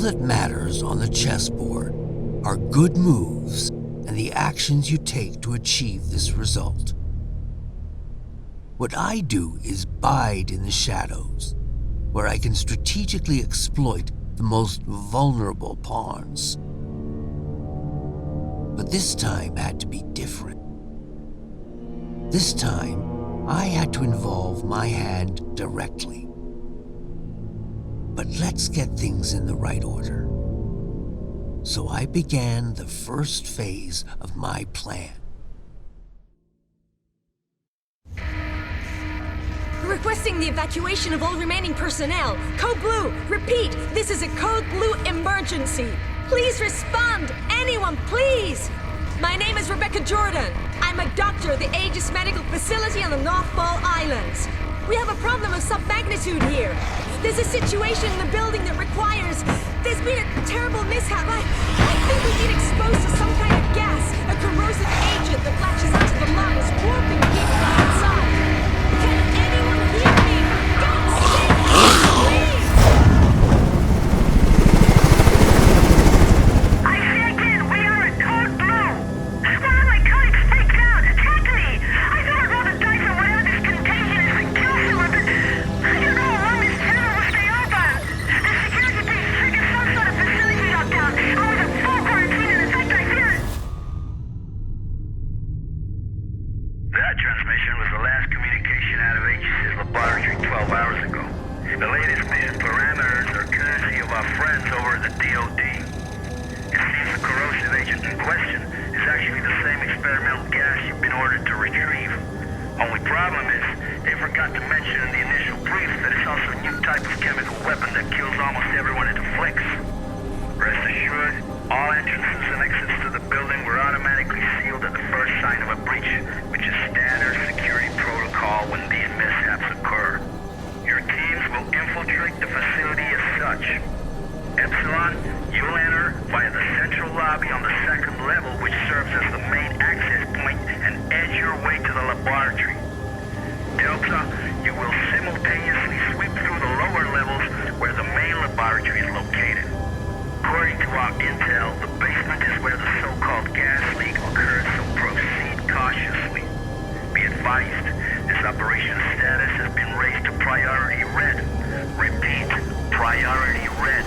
that matters on the chessboard are good moves and the actions you take to achieve this result. What I do is bide in the shadows, where I can strategically exploit the most vulnerable pawns. But this time had to be different. This time, I had to involve my hand directly. But let's get things in the right order. So I began the first phase of my plan. Requesting the evacuation of all remaining personnel. Code Blue, repeat, this is a Code Blue emergency. Please respond, anyone, please. My name is Rebecca Jordan. I'm a doctor at the ASUS Medical Facility on the North Fall Islands. We have a problem of some magnitude here. There's a situation in the building that requires... There's been a terrible mishap. I think we've been exposed to some kind of gas, a corrosive agent that latches onto the lungs, warping people inside. Can anyone hear me? For God's sake, please! I say again, we are at Code Blue. One of my colleagues freaked out. Attacked me. I thought I'd roll the dice on whatever this contagion is and kill someone, but I don't know how long this tunnel will stay open. The security base triggered some sort of facility lockdown. I was in full quarantine, and in fact, I fear it. That transmission was the last communication out of ASUS laboratory 12 hours ago. The latest mission parameters are courtesy of our friends over at the DOD. It seems the corrosive agent in question is actually the same experimental gas you've been ordered to retrieve. Only problem is, they forgot to mention in the initial brief that it's also a new type of chemical weapon that kills almost everyone it afflicts. Rest assured, all entrances and exits to the building were automatically sealed at the first sign of a breach, which is standard security protocol when these mishaps occur. Your teams will infiltrate the facility as such. Epsilon, you'll enter via the central lobby on the second level, which serves as the main access point, and edge your way to the laboratory. Delta, you will simultaneously sweep through the lower levels where the main laboratory is located. According to our intel, the basement is where the so-called gas leak occurred, so proceed cautiously. Be advised, this operation's status has been raised to priority red. Repeat, priority red.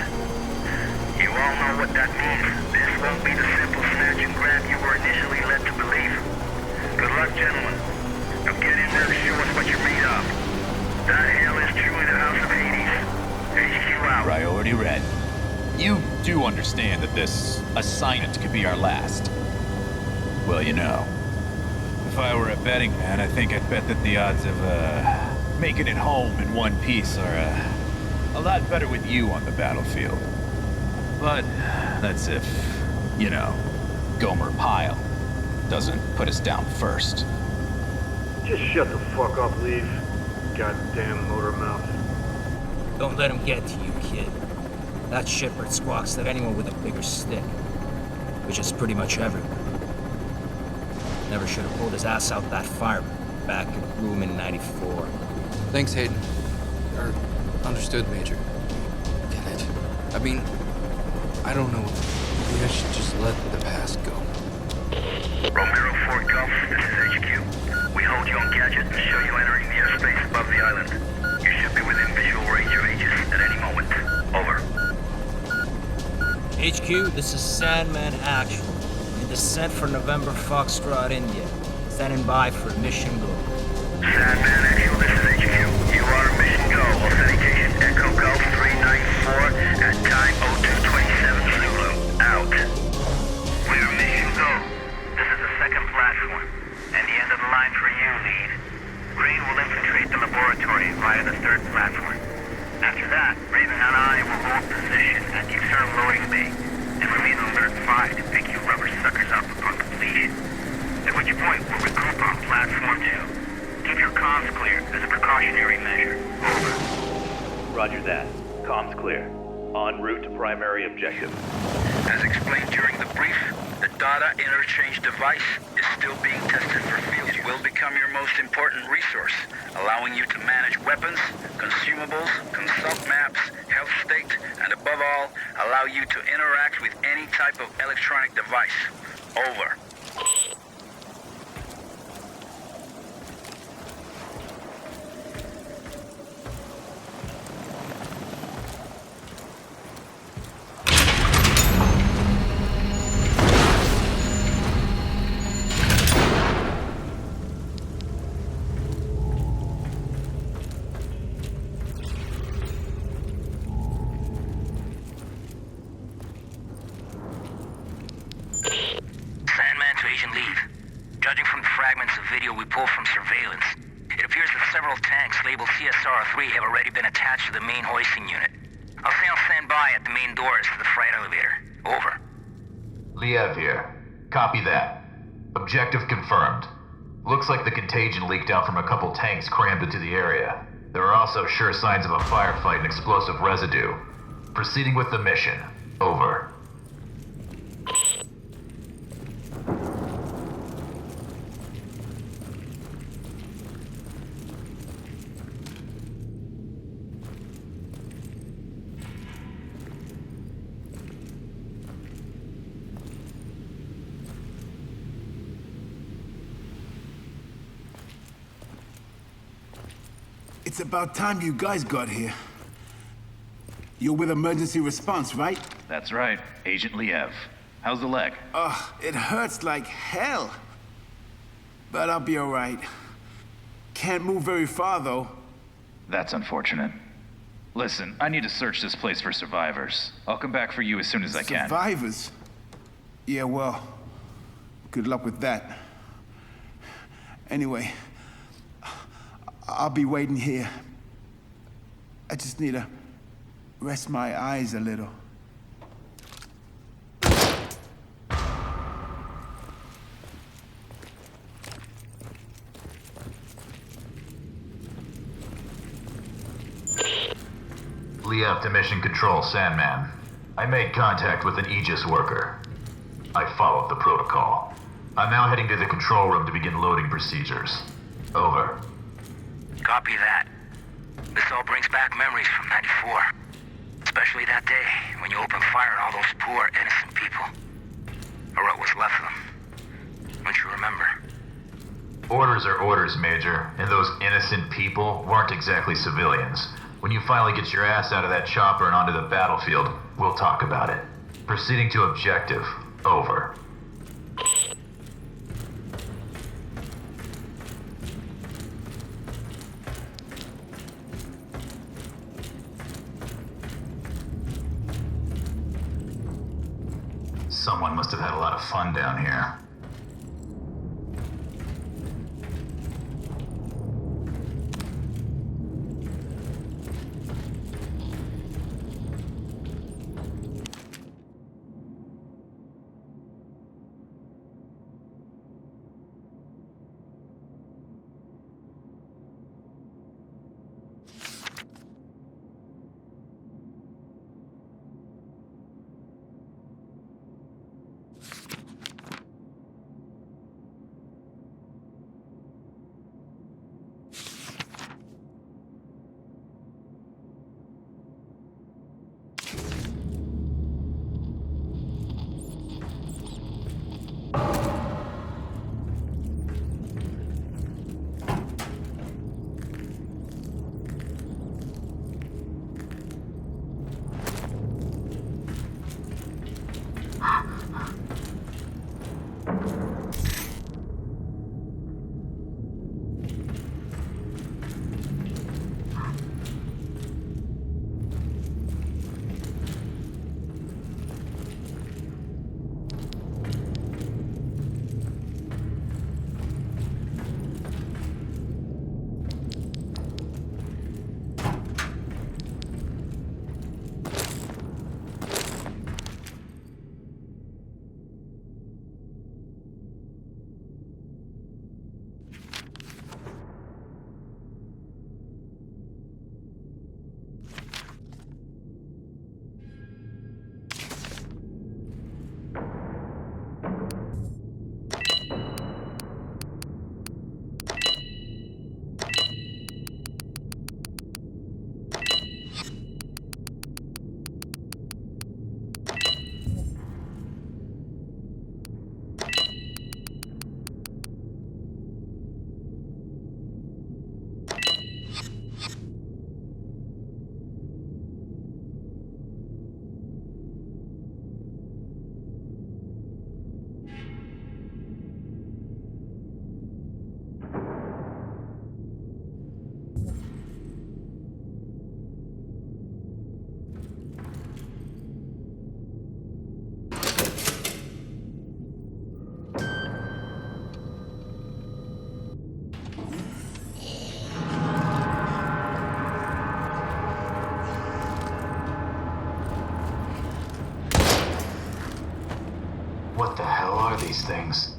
You all know what that means. This won't be the simple snatch and grab you were initially led to believe. Good luck, gentlemen. Now get in there to show us what you're made of. That hell is truly the House of Hades. HQ out. Priority red. You do understand that this assignment could be our last. Well, you know, if I were a betting man, I think I'd bet that the odds of making it home in one piece are a lot better with you on the battlefield. But that's if, you know, Gomer Pyle doesn't put us down first. Just shut the fuck up, Leaf. Goddamn motor mouth. Don't let him get to you, kid. That shitbird squawks at anyone with a bigger stick, which is pretty much everyone. Never should have pulled his ass out that fire back in room in 94. Thanks, Hayden. Understood, Major. Get it? I mean, I don't know. Maybe I should just let the past go. Romero 4 Golf, this is HQ. We hold you on gadget and show you entering the airspace above the island. You should be within visual range of Aegis at any moment. Over. HQ, this is Sandman Actual. In descent for November Foxtrot, India. Standing by for mission go. Sandman Actual, this is HQ. You are mission go. Authentication Echo Golf 394 at time 0227 Zulu. Out. We are mission go. This is the second platform. And the end of the line for you, lead. Green will infiltrate the laboratory via the third platform. After that, Raven and I will hold position at the external loading bay and remain on alert 5 to pick you rubber suckers up upon completion. At which point, we'll regroup on platform 2. Keep your comms clear as a precautionary measure. Over. Roger that. Comms clear. En route to primary objective. As explained during the brief, the data interchange device is still being tested for field. It will become your most important resource, allowing you to manage weapons, consumables, consult maps, health state, and above all, Allow you to interact with any type of electronic device. Over. Judging from the fragments of video we pulled from surveillance, it appears that several tanks labeled CSR-3 have already been attached to the main hoisting unit. I'll stay on standby at the main doors to the freight elevator. Over. Liev here. Copy that. Objective confirmed. Looks like the contagion leaked out from a couple tanks crammed into the area. There are also sure signs of a firefight and explosive residue. Proceeding with the mission. Over. It's about time you guys got here. You're with emergency response, right? That's right. Agent Liev. How's the leg? It hurts like hell. But I'll be all right. Can't move very far, though. That's unfortunate. Listen, I need to search this place for survivors. I'll come back for you as soon as I can. Survivors? Yeah, well, good luck with that. Anyway, I'll be waiting here. I just need to rest my eyes a little. Liev to Mission Control, Sandman. I made contact with an Aegis worker. I followed the protocol. I'm now heading to the control room to begin loading procedures. Over. Copy that. This all brings back memories from '94. Especially that day when you opened fire on all those poor, innocent people. Or what was left of them. Don't you remember? Orders are orders, Major, and those innocent people weren't exactly civilians. When you finally get your ass out of that chopper and onto the battlefield, we'll talk about it. Proceeding to objective. Over. Someone must have had a lot of fun down here. are these things?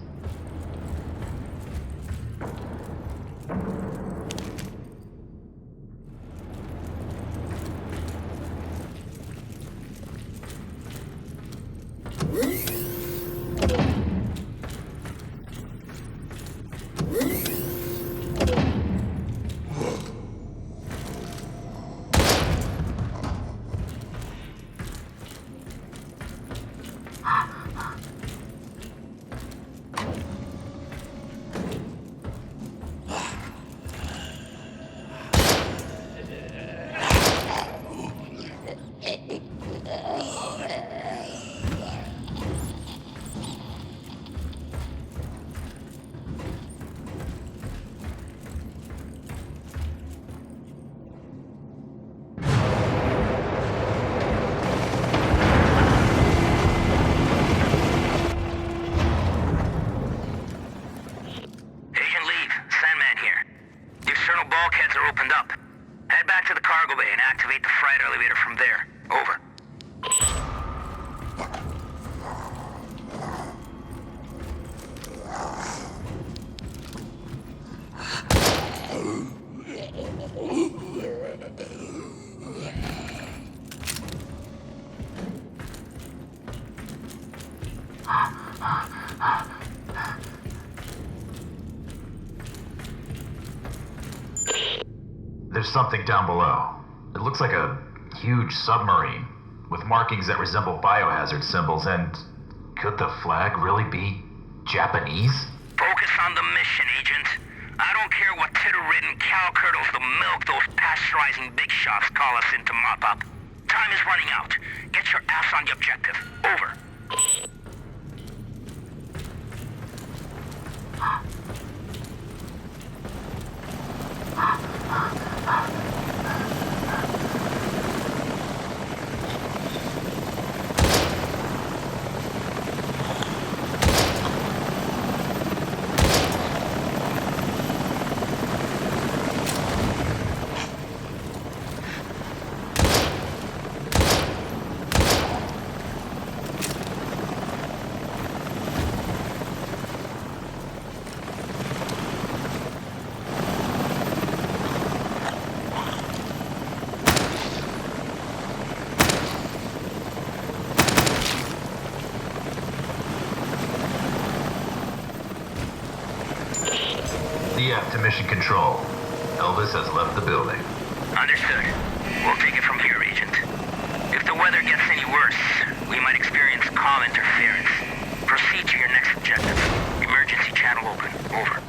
There's something down below. It looks like a huge submarine with markings that resemble biohazard symbols, and could the flag really be Japanese? Focus on the mission, Agent. I don't care what titter-ridden cow curdles the milk those pasteurizing big shots call us in to mop up. Time is running out. Get your ass on the objective. Over. DF to mission control. Elvis has left the building. Understood. We'll take it from here, Agent. If the weather gets any worse, we might experience comm interference. Proceed to your next objective. Emergency channel open. Over.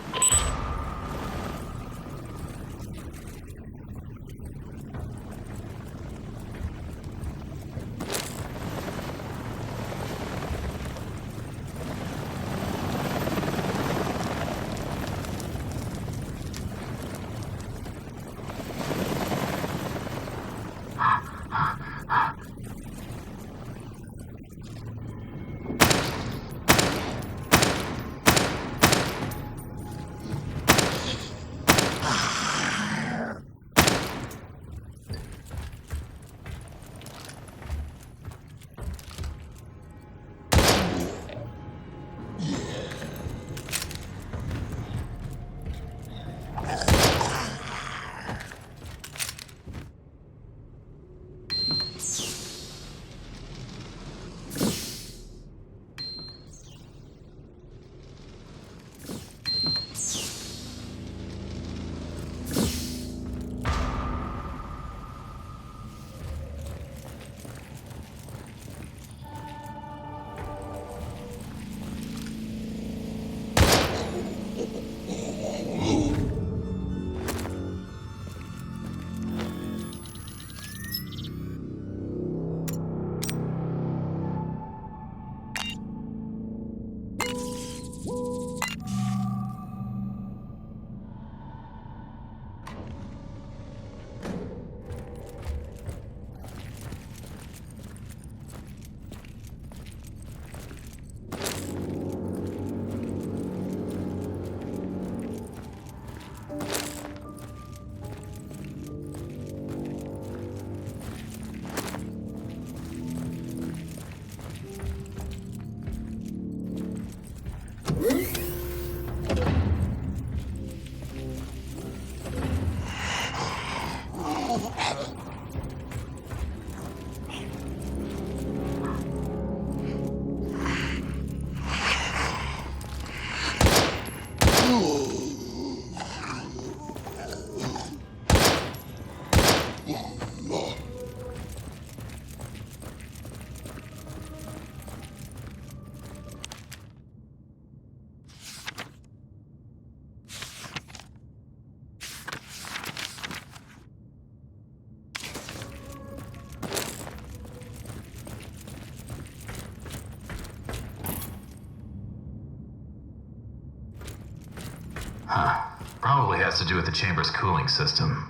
Probably has to do with the chamber's cooling system.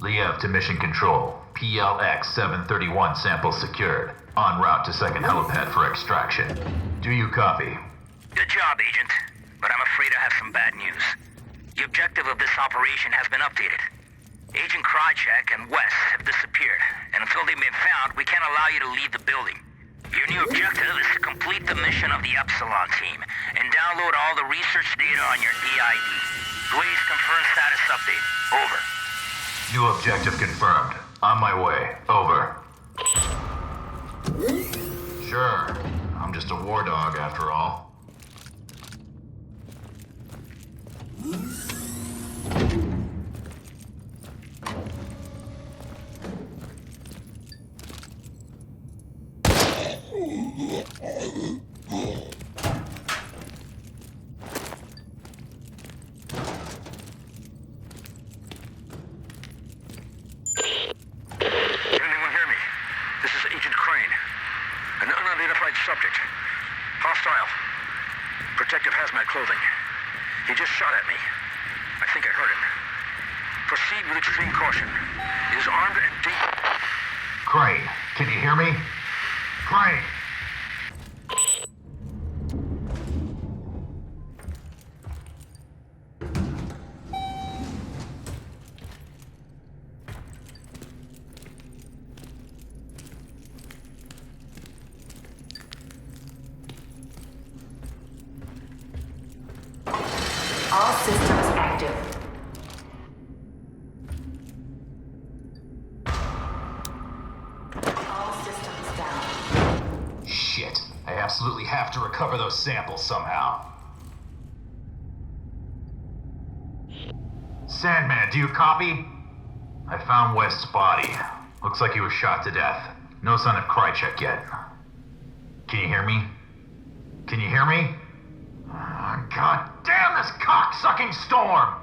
Liev to Mission Control. PLX 731 sample secured. En route to second helipad for extraction. Do you copy? Good job, Agent. But I'm afraid I have some bad news. The objective of this operation has been updated. Agent Krychek and Wes have disappeared, and until they've been found, we can't allow you to leave the building. Your new objective is to complete the mission of the Epsilon team and download all the research data on your DID. Please confirm status update. Over. New objective confirmed. On my way. Over. Sure. I'm just a war dog after all. Subject. Hostile. Protective hazmat clothing. He just shot at me. I think I heard him. Proceed with extreme caution. He is armed and dangerous. Crane, can you hear me? Crane! All systems active. All systems down. Shit. I absolutely have to recover those samples somehow. Sandman, do you copy? I found West's body. Looks like he was shot to death. No sign of Krychek yet. Can you hear me? Can you hear me? God damn this cock-sucking storm!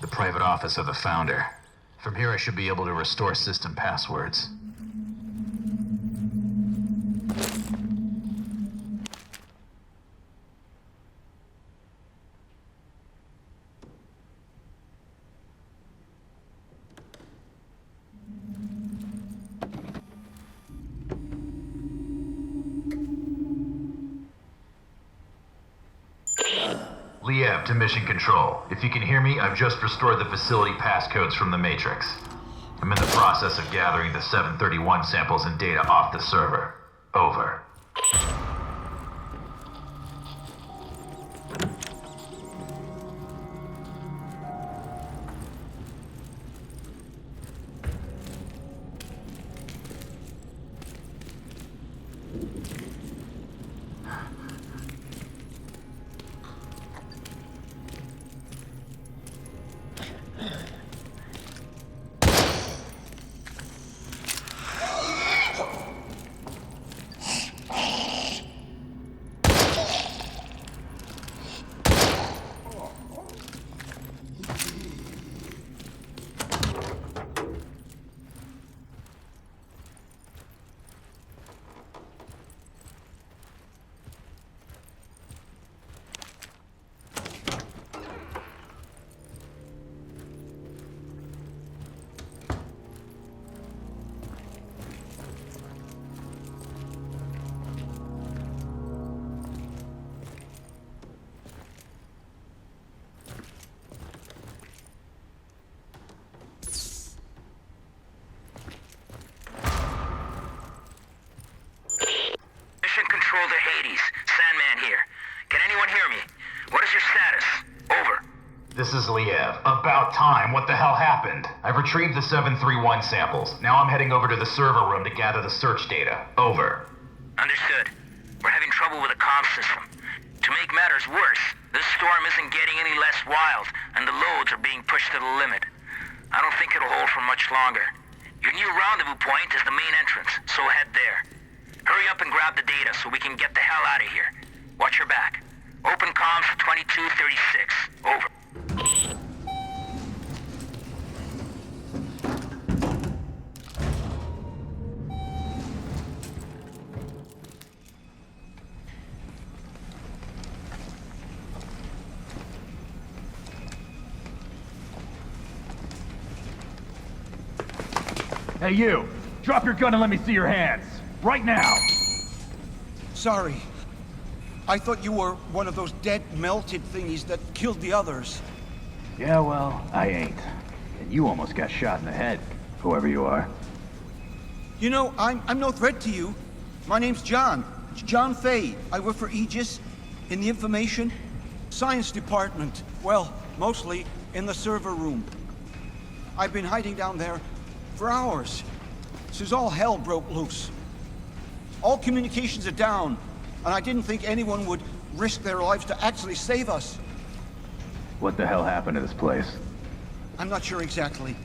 The private office of the founder. From here I should be able to restore system passwords. Liev to Mission Control. If you can hear me, I've just restored the facility passcodes from the Matrix. I'm in the process of gathering the 731 samples and data off the server. Over. Hades. Sandman here. Can anyone hear me? What is your status? Over. This is Liev. About time. What the hell happened? I've retrieved the 731 samples. Now I'm heading over to the server room to gather the search data. Over. Understood. We're having trouble with the comm system. To make matters worse, this storm isn't getting any less wild, and the loads are being pushed to the limit. I don't think it'll hold for much longer. Your new rendezvous point is the main entrance, so head there. Hurry up and grab the data so we can get the hell out of here. Watch your back. Open comms to 2236. Over. Hey, you! Drop your gun and let me see your hands! Right now! Sorry. I thought you were one of those dead, melted thingies that killed the others. Yeah, well, I ain't. And you almost got shot in the head, whoever you are. You know, I'm no threat to you. My name's John. John Fay. I work for Aegis in the Information Science Department. Well, mostly in the server room. I've been hiding down there for hours, since all hell broke loose. All communications are down, and I didn't think anyone would risk their lives to actually save us. What the hell happened to this place? I'm not sure exactly,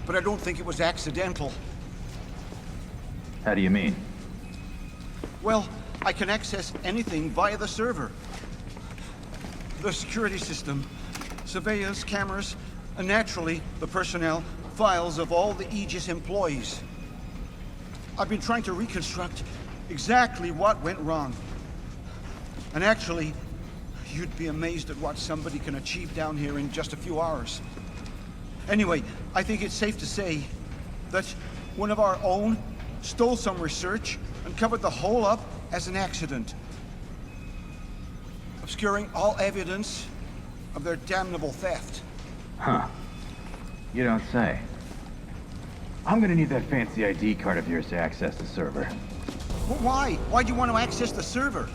but I don't think it was accidental. How do you mean? Well, I can access anything via the server. The security system, surveillance cameras, and naturally, the personnel files of all the Aegis employees. I've been trying to reconstruct exactly what went wrong. And actually, you'd be amazed at what somebody can achieve down here in just a few hours. Anyway, I think it's safe to say that one of our own stole some research and covered the whole up as an accident, obscuring all evidence of their damnable theft. Huh. You don't say. I'm gonna need that fancy ID card of yours to access the server. Well, why? Why do you want to access the server?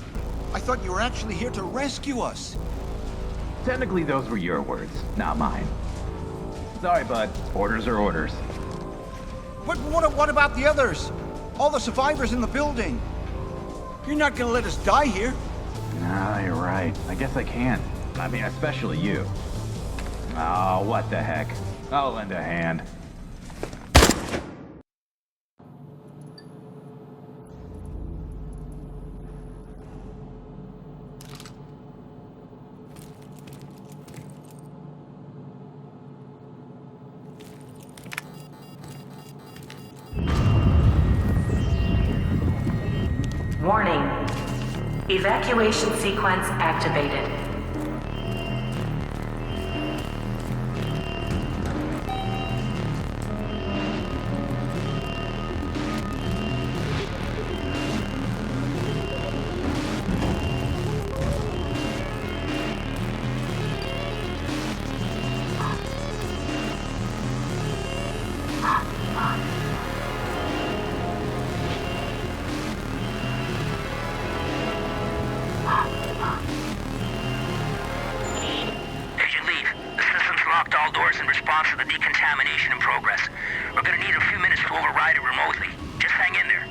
I thought you were actually here to rescue us. Technically, those were your words, not mine. Sorry, bud. Orders are orders. But what about the others? All the survivors in the building? You're not gonna let us die here. Nah, you're right. I guess I can't. I mean, especially you. Oh, what the heck. I'll lend a hand. Warning. Evacuation sequence activated. Decontamination in progress. We're gonna need a few minutes to override it remotely. Just hang in there.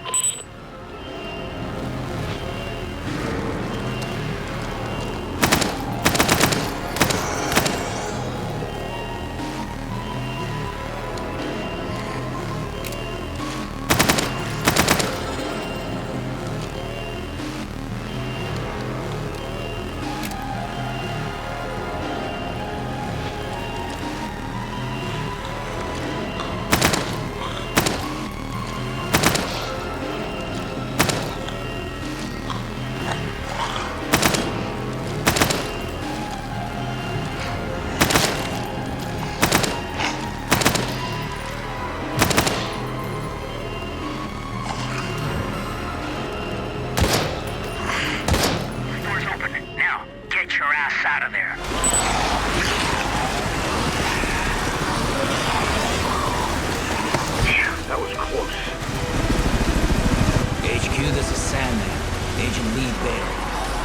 Agent Lee bailed.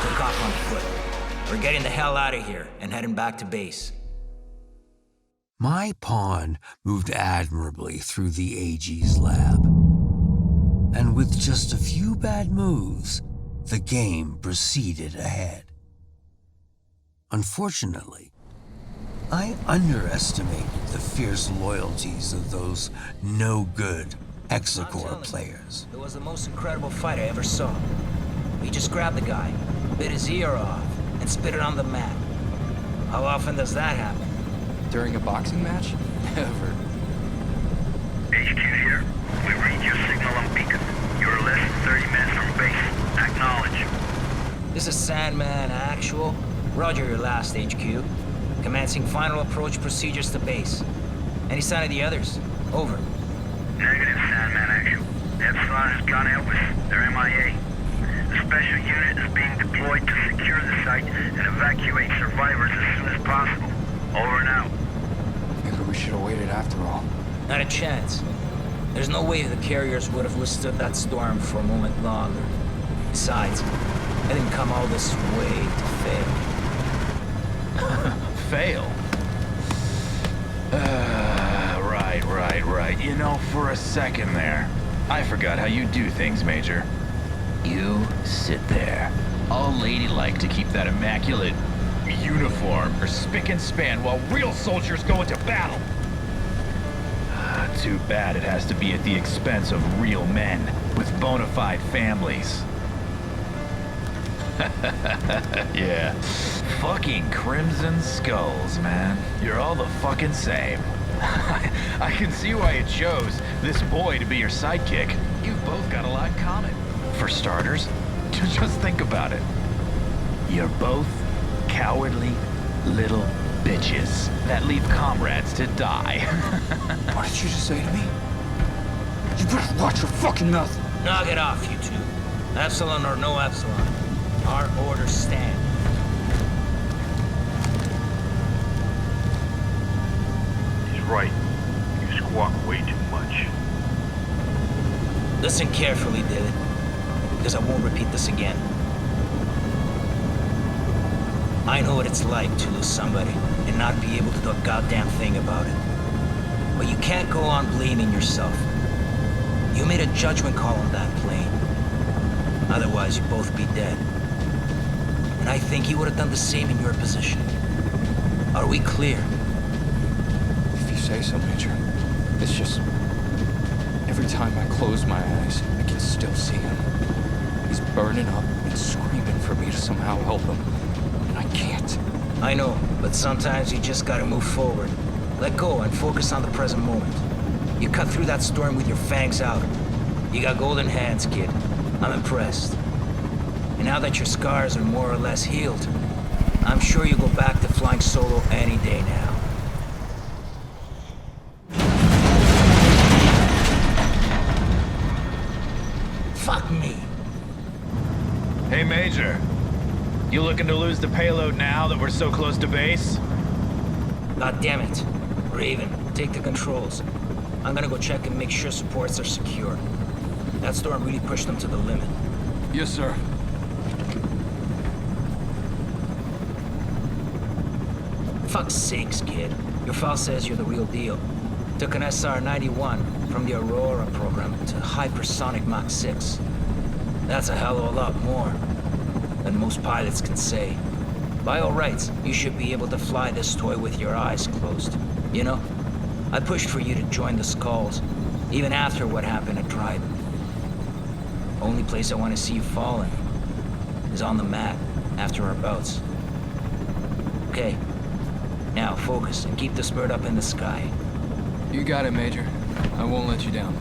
Took off on foot. We're getting the hell out of here and heading back to base. My pawn moved admirably through the AG's lab. And with just a few bad moves, the game proceeded ahead. Unfortunately, I underestimated the fierce loyalties of those no-good Hexacore players. It was the most incredible fight I ever saw. We just grabbed the guy, bit his ear off, and spit it on the mat. How often does that happen? During a boxing match? Never. HQ here. We read your signal on beacon. You're less than 30 minutes from base. Acknowledge. This is Sandman Actual. Roger your last, HQ. Commencing final approach procedures to base. Any sign of the others? Over. Negative, Sandman Actual. Epsilon has gone Elvis. They're MIA. The special unit is being deployed to secure the site and evacuate survivors as soon as possible. Over and out. Maybe we should have waited after all. Not a chance. There's no way the carriers would have withstood that storm for a moment longer. Besides, I didn't come all this way to fail. Fail? Right. You know, for a second there, I forgot how you do things, Major. You sit there, all ladylike to keep that immaculate uniform or spick and span while real soldiers go into battle. Too bad it has to be at the expense of real men with bona fide families. Yeah. Fucking Crimson Skulls, man. You're all the fucking same. I can see why you chose this boy to be your sidekick. You've both got a lot in common. For starters, just think about it. You're both cowardly little bitches that leave comrades to die. What did you just say to me? You better watch your fucking mouth. Knock it off, you two. Epsilon or no Epsilon. Our orders stand. He's right. You squawk way too much. Listen carefully, David, because I won't repeat this again. I know what it's like to lose somebody and not be able to do a goddamn thing about it. But you can't go on blaming yourself. You made a judgment call on that plane. Otherwise, you'd both be dead. And I think you would have done the same in your position. Are we clear? If you say so, Major. It's just... every time I close my eyes, I can still see him. He's burning up and screaming for me to somehow help him. And I can't. I know, but sometimes you just gotta move forward. Let go and focus on the present moment. You cut through that storm with your fangs out. You got golden hands, kid. I'm impressed. And now that your scars are more or less healed, I'm sure you'll go back to flying solo any day now. Fuck me. Hey, Major. You looking to lose the payload now that we're so close to base? God damn it. Raven, take the controls. I'm gonna go check and make sure supports are secure. That storm really pushed them to the limit. Yes, sir. Fuck's sakes, kid. Your file says you're the real deal. Took an SR-91 from the Aurora program to hypersonic Mach 6. That's a hell of a lot more than most pilots can say. By all rights, you should be able to fly this toy with your eyes closed. You know, I pushed for you to join the Skulls, even after what happened at Dryden. Only place I want to see you falling is on the mat after our bouts. Okay, now focus and keep this bird up in the sky. You got it, Major. I won't let you down.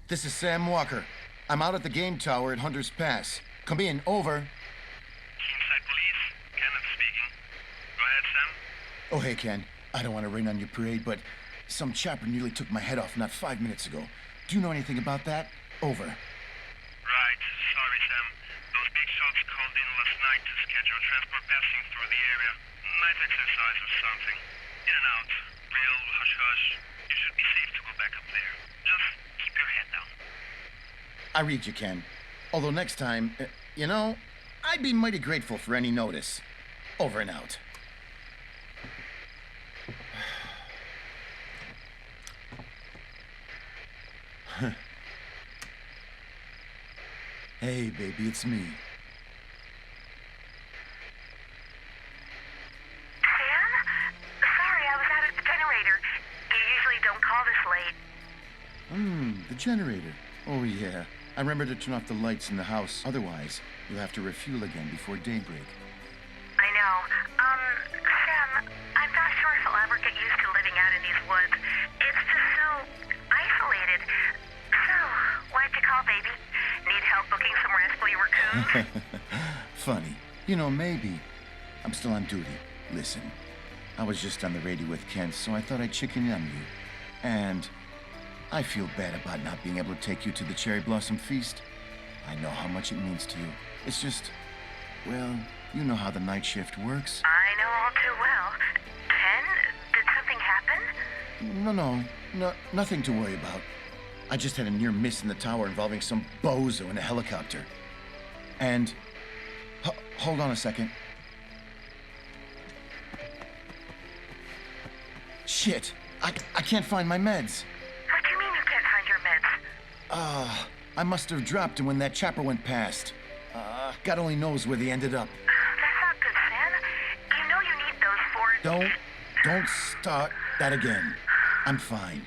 This is Sam Walker. I'm out at the game tower at Hunter's Pass. Come in, over. Teamside Police, Kenneth speaking. Go ahead, Sam. Oh, hey, Ken. I don't want to rain on your parade, but some chopper nearly took my head off not 5 minutes ago. Do you know anything about that? Over. Right, sorry, Sam. Those big shots called in last night to schedule transport passing through the area. Night exercise or something. In and out. Real hush-hush. You should be safe to go back up there. Just keep your head down. I read you, Ken. Although next time, you know, I'd be mighty grateful for any notice. Over and out. Hey, baby, it's me. Sam? Sorry, I was out at the generator. You usually don't call this late. The generator. Oh, yeah. I remember to turn off the lights in the house. Otherwise, you'll have to refuel again before daybreak. I know. Sam, I'm not sure if I'll ever get used to living out in these woods. It's just so isolated. So, why'd you call, baby? Need help booking some rest while you were coons? Funny. You know, maybe. I'm still on duty. Listen, I was just on the radio with Ken, so I thought I'd chicken in on you. And I feel bad about not being able to take you to the Cherry Blossom Feast. I know how much it means to you. It's just, well, you know how the night shift works. I know all too well. Ken, did something happen? No, nothing to worry about. I just had a near miss in the tower involving some bozo in a helicopter. And, hold on a second. Shit, I can't find my meds. What do you mean you can't find your meds? I must have dropped them when that chopper went past. God only knows where they ended up. That's not good, Sam. You know you need those for... Don't start that again. I'm fine.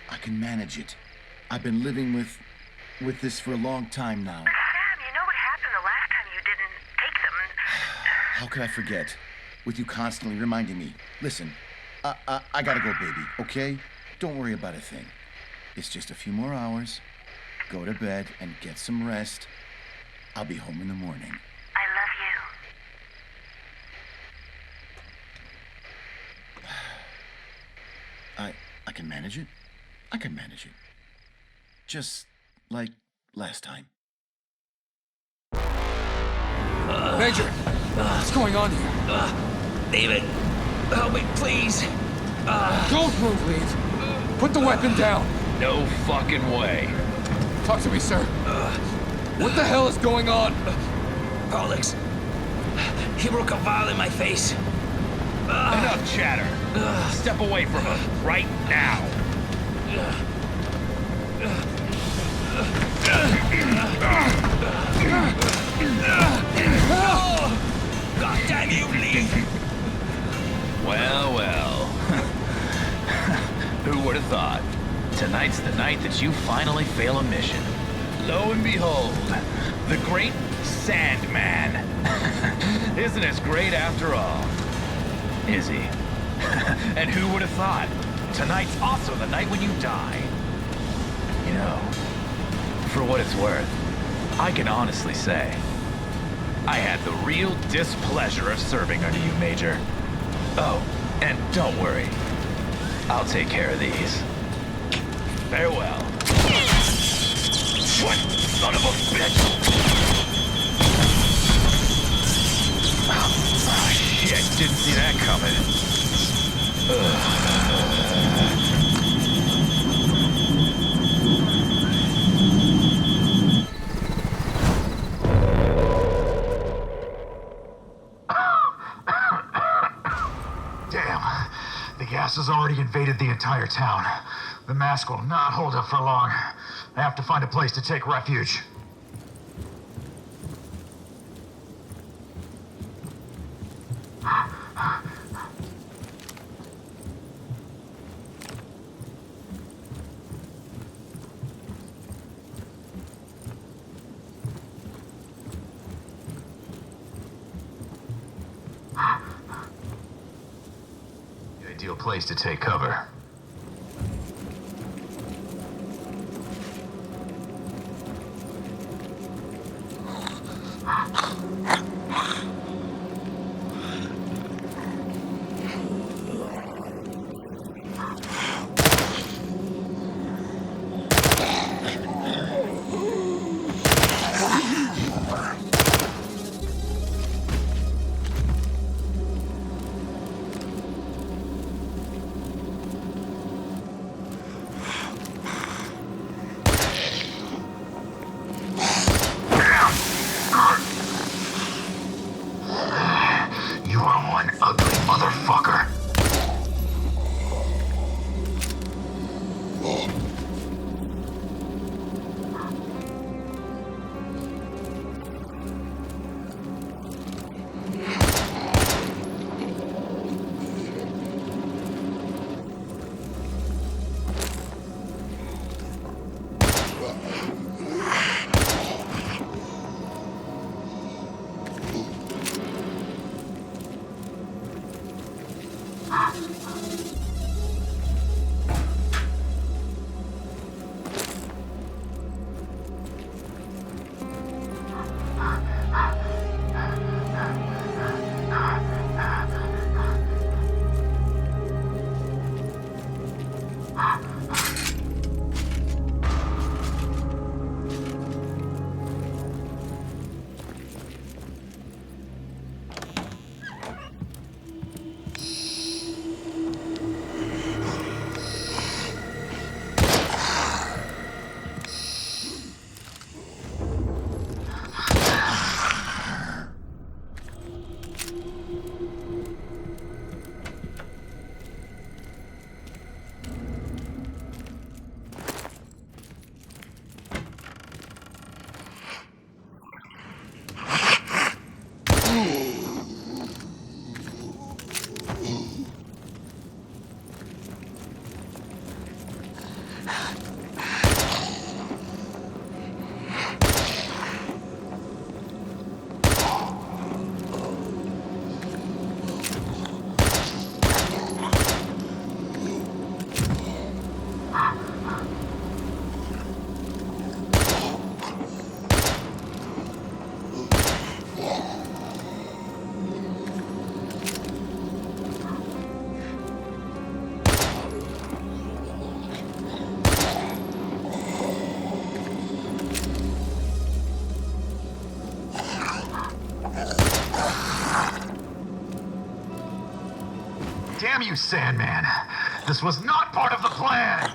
I can manage it. I've been living with this for a long time now. Sam, you know what happened the last time you didn't take them? How could I forget? With you constantly reminding me. Listen, I gotta go, baby, okay? Don't worry about a thing. It's just a few more hours. Go to bed and get some rest. I'll be home in the morning. I love you. I can manage it. I can manage it. Just like last time. Major! What's going on here? David, help me, please. Don't move, Leave. Put the weapon down. No fucking way. Talk to me, sir. What the hell is going on? Alex, he broke a vial in my face. Enough chatter. Step away from him right now. God damn you, Lee! Well. Who would have thought? Tonight's the night that you finally fail a mission. Lo and behold, the great Sandman isn't as great after all, is he? And who would have thought? Tonight's also the night when you die. You know, for what it's worth, I can honestly say, I had the real displeasure of serving under you, Major. Oh, and don't worry, I'll take care of these. Farewell. What son of a bitch! Oh, shit, didn't see that coming. Damn. The gas has already invaded the entire town. The mask will not hold up for long. I have to find a place to take refuge. The ideal place to take cover. Damn you, Sandman. This was not part of the plan!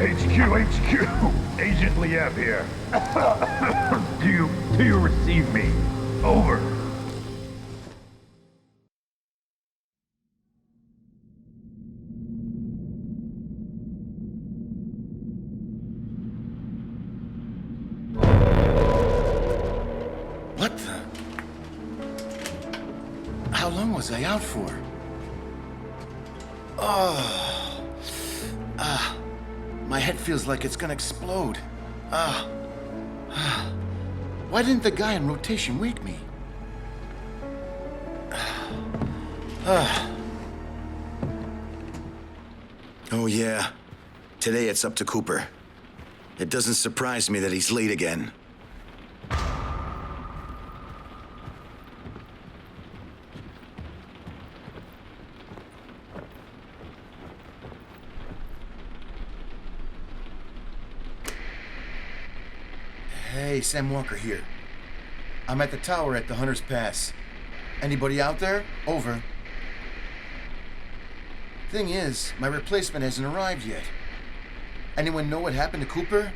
HQ! Agent Liev here. Do you receive me? Over. What the? How long was I out for? My head feels like it's gonna explode. Why didn't the guy in rotation wake me? Oh yeah, today it's up to Cooper. It doesn't surprise me that he's late again. Hey, Sam Walker here. I'm at the tower at the Hunter's Pass. Anybody out there? Over. Thing is, my replacement hasn't arrived yet. Anyone know what happened to Cooper?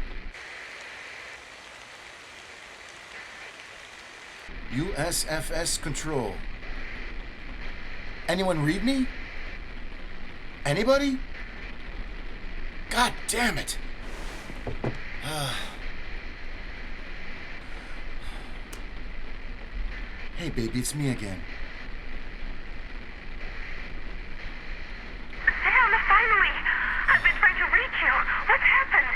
USFS Control. Anyone read me? Anybody? God damn it! Hey, baby, it's me again. Sam, finally! I've been trying to reach you. What's happened?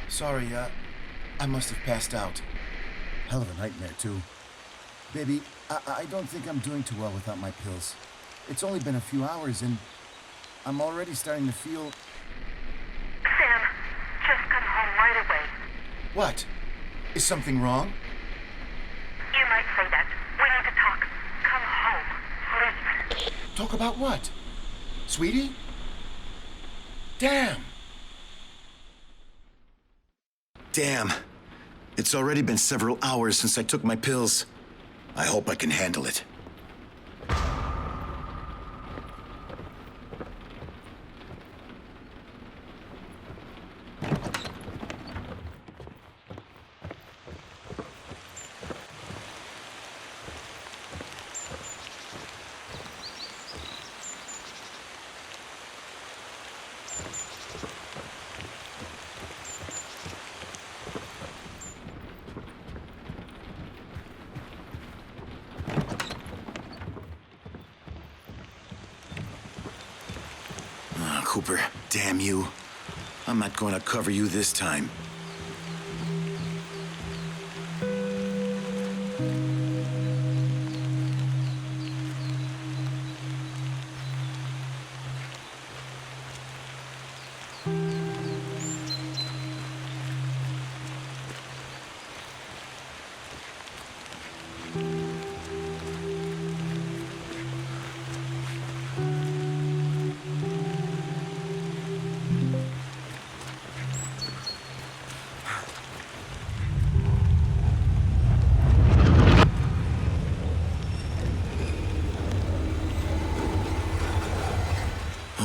Sorry, I must have passed out. Hell of a nightmare, too. Baby, I don't think I'm doing too well without my pills. It's only been a few hours, and I'm already starting to feel... Sam, just come home right away. What? Is something wrong? You might say that. We need to talk. Come home, please. Talk about what? Sweetie? Damn! Damn. It's already been several hours since I took my pills. I hope I can handle it. Cooper, damn you. I'm not going to cover you this time.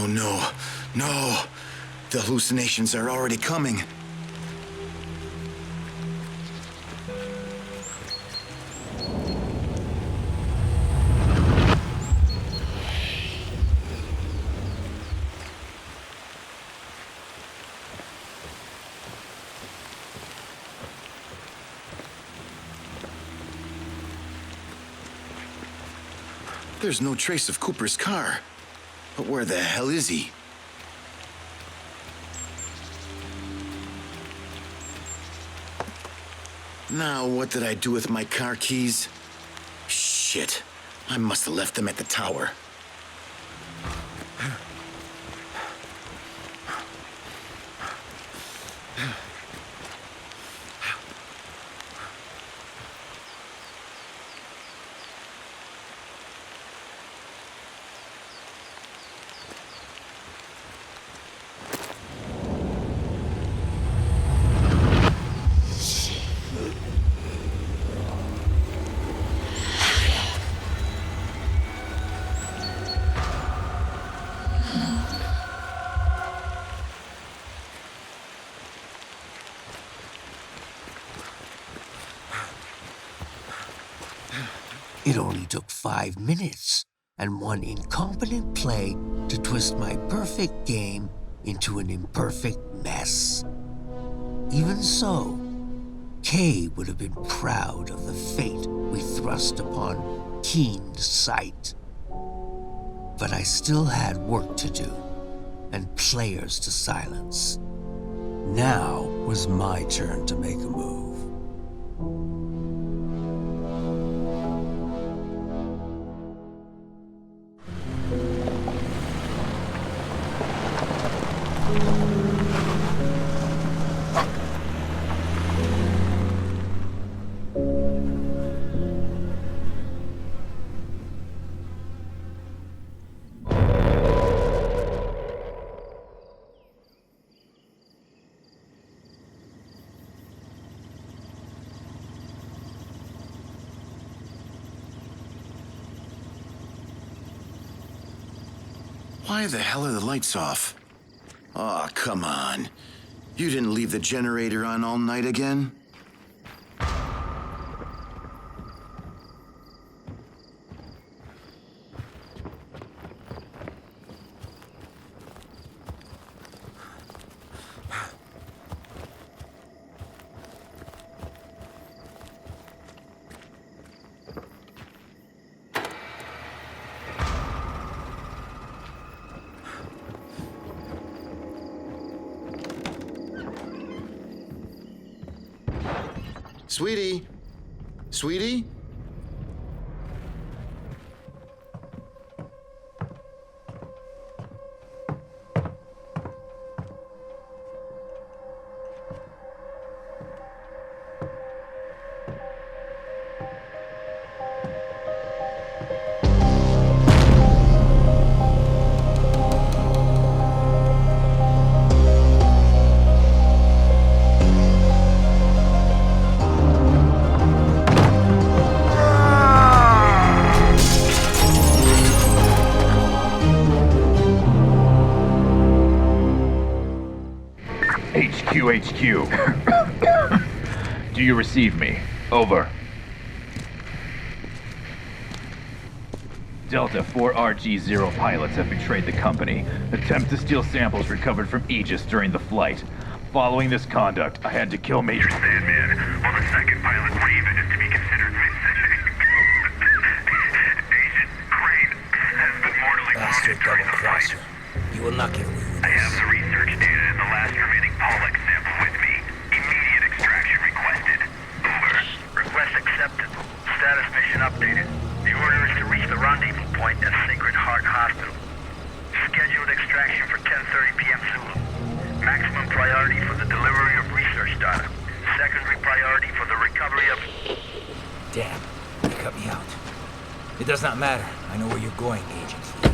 Oh no, no! The hallucinations are already coming. There's no trace of Cooper's car. But where the hell is he? Now, what did I do with my car keys? Shit. I must have left them at the tower. It only took 5 minutes and one incompetent play to twist my perfect game into an imperfect mess. Even so, Kay would have been proud of the fate we thrust upon keen sight. But I still had work to do and players to silence. Now was my turn to make a move. Why the hell are the lights off? Oh, come on. You didn't leave the generator on all night again? Sweetie? Sweetie? HQ. Do you receive me? Over. Delta 4RG-0 pilots have betrayed the company. Attempt to steal samples recovered from Aegis during the flight. Following this conduct, I had to kill Major Sandman, while the second pilot, Raven, is to be considered missing. Agent Crane has been mortally Bastard wounded during the flight. double-crosser. You will not get away with I have this. the research data and the last remaining Pollux sample with me. Immediate extraction requested. Over. Request accepted. Status mission updated. The order is to reach the rendezvous point at Sacred Heart Hospital. Scheduled extraction for 10:30 p.m. Zulu. Maximum priority for the delivery of research data. Secondary priority for the recovery of... Damn, you cut me out. It does not matter. I know where you're going, Agent Thief.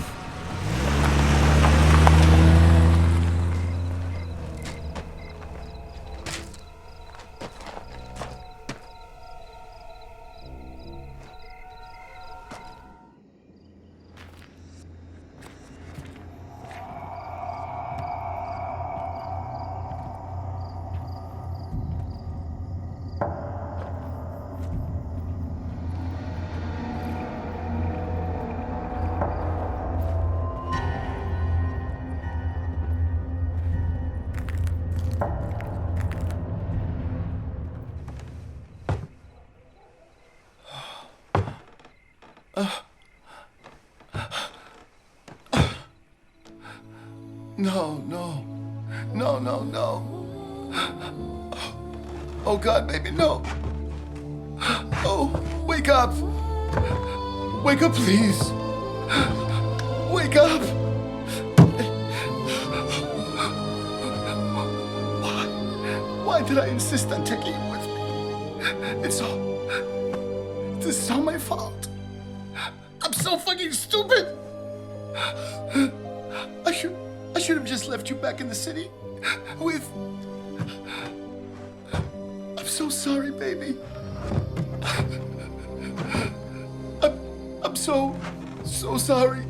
No, no. No, no, no. Oh, God, baby, no. Oh, wake up. Wake up, please. Wake up. Why did I insist on taking you with me? This is all my fault. I'm so fucking stupid. I should have just left you back in the city with... I'm so sorry, baby. I'm so sorry.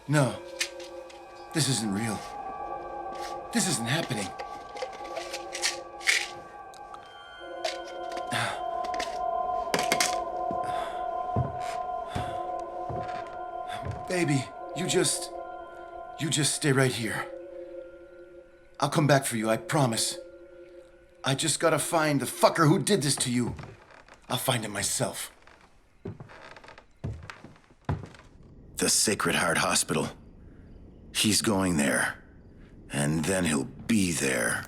No, this isn't real. This isn't happening. Baby, you just stay right here. I'll come back for you, I promise. I just gotta find the fucker who did this to you. I'll find him myself. The Sacred Heart Hospital. He's going there. And then he'll be there.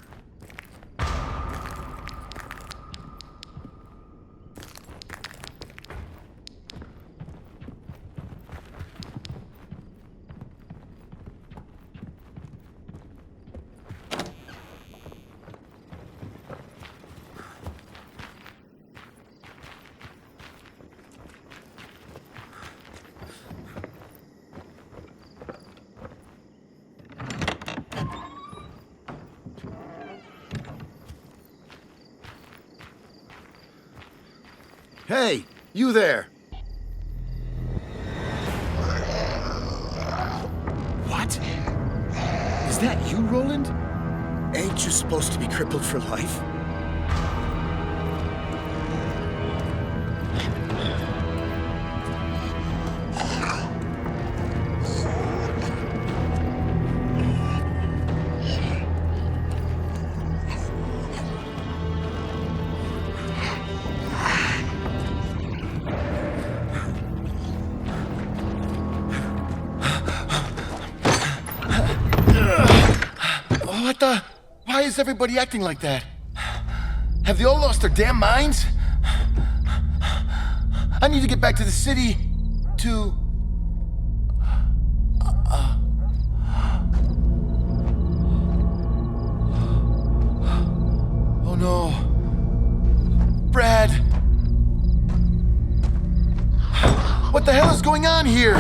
Hey, you there! What? Is that you, Roland? Ain't you supposed to be crippled for life? What the? Why is everybody acting like that? Have they all lost their damn minds? I need to get back to the city to... Oh no. Brad. What the hell is going on here?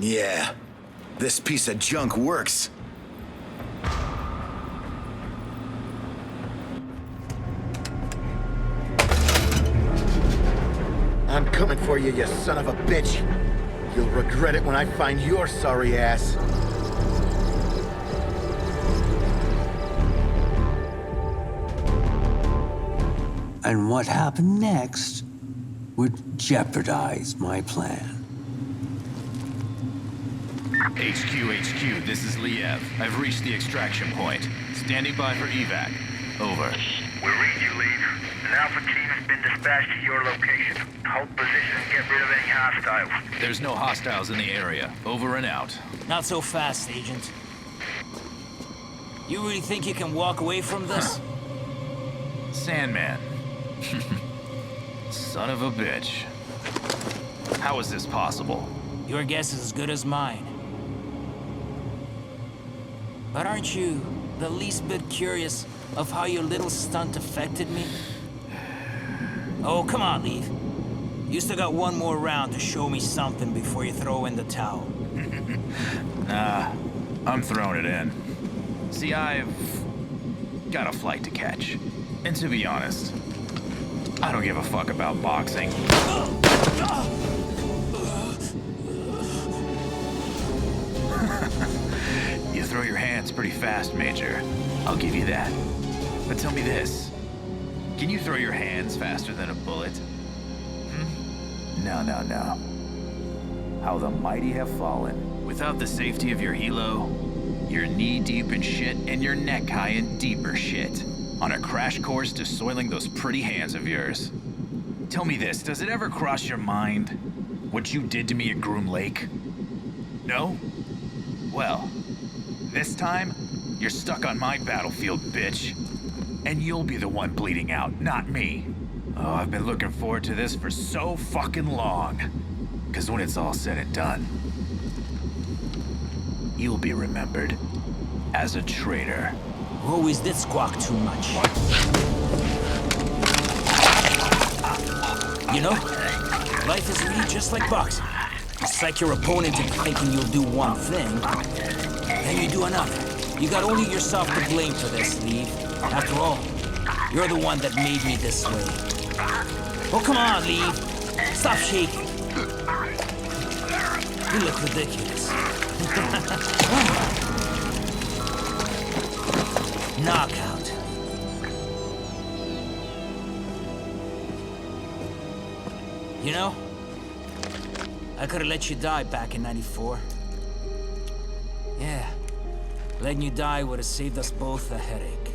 Yeah, this piece of junk works. I'm coming for you, you son of a bitch. You'll regret it when I find your sorry ass. And what happened next would jeopardize my plan. HQ, this is Liev. I've reached the extraction point. Standing by for evac. Over. We read you, Lead. An Alpha team has been dispatched to your location. Hold position and get rid of any hostiles. There's no hostiles in the area. Over and out. Not so fast, Agent. You really think you can walk away from this? Sandman. Son of a bitch. How is this possible? Your guess is as good as mine. But aren't you the least bit curious of how your little stunt affected me? Oh, come on, Leaf. You still got one more round to show me something before you throw in the towel. Nah, I'm throwing it in. See, I've got a flight to catch. And to be honest, I don't give a fuck about boxing. You throw your hands pretty fast, Major. I'll give you that. But tell me this. Can you throw your hands faster than a bullet? No. How the mighty have fallen. Without the safety of your helo, you're knee-deep in shit and your neck-high in deeper shit. On a crash course to soiling those pretty hands of yours. Tell me this, does it ever cross your mind what you did to me at Groom Lake? No? Well, this time, you're stuck on my battlefield, bitch. And you'll be the one bleeding out, not me. Oh, I've been looking forward to this for so fucking long. 'Cause when it's all said and done, you'll be remembered as a traitor. Always did squawk too much. You know, life is really just like boxing. You psych your opponent into thinking you'll do one thing, then you do another. You got only yourself to blame for this, Leave. After all, you're the one that made me this way. Oh, come on, Leave. Stop shaking. You look ridiculous. Knockout. You know, I could have let you die back in '94. Yeah, letting you die would have saved us both a headache.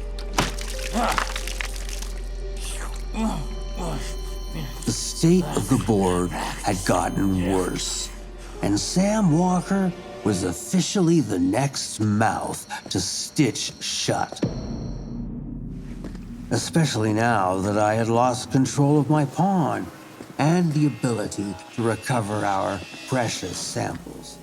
The state of the board had gotten worse, and Sam Walker was officially the next mouth to stitch shut. Especially now that I had lost control of my pawn and the ability to recover our precious samples.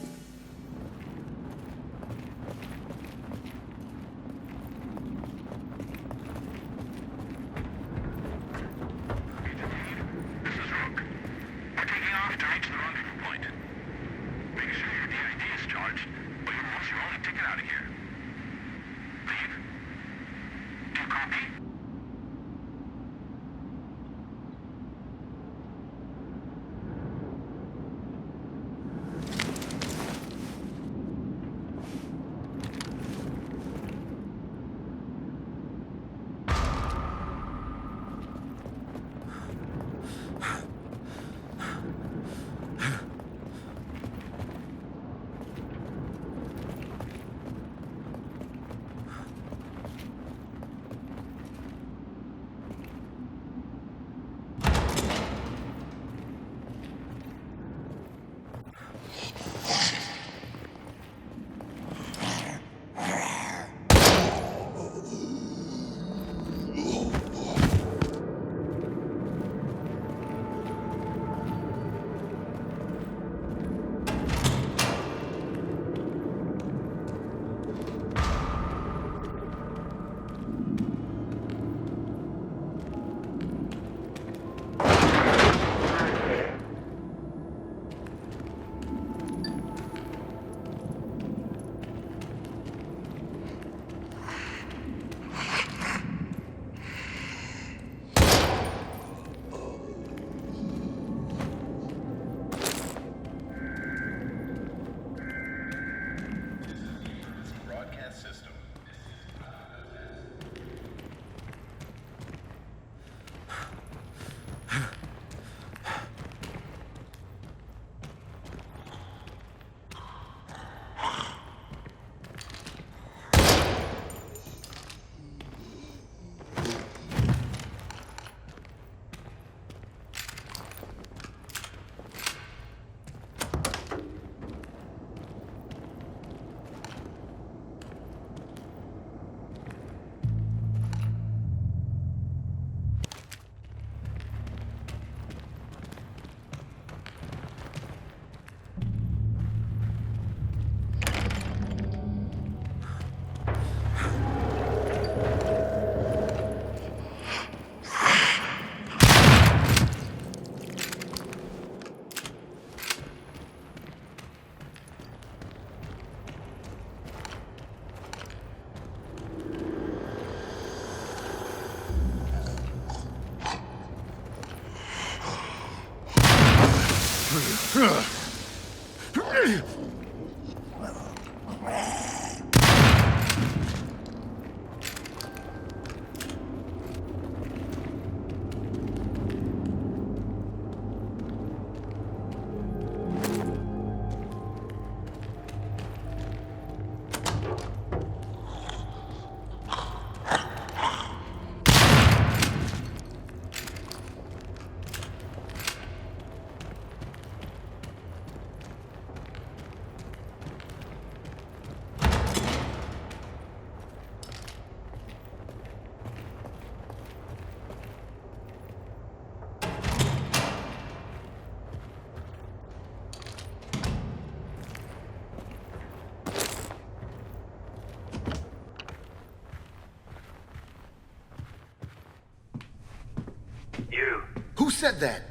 You, Who said that?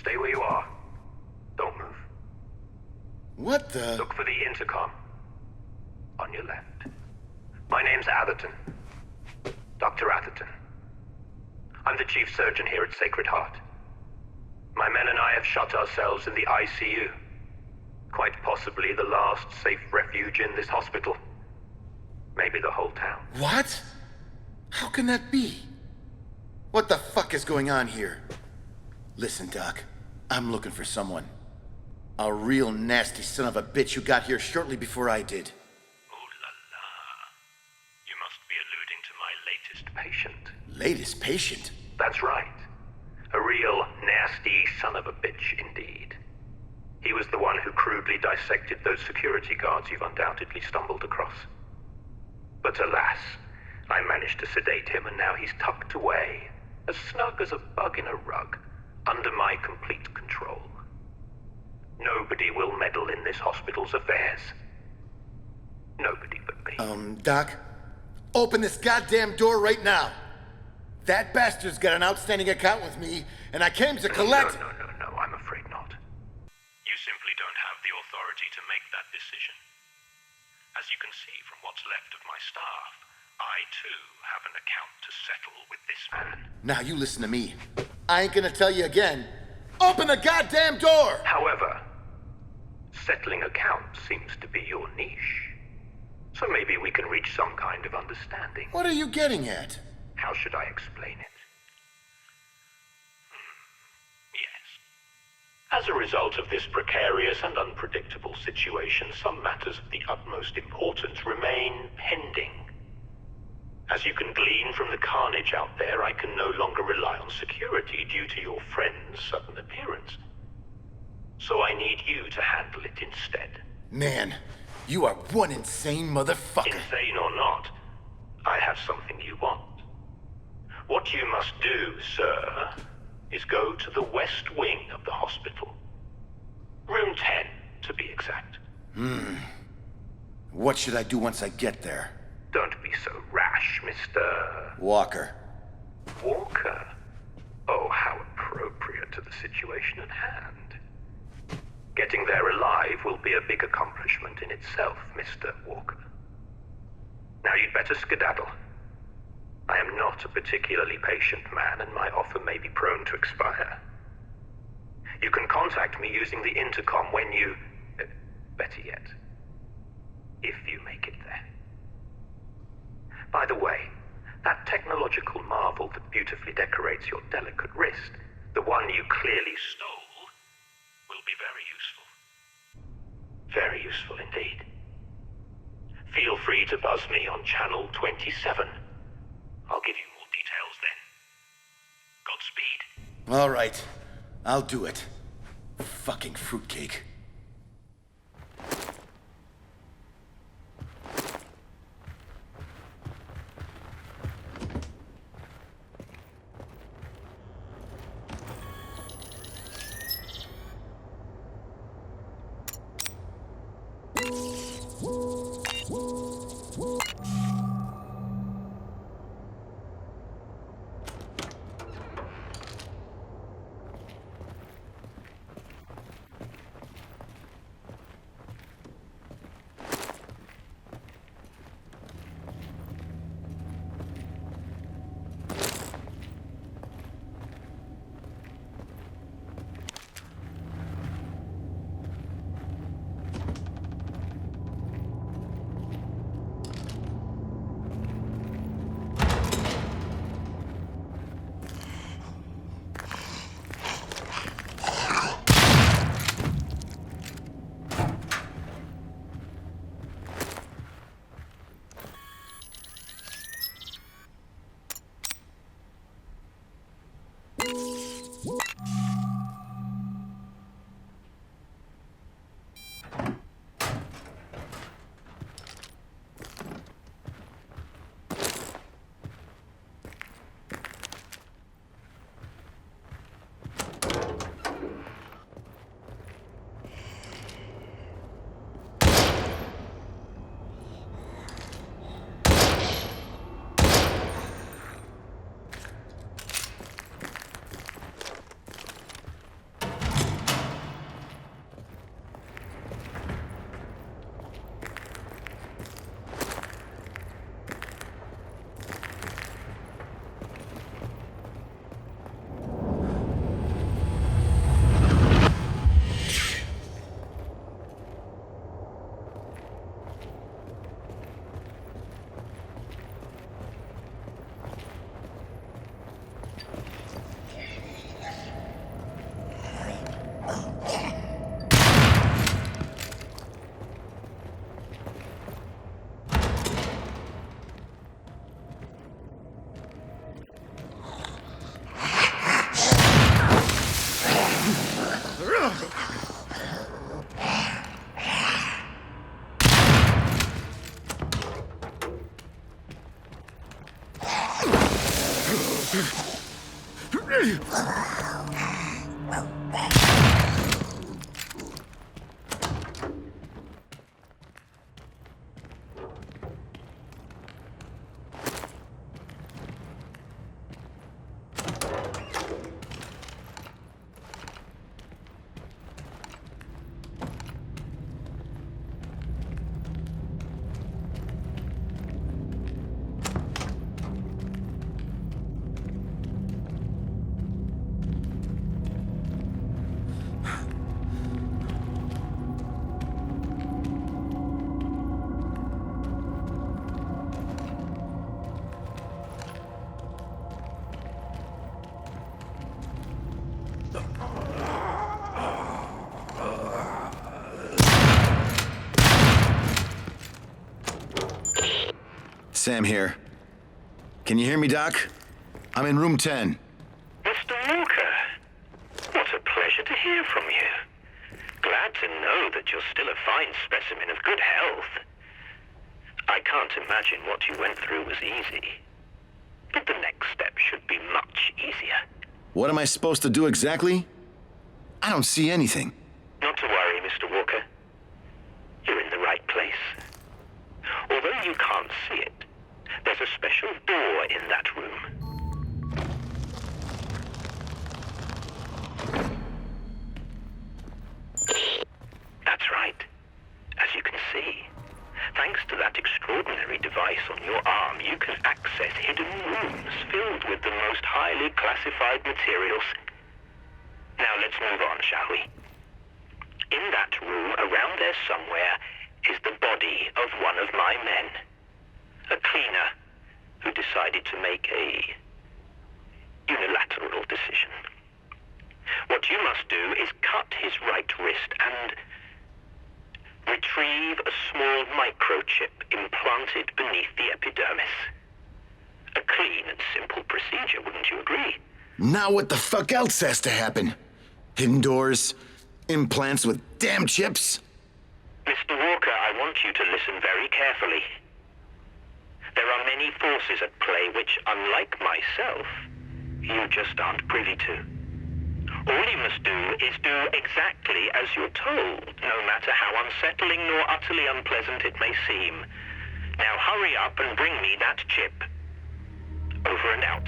stay where you are. Don't move. What the? Look for the intercom. On your left. My name's Atherton. Dr. Atherton. I'm the chief surgeon here at Sacred Heart. My men and I have shut ourselves in the ICU. Quite possibly the last safe refuge in this hospital. Maybe the whole town. What? How can that be? What the fuck is going on here? Listen, Doc. I'm looking for someone. A real nasty son of a bitch who got here shortly before I did. Ooh la la. You must be alluding to my latest patient. Latest patient? That's right. A real nasty son of a bitch indeed. He was the one who crudely dissected those security guards you've undoubtedly stumbled across. But alas, I managed to sedate him and now he's tucked away, as snug as a bug in a rug, under my complete control. Nobody will meddle in this hospital's affairs. Nobody but me. Doc, open this goddamn door right now. That bastard's got an outstanding account with me, and I came to collect... No, I'm afraid not. You simply don't have the authority to make that decision. As you can see from what's left of my staff, I too have an account to settle with this man. Now you listen to me. I ain't gonna tell you again. Open the goddamn door! However, settling accounts seems to be your niche. So maybe we can reach some kind of understanding. What are you getting at? How should I explain it? Yes. As a result of this precarious and unpredictable situation, some matters of the utmost importance remain pending. As you can glean from the carnage out there, I can no longer rely on security due to your friend's sudden appearance. So I need you to handle it instead. Man, you are one insane motherfucker. Insane or not, I have something you want. What you must do, sir, is go to the west wing of the hospital. Room 10, to be exact. What should I do once I get there? Don't be so rash, Mr. Walker. Walker? Oh, how appropriate to the situation at hand. Getting there alive will be a big accomplishment in itself, Mr. Walker. Now you'd better skedaddle. I am not a particularly patient man, and my offer may be prone to expire. You can contact me using the intercom when you... better yet, if you make it there. By the way, that technological marvel that beautifully decorates your delicate wrist, the one you clearly stole, will be very useful. Very useful indeed. Feel free to buzz me on channel 27. I'll give you more details then. Godspeed. All right, I'll do it. Fucking fruitcake. Sam here. Can you hear me, Doc? I'm in room 10. Mr. Walker, what a pleasure to hear from you. Glad to know that you're still a fine specimen of good health. I can't imagine what you went through was easy. But the next step should be much easier. What am I supposed to do exactly? I don't see anything. Not to worry, Mr. Walker. You're in the right place. Although you can't see it, there's a special door in that room. That's right. As you can see, thanks to that extraordinary device on your arm, you can access hidden rooms filled with the most highly classified materials. Now let's move on, shall we? In that room, around there somewhere, is the body of one of my men. A cleaner who decided to make a unilateral decision. What you must do is cut his right wrist and retrieve a small microchip implanted beneath the epidermis. A clean and simple procedure, wouldn't you agree? Now what the fuck else has to happen? Hidden doors? Implants with damn chips? Mr. Walker, I want you to listen very carefully. There are many forces at play which, unlike myself, you just aren't privy to. All you must do is do exactly as you're told, no matter how unsettling nor utterly unpleasant it may seem. Now hurry up and bring me that chip. Over and out.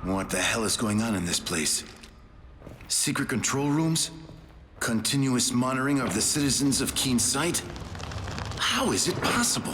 What the hell is going on in this place? Secret control rooms? Continuous monitoring of the citizens of Keen Sight? How is it possible?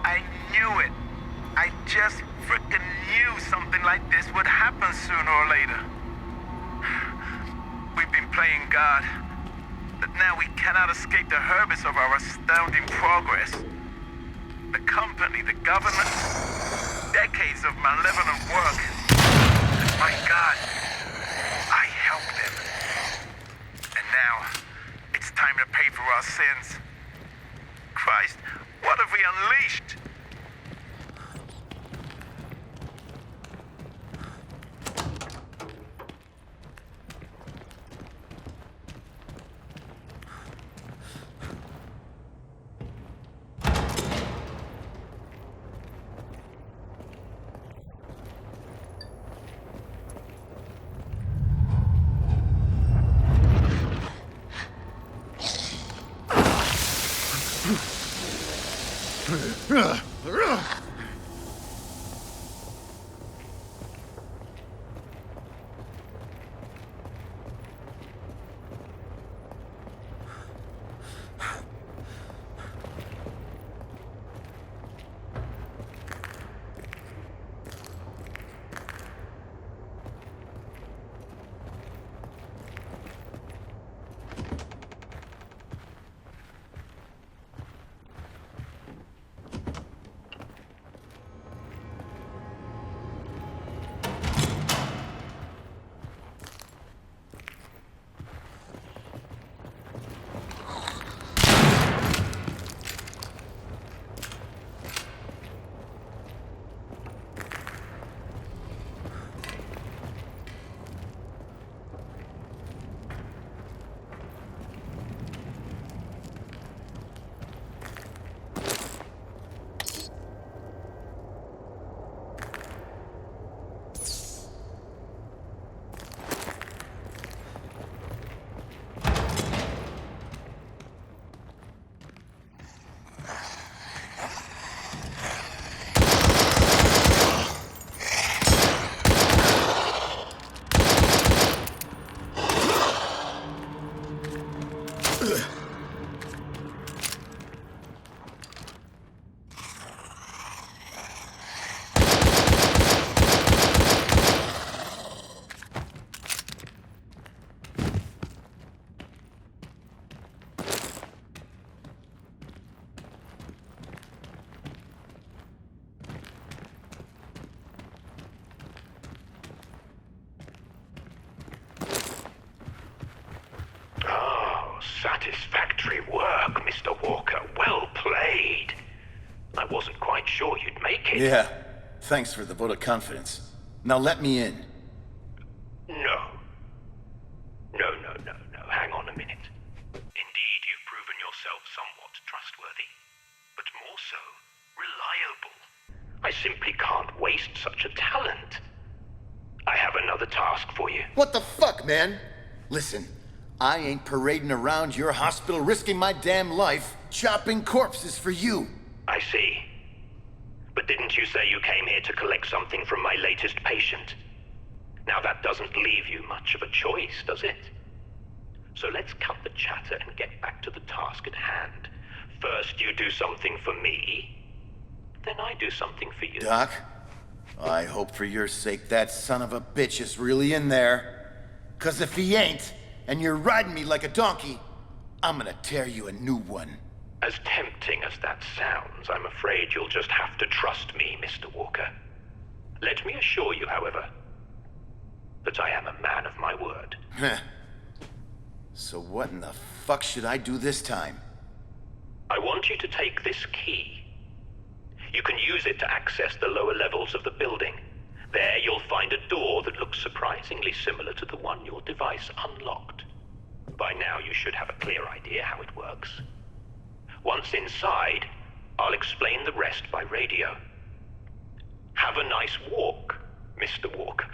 I knew it. I just frickin' knew something like this would happen sooner or later. We've been playing God, but now we cannot escape the habits of our astounding progress. The company, the government, decades of malevolent work. My God, I helped them. And now, it's time to pay for our sins. Christ, what have we unleashed? Satisfactory work, Mr. Walker. Well played. I wasn't quite sure you'd make it. Yeah. Thanks for the vote of confidence. Now let me in. No. No. Hang on a minute. Indeed, you've proven yourself somewhat trustworthy, but more so, reliable. I simply can't waste such a talent. I have another task for you. What the fuck, man? Listen, I ain't parading around your hospital risking my damn life chopping corpses for you. I see. But didn't you say you came here to collect something from my latest patient? Now that doesn't leave you much of a choice, does it? So let's cut the chatter and get back to the task at hand. First you do something for me, then I do something for you. Doc, I hope for your sake that son of a bitch is really in there. 'Cause if he ain't, and you're riding me like a donkey, I'm gonna tear you a new one. As tempting as that sounds, I'm afraid you'll just have to trust me, Mr. Walker. Let me assure you, however, that I am a man of my word. Heh. So what in the fuck should I do this time? I want you to take this key. You can use it to access the lower levels of the building. There you'll find a door that looks surprisingly similar to the one your device unlocked. By now you should have a clear idea how it works. Once inside, I'll explain the rest by radio. Have a nice walk, Mr. Walker.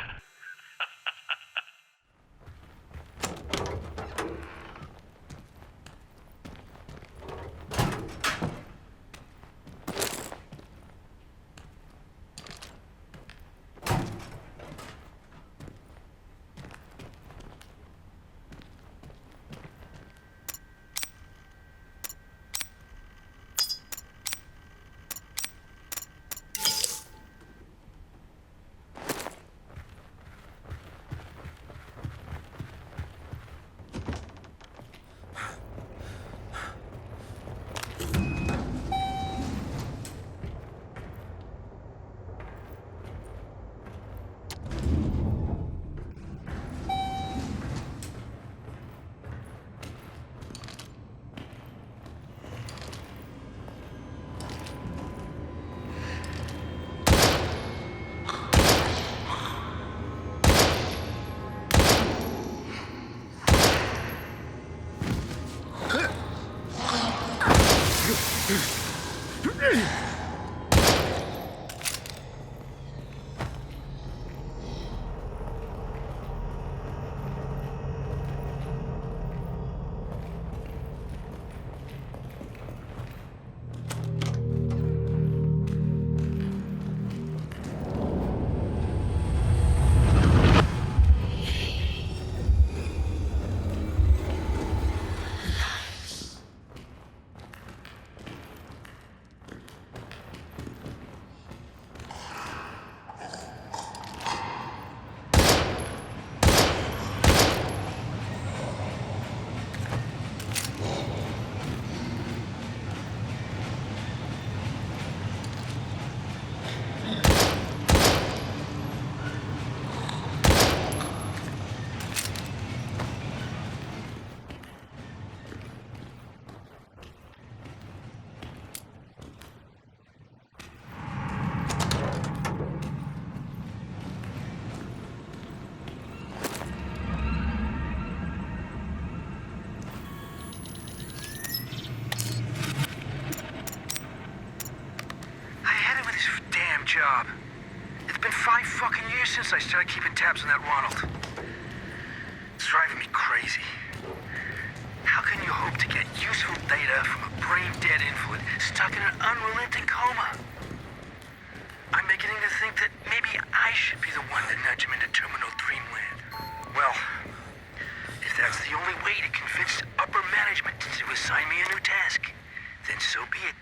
Job. It's been 5 fucking years since I started keeping tabs on that Ronald. It's driving me crazy. How can you hope to get useful data from a brain-dead invalid stuck in an unrelenting coma? I'm beginning to think that maybe I should be the one to nudge him into terminal dreamland. Well, if that's the only way to convince upper management to assign me a new task, then so be it.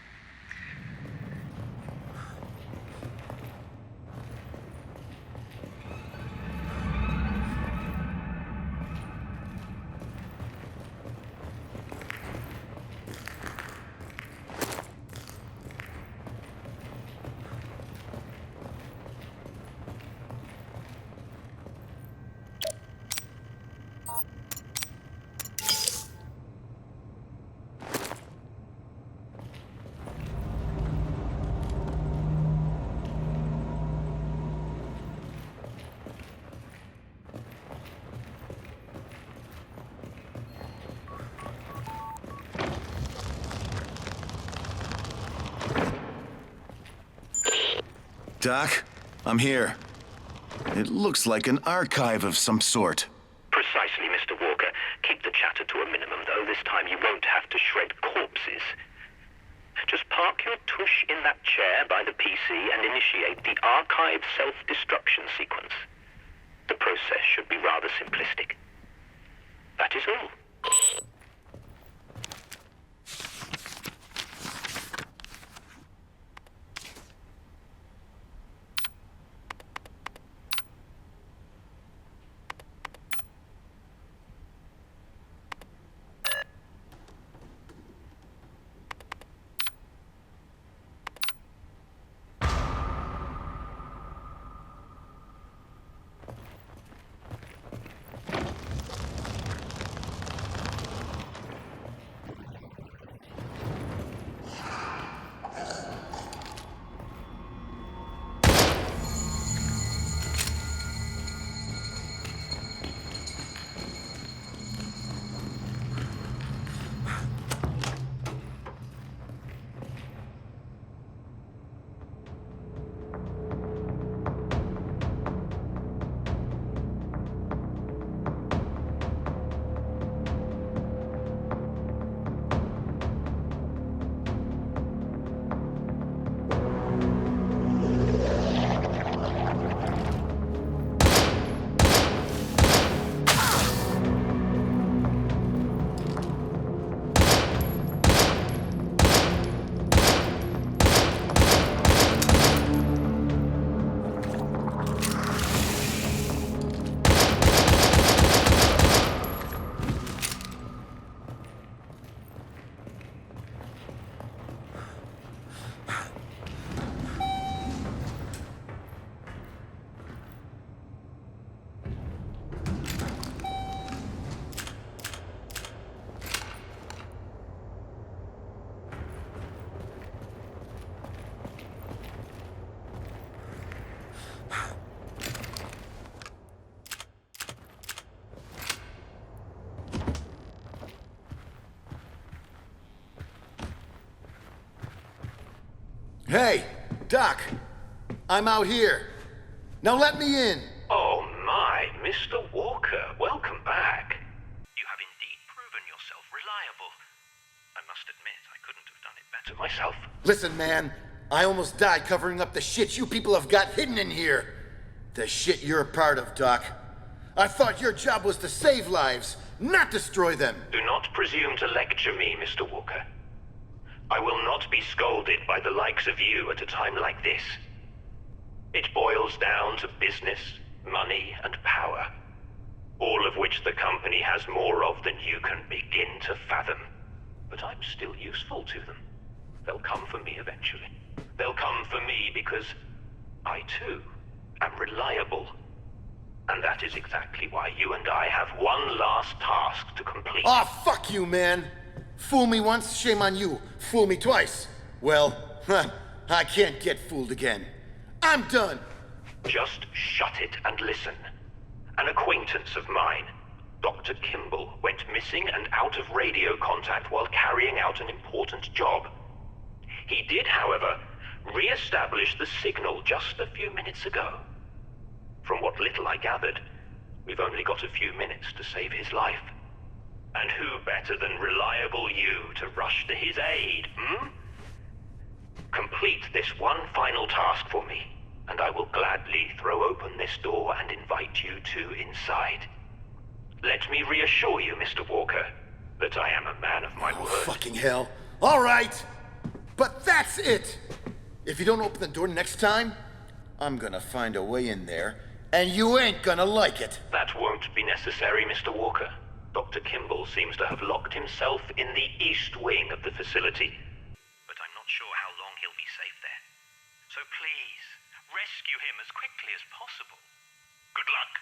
Doc, I'm here. It looks like an archive of some sort. Precisely, Mr. Walker. Keep the chatter to a minimum, though. This time you won't have to shred corpses. Just park your tush in that chair by the PC and initiate the archive self-destruction sequence. The process should be rather simplistic. That is all. Hey, Doc. I'm out here. Now let me in. Oh my, Mr. Walker, welcome back. You have indeed proven yourself reliable. I must admit, I couldn't have done it better myself. Listen, man. I almost died covering up the shit you people have got hidden in here. The shit you're a part of, Doc. I thought your job was to save lives, not destroy them. Do not presume to lecture me, Mr. Walker. I will not be scolded by the likes of you at a time like this. It boils down to business, money, and power. All of which the company has more of than you can begin to fathom. But I'm still useful to them. They'll come for me eventually. They'll come for me because I too am reliable. And that is exactly why you and I have one last task to complete. Aw, fuck you, man. Fool me once, shame on you. Fool me twice. Well, I can't get fooled again. I'm done. Just shut it and listen. An acquaintance of mine, Dr. Kimball, went missing and out of radio contact while carrying out an important job. He did, however, re-establish the signal just a few minutes ago. From what little I gathered, we've only got a few minutes to save his life. And who better than reliable you to rush to his aid, Complete this one final task for me, and I will gladly throw open this door and invite you two inside. Let me reassure you, Mr. Walker, that I am a man of my word. Fucking hell. All right. But that's it. If you don't open the door next time, I'm gonna find a way in there, and you ain't gonna like it. That won't be necessary, Mr. Walker. Dr. Kimball seems to have locked himself in the east wing of the facility. But I'm not sure how long he'll be safe there. So please, rescue him as quickly as possible. Good luck.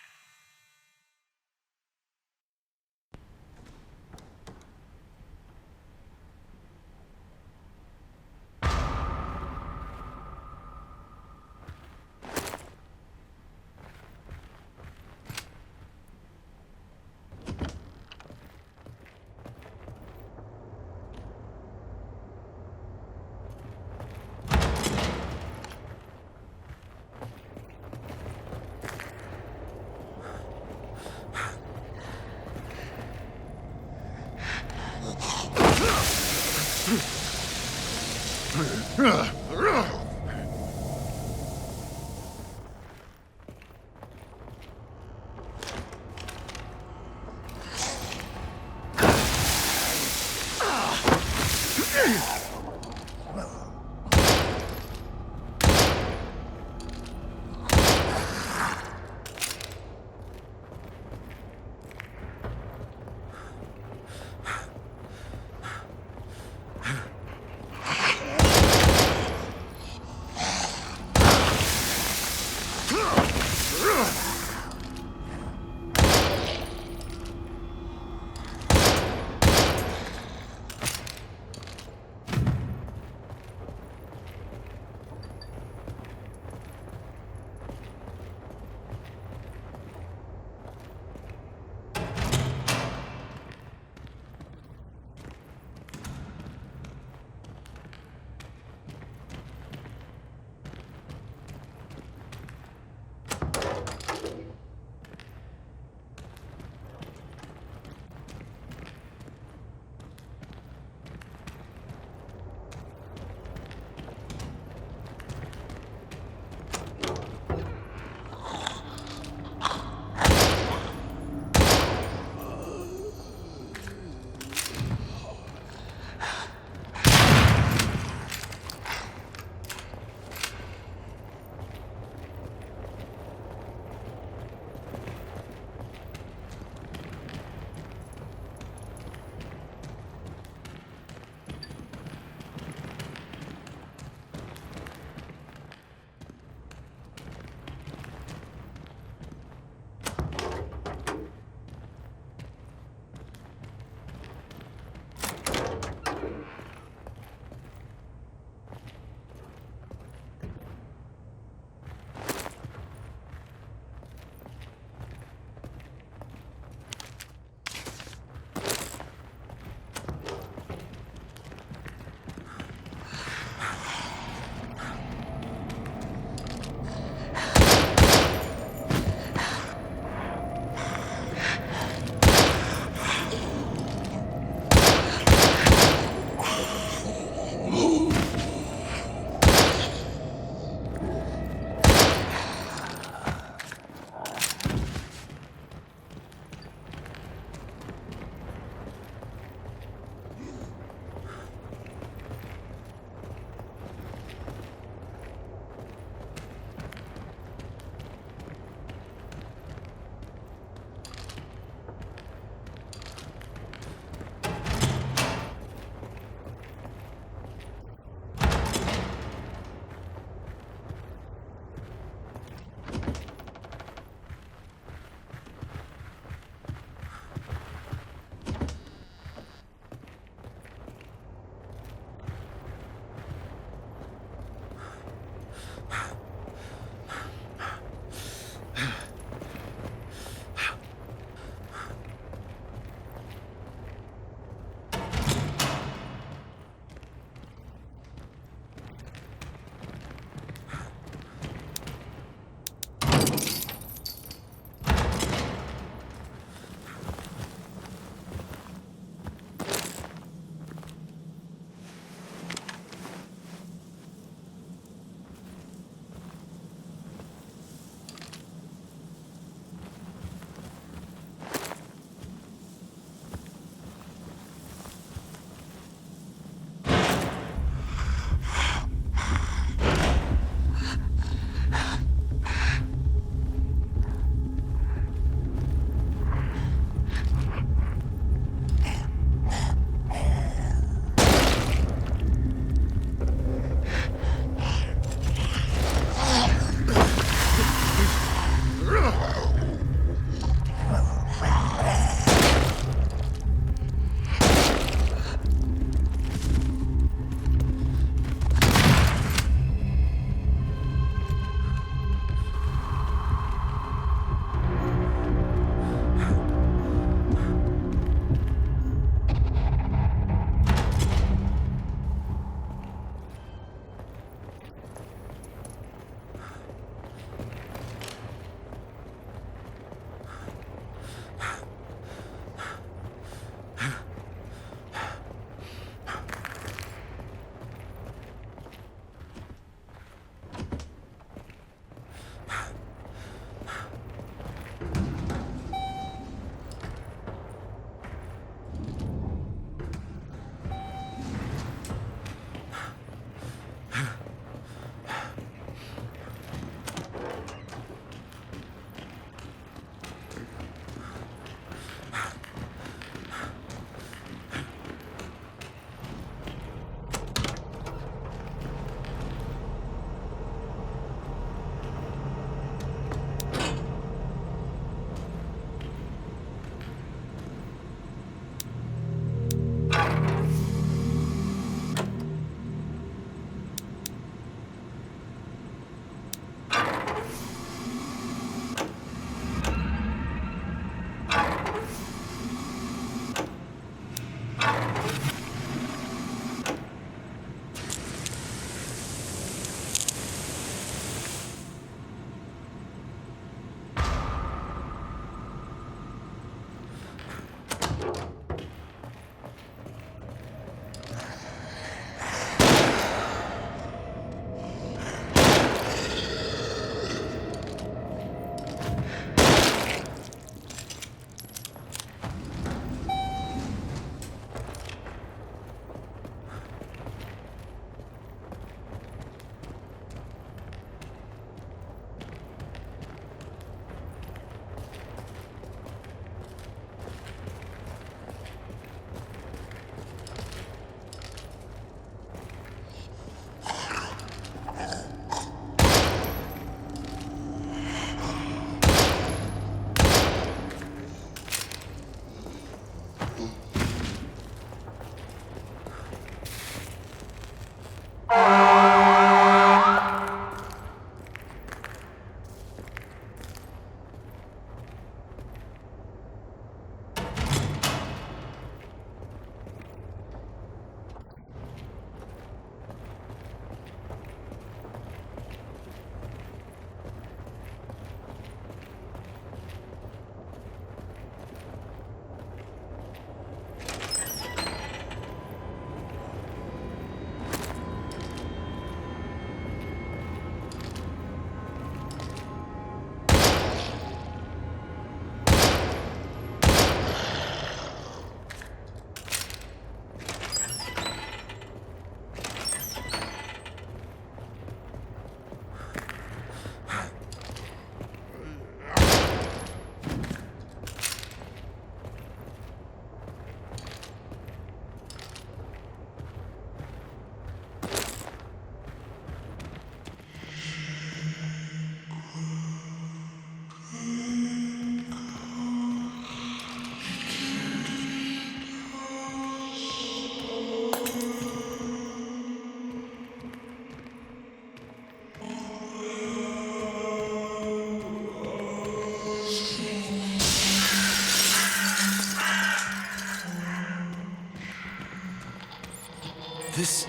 This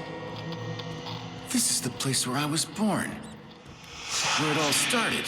is the place where I was born. Where it all started.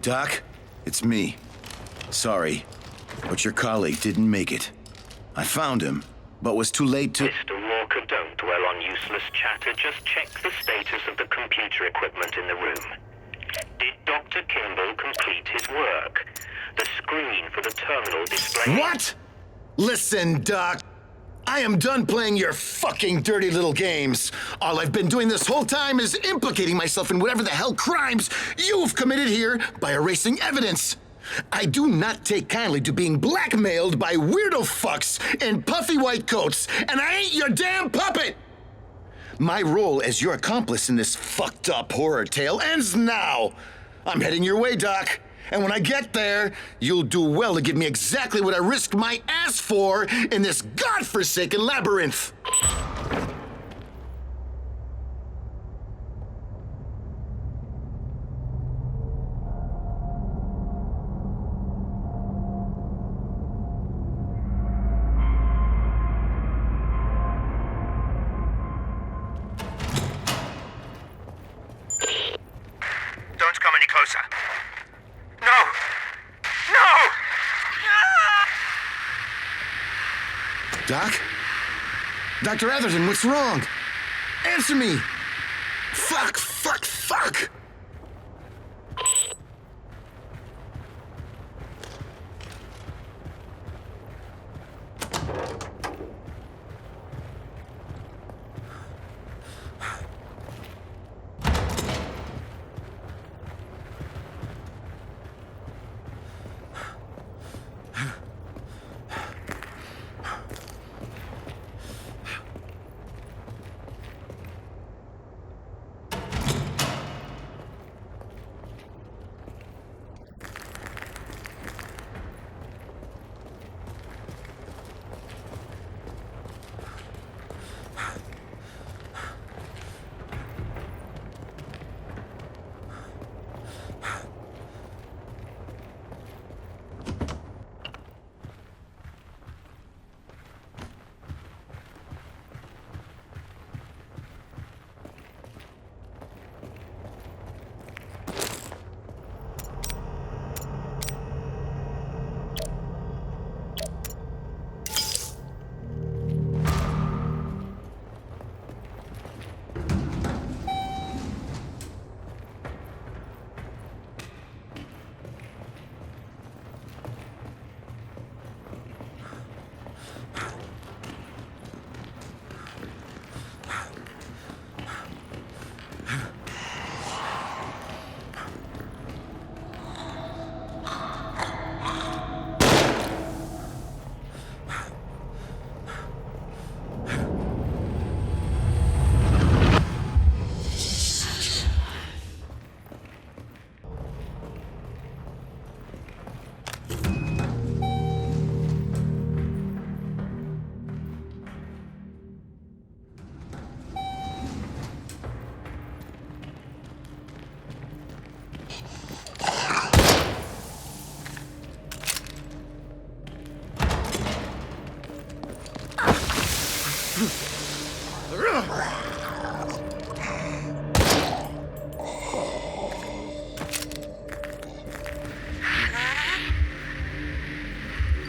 Doc, it's me. Sorry, but your colleague didn't make it. I found him, but was too late to— Mr. Walker, don't dwell on useless chatter. Just check the status of the computer equipment in the room. Did Dr. Kimball complete his work? The screen for the terminal display— What? Listen, Doc. I am done playing your fucking dirty little games. All I've been doing this whole time is implicating myself in whatever the hell crimes you've committed here by erasing evidence. I do not take kindly to being blackmailed by weirdo fucks in puffy white coats, and I ain't your damn puppet! My role as your accomplice in this fucked up horror tale ends now. I'm heading your way, Doc. And when I get there, you'll do well to give me exactly what I risked my ass for in this godforsaken labyrinth. Don't come any closer. No! No! Doc? Dr. Atherton, what's wrong? Answer me! Fuck, fuck, fuck!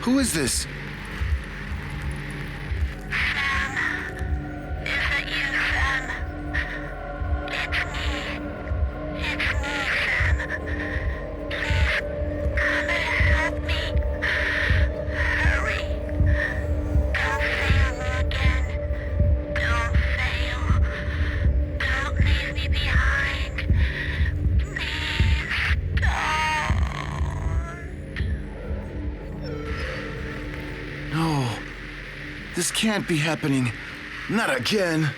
Who is this? No, this can't be happening. Not again.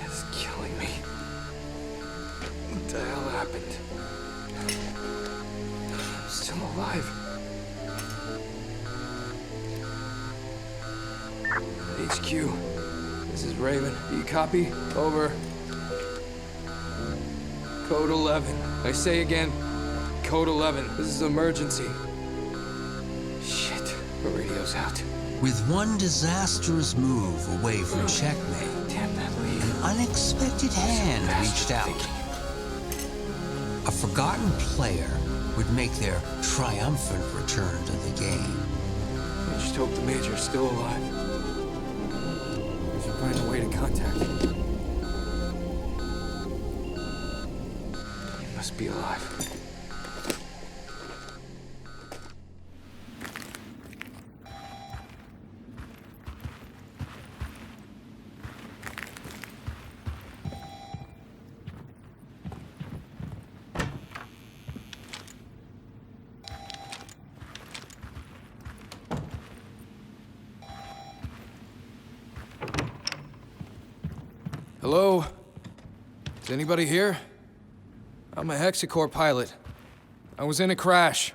It's killing me. What the hell happened? I'm still alive. HQ, this is Raven. Do you copy? Over. Code 11. I say again, Code 11. This is emergency. Shit, the radio's out. With one disastrous move away from checkmate, Damn that lead. an unexpected hand reached out. A forgotten player would make their triumphant return to the game. I just hope the Major's still alive. We should find a way to contact him. He must be alive. Hello? Is anybody here? I'm a Hexacore pilot. I was in a crash.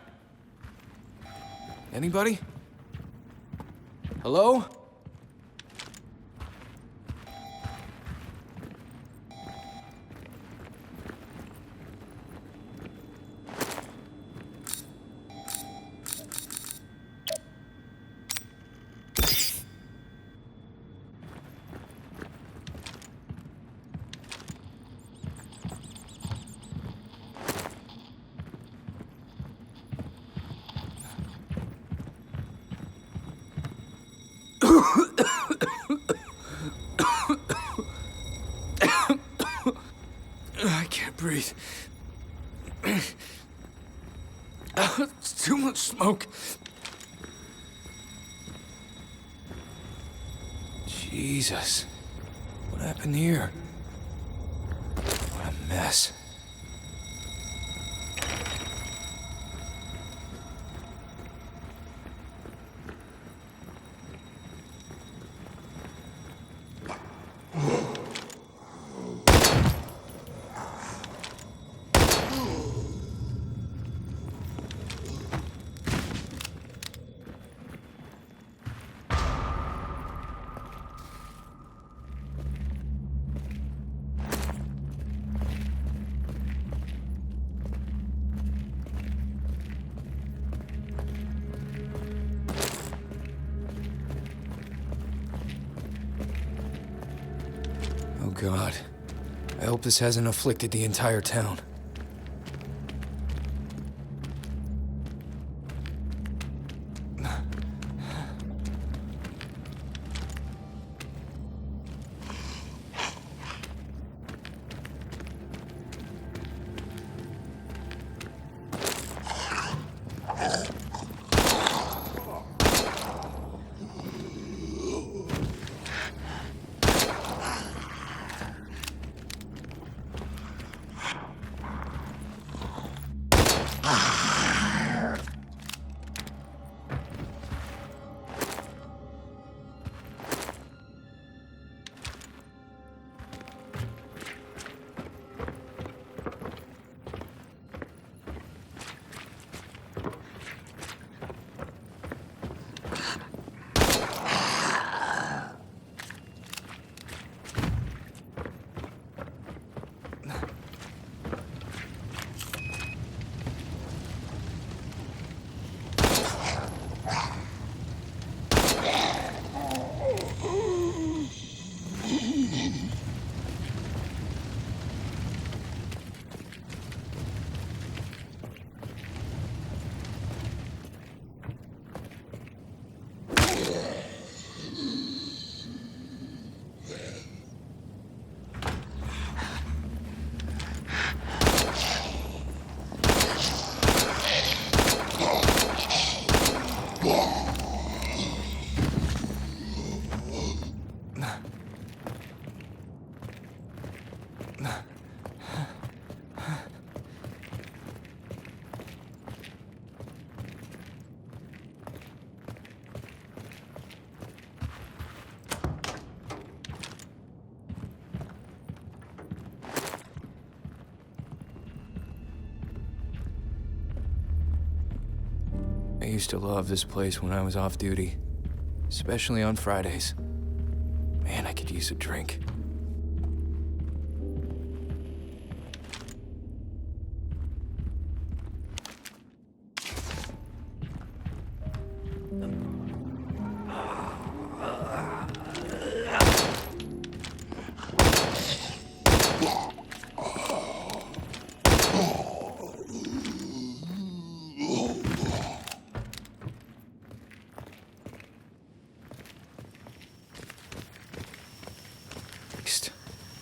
Anybody? Hello? I can't breathe. It's too much smoke. Jesus. What happened here? What a mess. Oh God. I hope this hasn't afflicted the entire town. I used to love this place when I was off duty, especially on Fridays. Man, I could use a drink.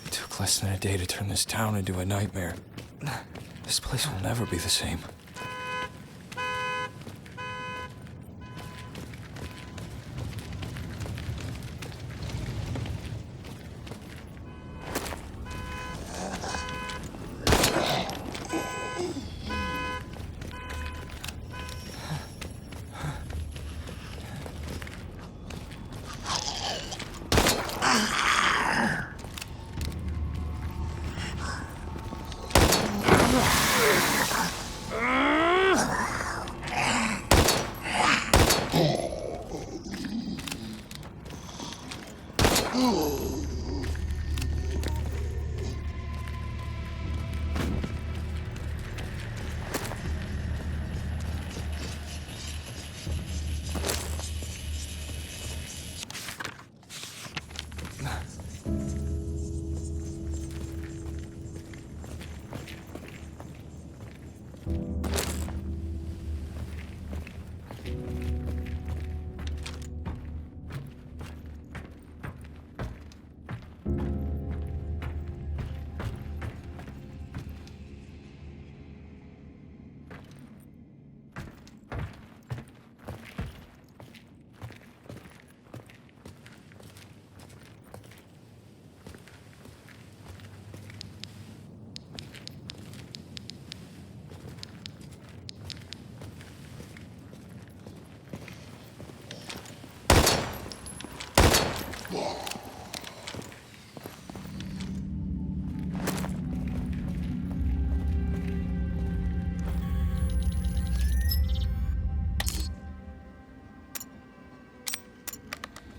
It took less than a day to turn this town into a nightmare. This place will never be the same.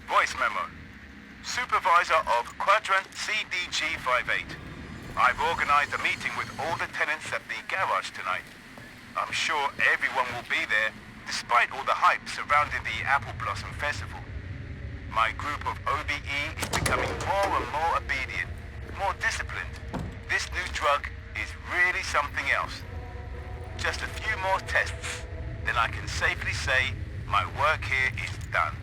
Voice memo. Supervisor of Quadrant CDG-58. I've organized a meeting with all the tenants at the garage tonight. I'm sure everyone will be there, despite all the hype surrounding the Apple Blossom Festival. My group of OBE is becoming more and more obedient, more disciplined. This new drug is really something else. Just a few more tests, then I can safely say my work here is done.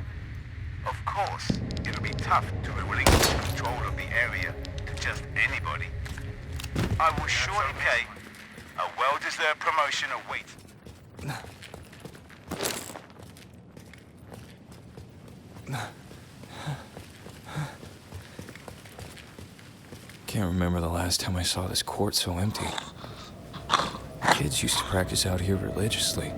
Of course, it'll be tough to relinquish control of the area to just anybody. I will surely pay. A well-deserved promotion awaits. Can't remember the last time I saw this court so empty. kids used to practice out here religiously.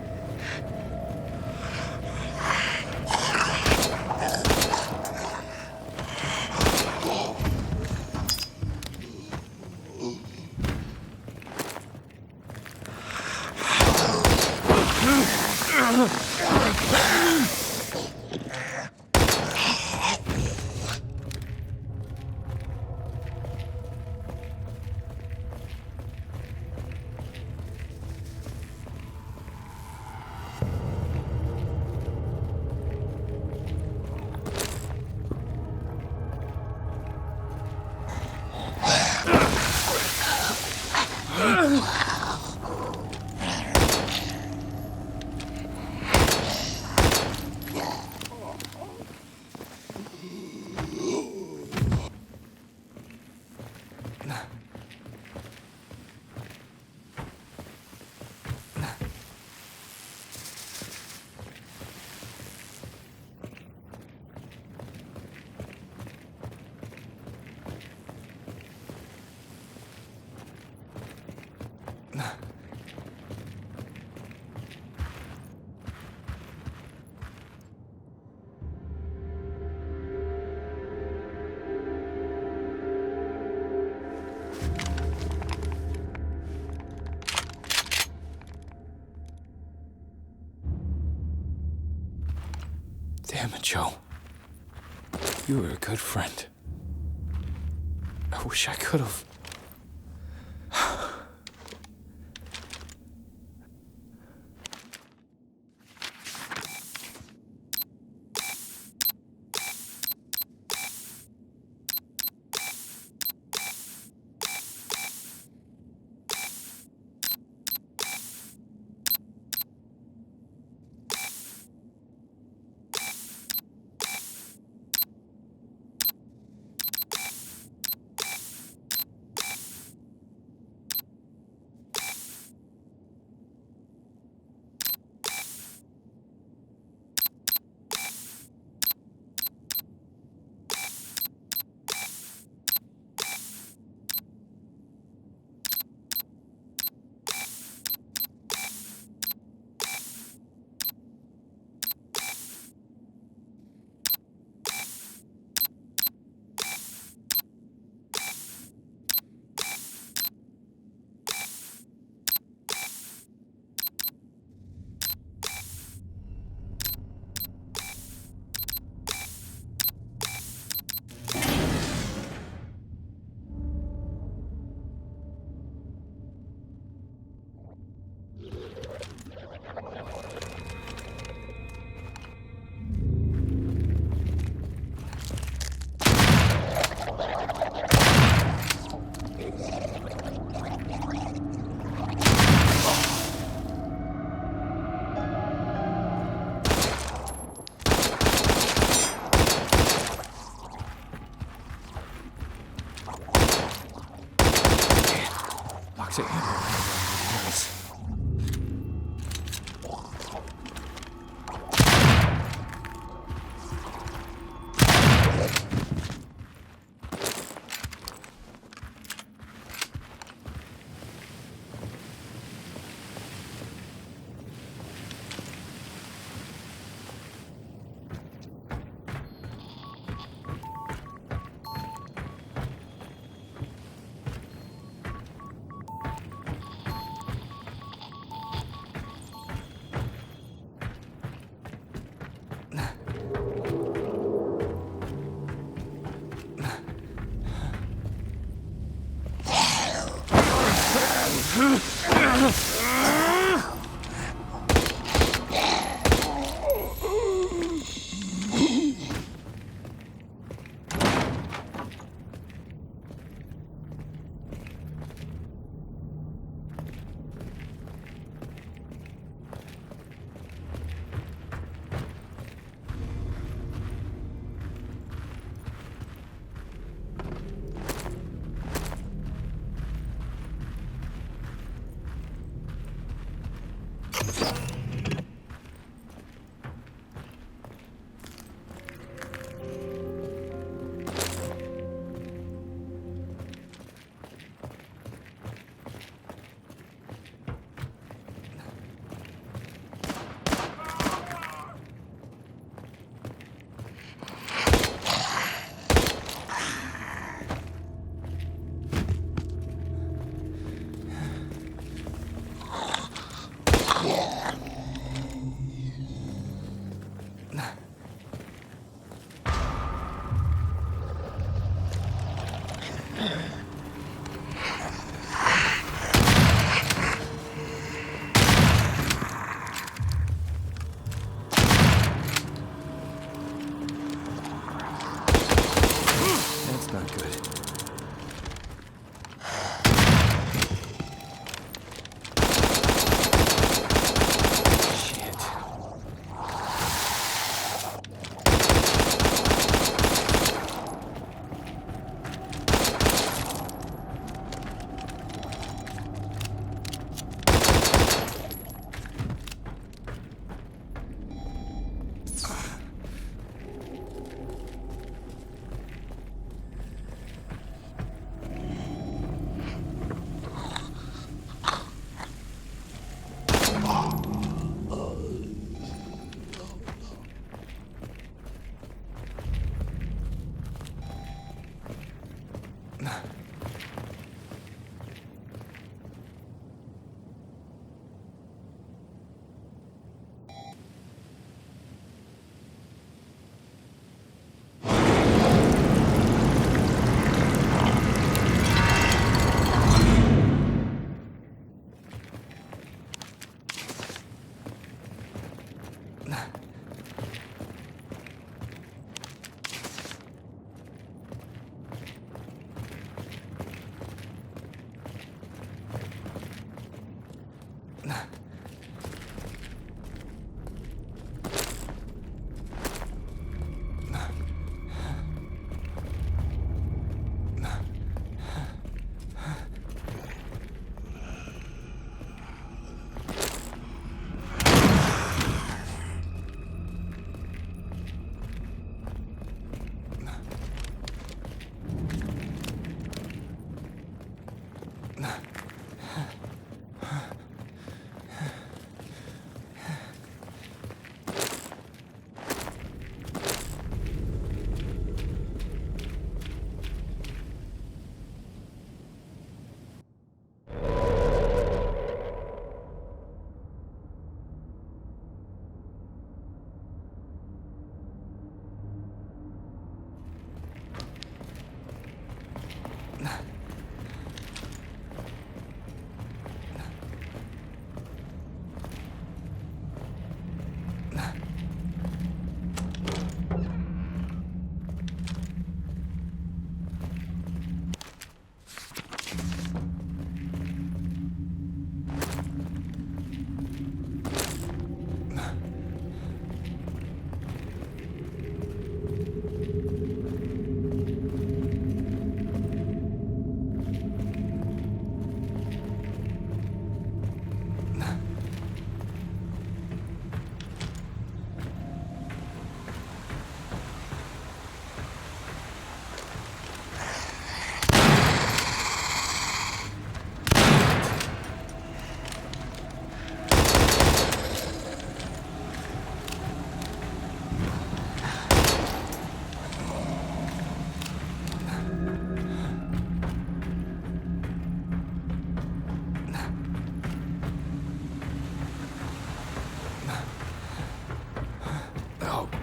Damn it, Joe. You were a good friend. I wish I could have.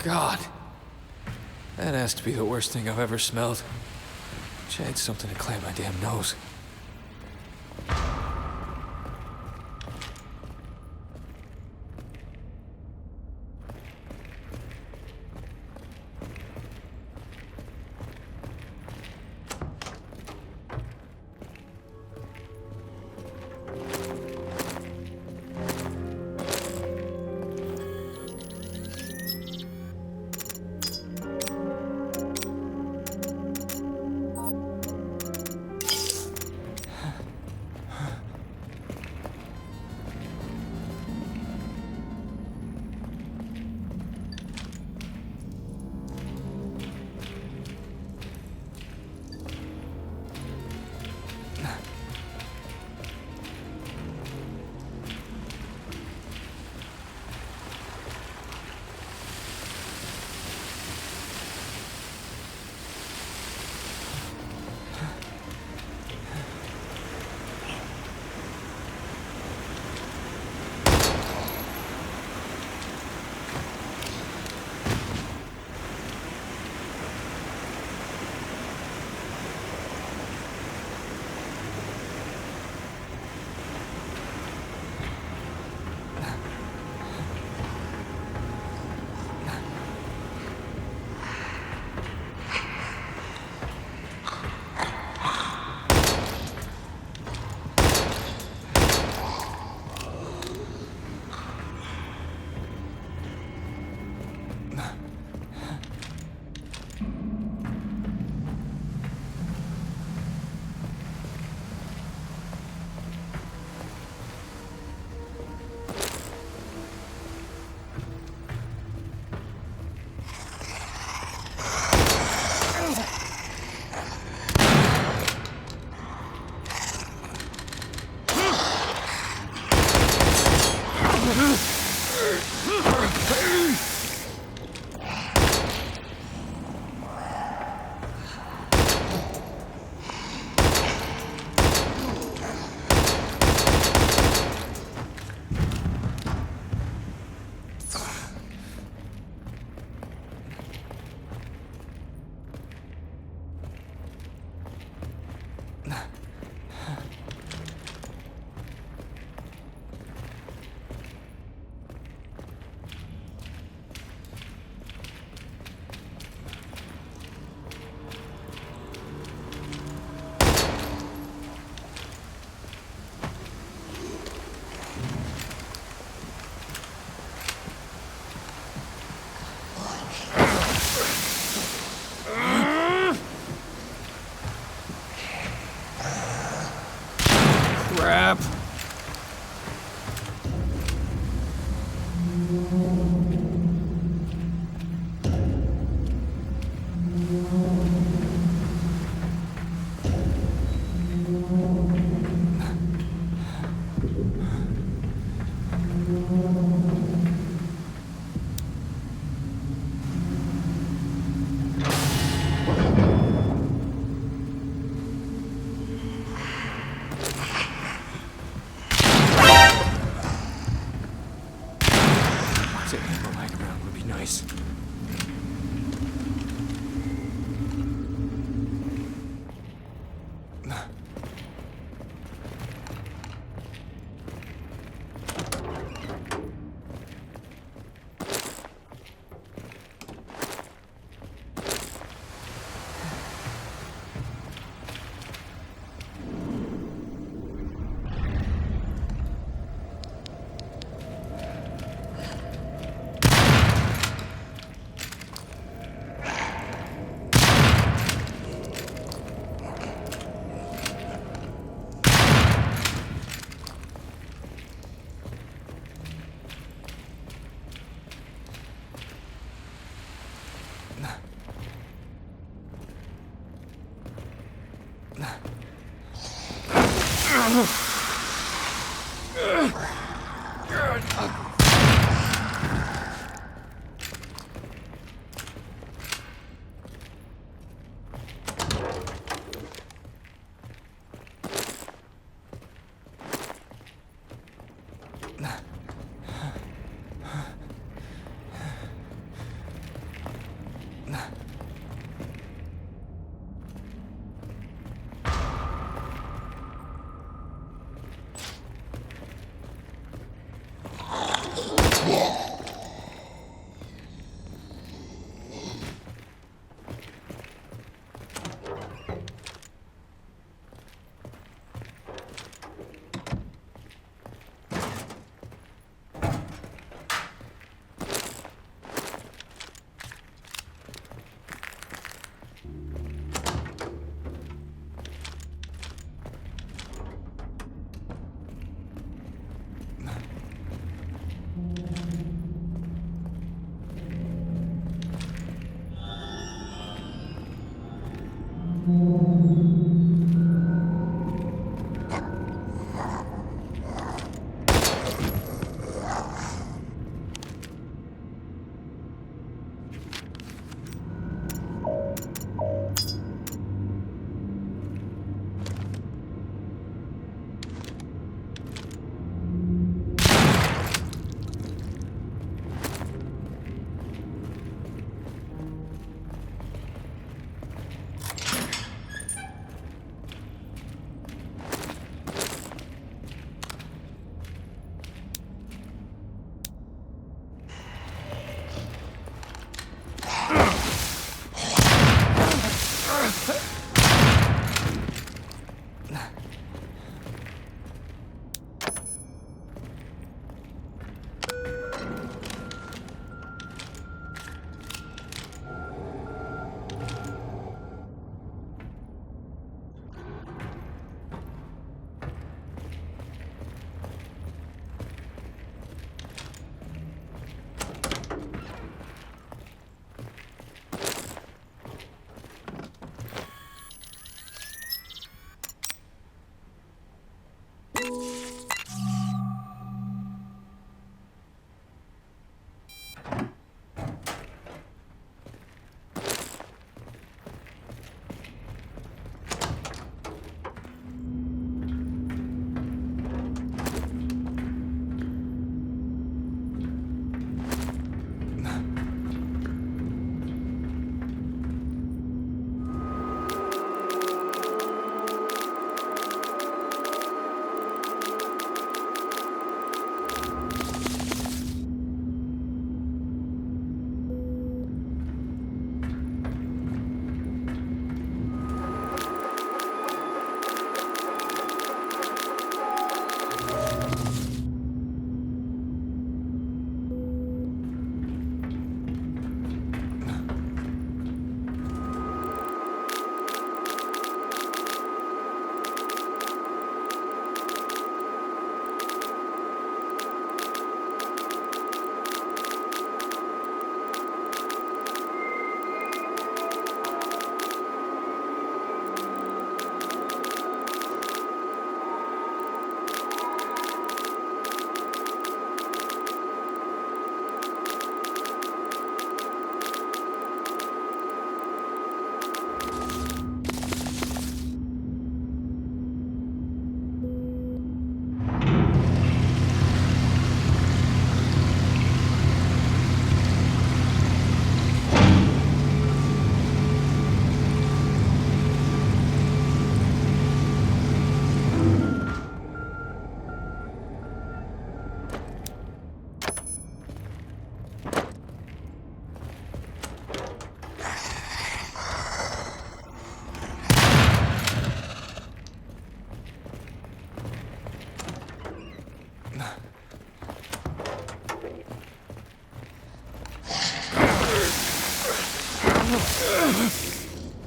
God. That has to be the worst thing I've ever smelled. Wish I had something to clamp my damn nose. Say ammo lying around would be nice.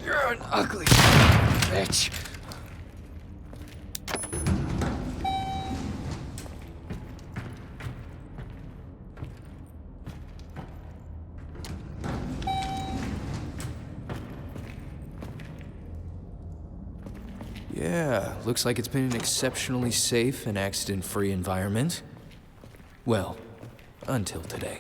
You're an ugly bitch. Yeah, looks like it's been an exceptionally safe and accident-free environment. Well, until today.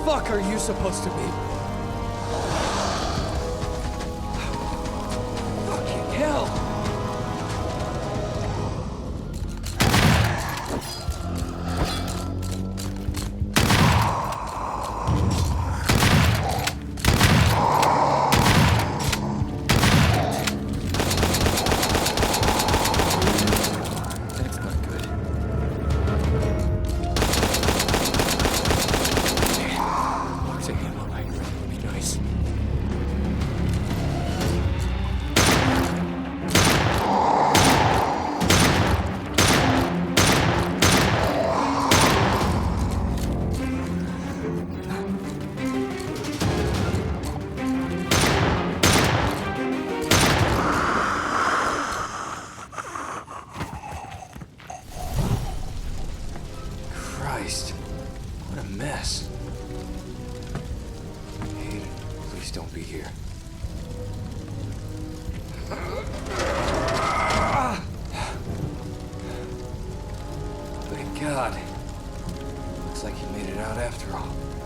fuck are you supposed to be? Fucking hell! Christ, what a mess. Hayden, please don't be here. Thank God. Looks like he made it out after all.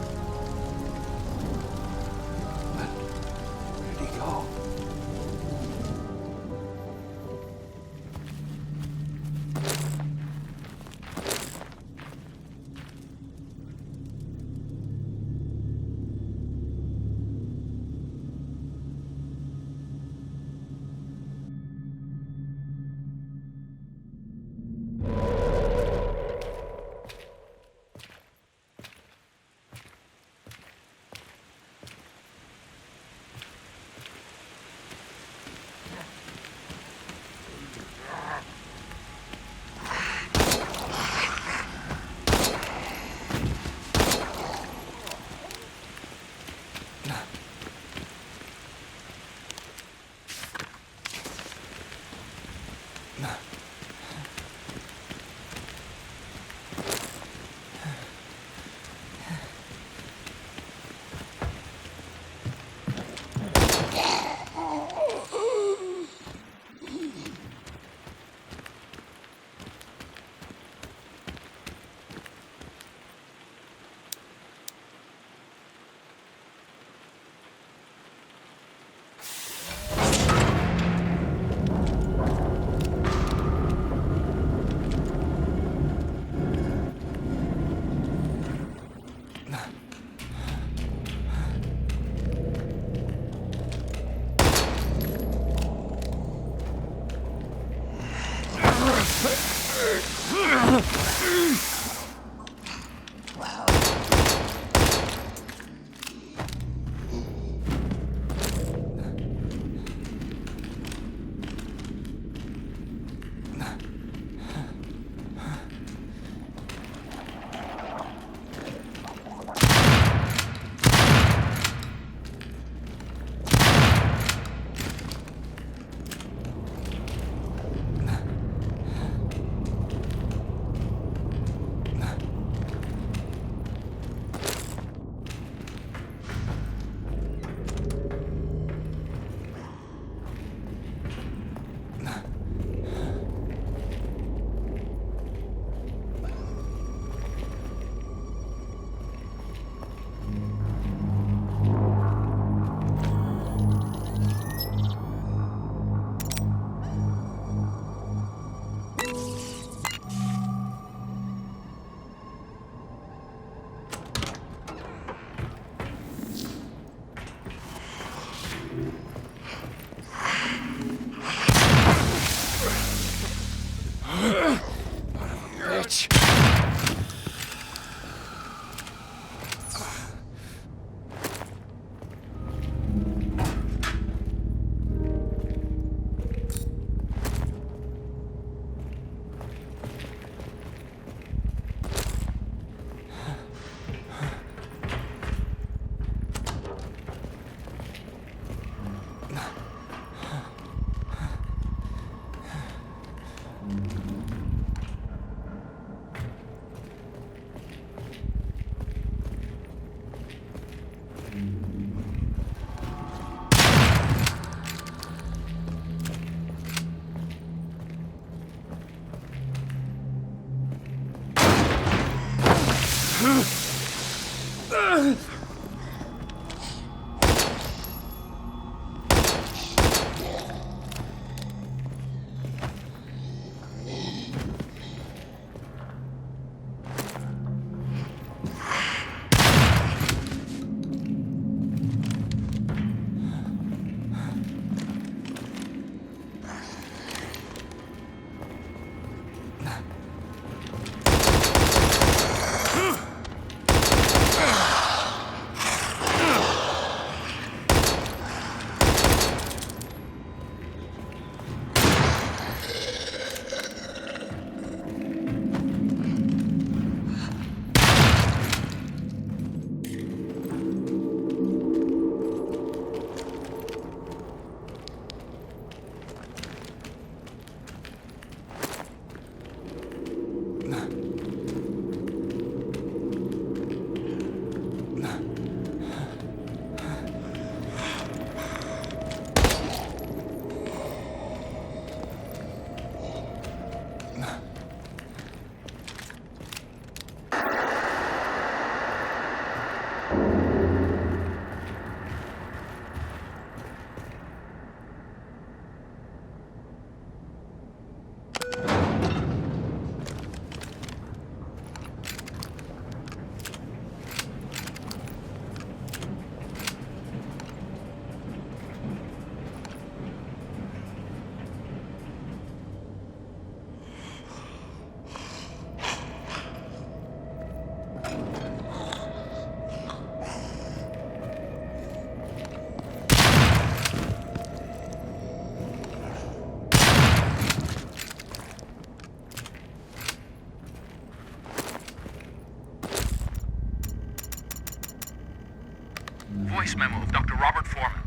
Voice memo of Dr. Robert Foreman.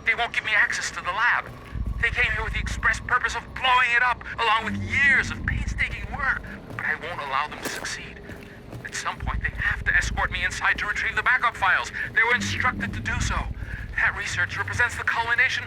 They won't give me access to the lab. They came here with the express purpose of blowing it up, along with years of painstaking work. But I won't allow them to succeed. At some point, they have to escort me inside to retrieve the backup files. They were instructed to do so. That research represents the culmination.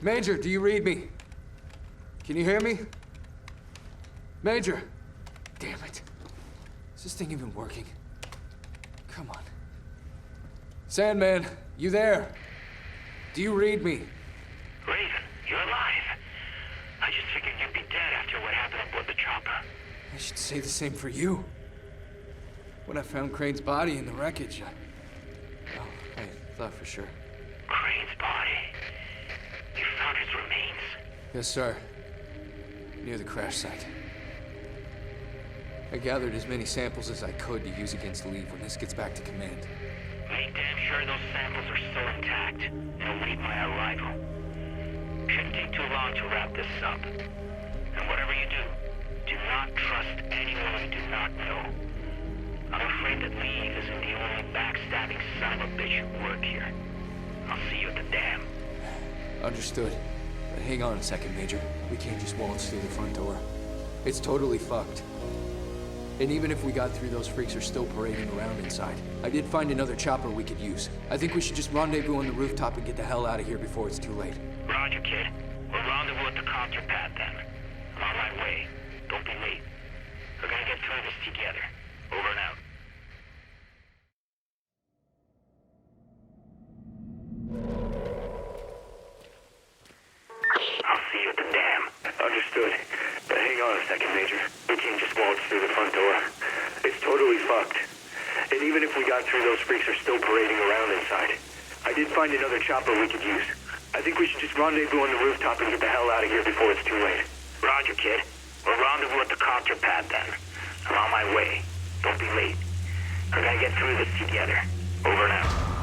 Major, do you read me? Can you hear me? Major! Damn it. Is this thing even working? Come on. Sandman, you there? Do you read me? Raven, you're alive. I just figured you'd be dead after what happened aboard the chopper. I should say the same for you. When I found Crane's body in the wreckage, I thought for sure. Crane's body? You found his remains? Yes, sir. Near the crash site. I gathered as many samples as I could to use against Leave when this gets back to command. Make damn sure those samples are still intact and await my arrival. Shouldn't take too long to wrap this up. And whatever you do not trust anyone you do not know. I'm afraid that Leave isn't the only backstabbing son of a bitch who work here. I'll see you at the dam. Understood. But hang on a second, Major. We can't just waltz through the front door. It's totally fucked. And even if we got through, those freaks are still parading around inside. I did find another chopper we could use. I think we should just rendezvous on the rooftop and get the hell out of here before it's too late. Roger, kid. We'll rendezvous at the copter pad then. I'm on my way. Don't be late. We're gonna get through this together. Over and out. I'll see you at the dam. Understood. But hang on a second, Major. We can't just waltz through the front door. It's totally fucked. And even if we got through, those freaks are still parading around inside. I did find another chopper we could use. I think we should just rendezvous on the rooftop and get the hell out of here before it's too late. Roger, kid. We'll rendezvous at the copter pad then. I'm on my way. Don't be late. We're gonna get through this together. Over and out.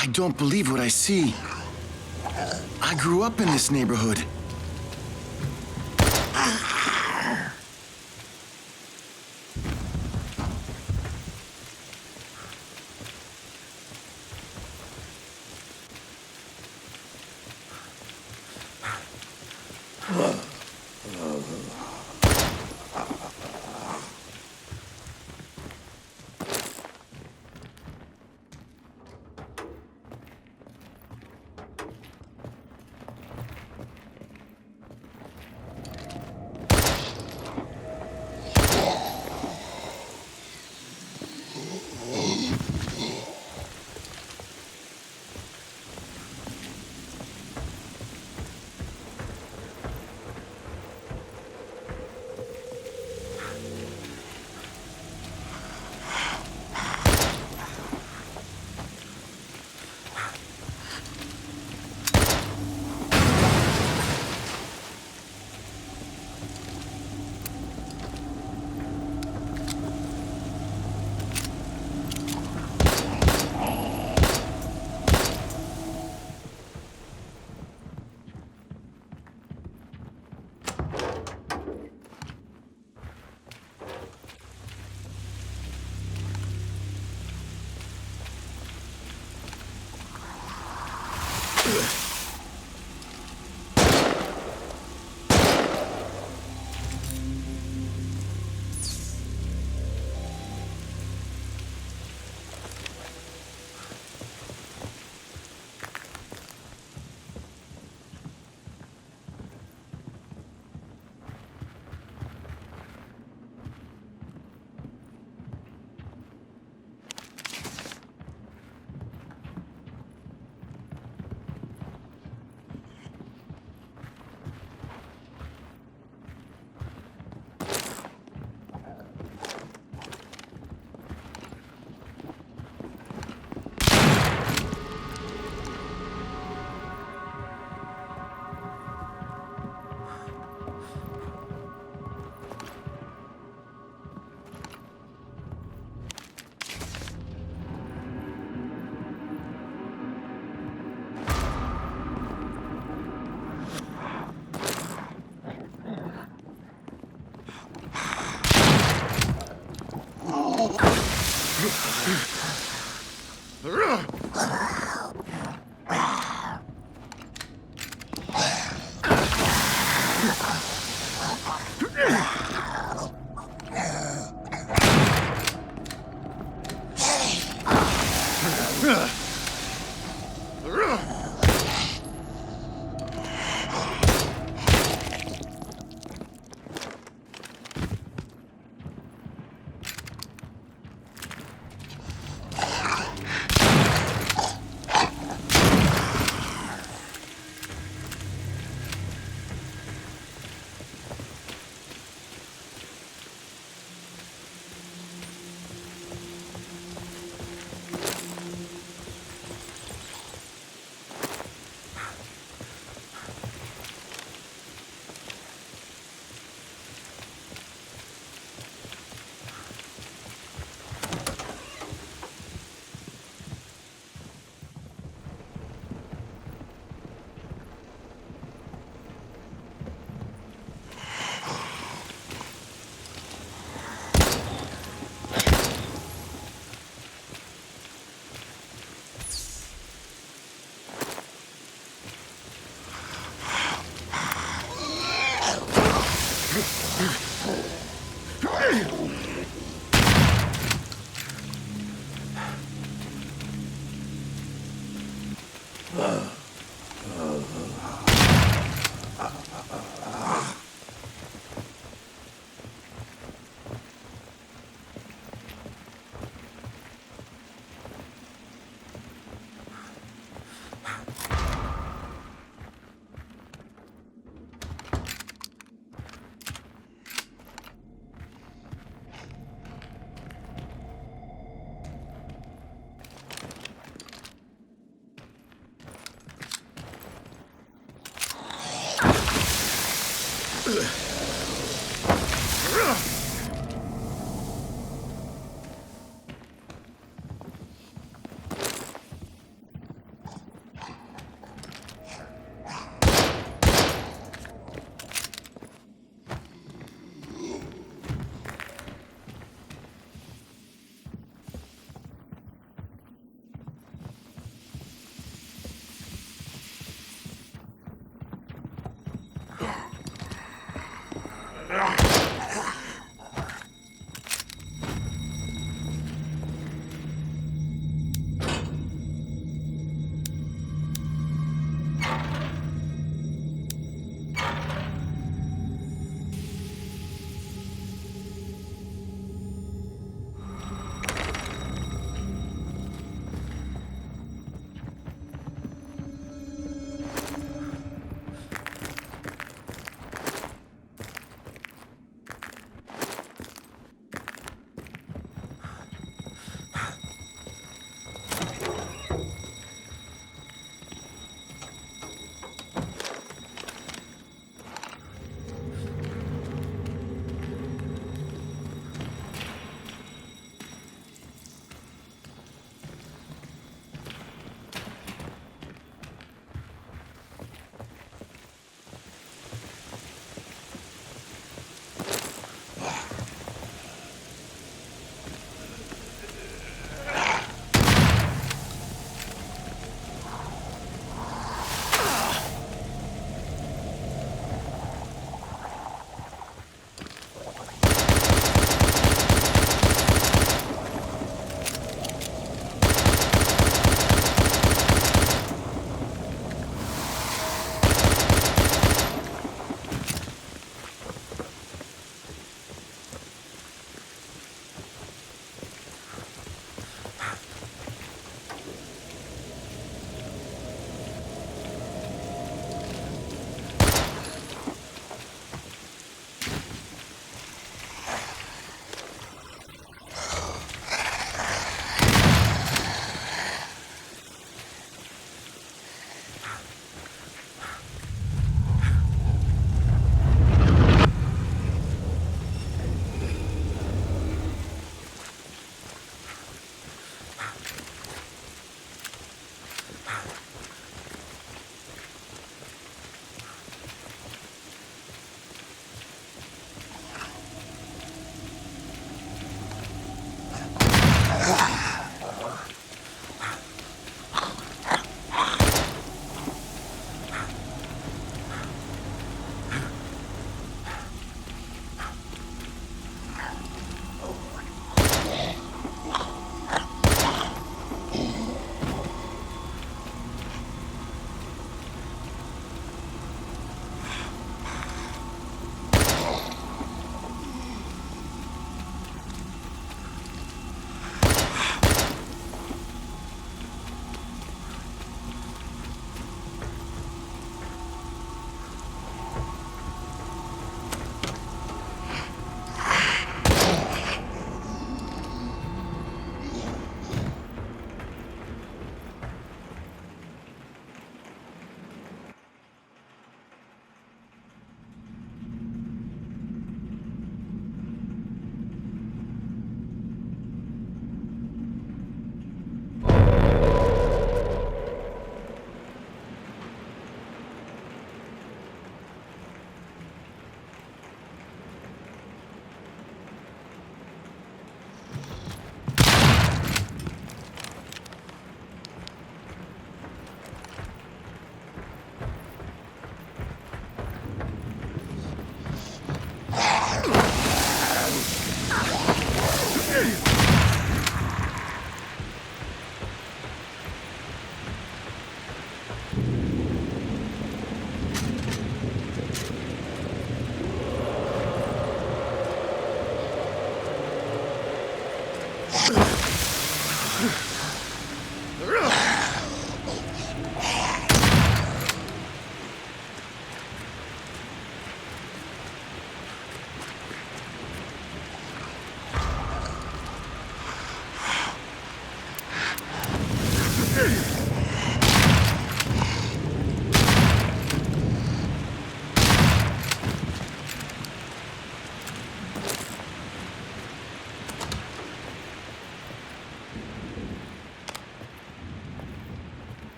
I don't believe what I see. I grew up in this neighborhood.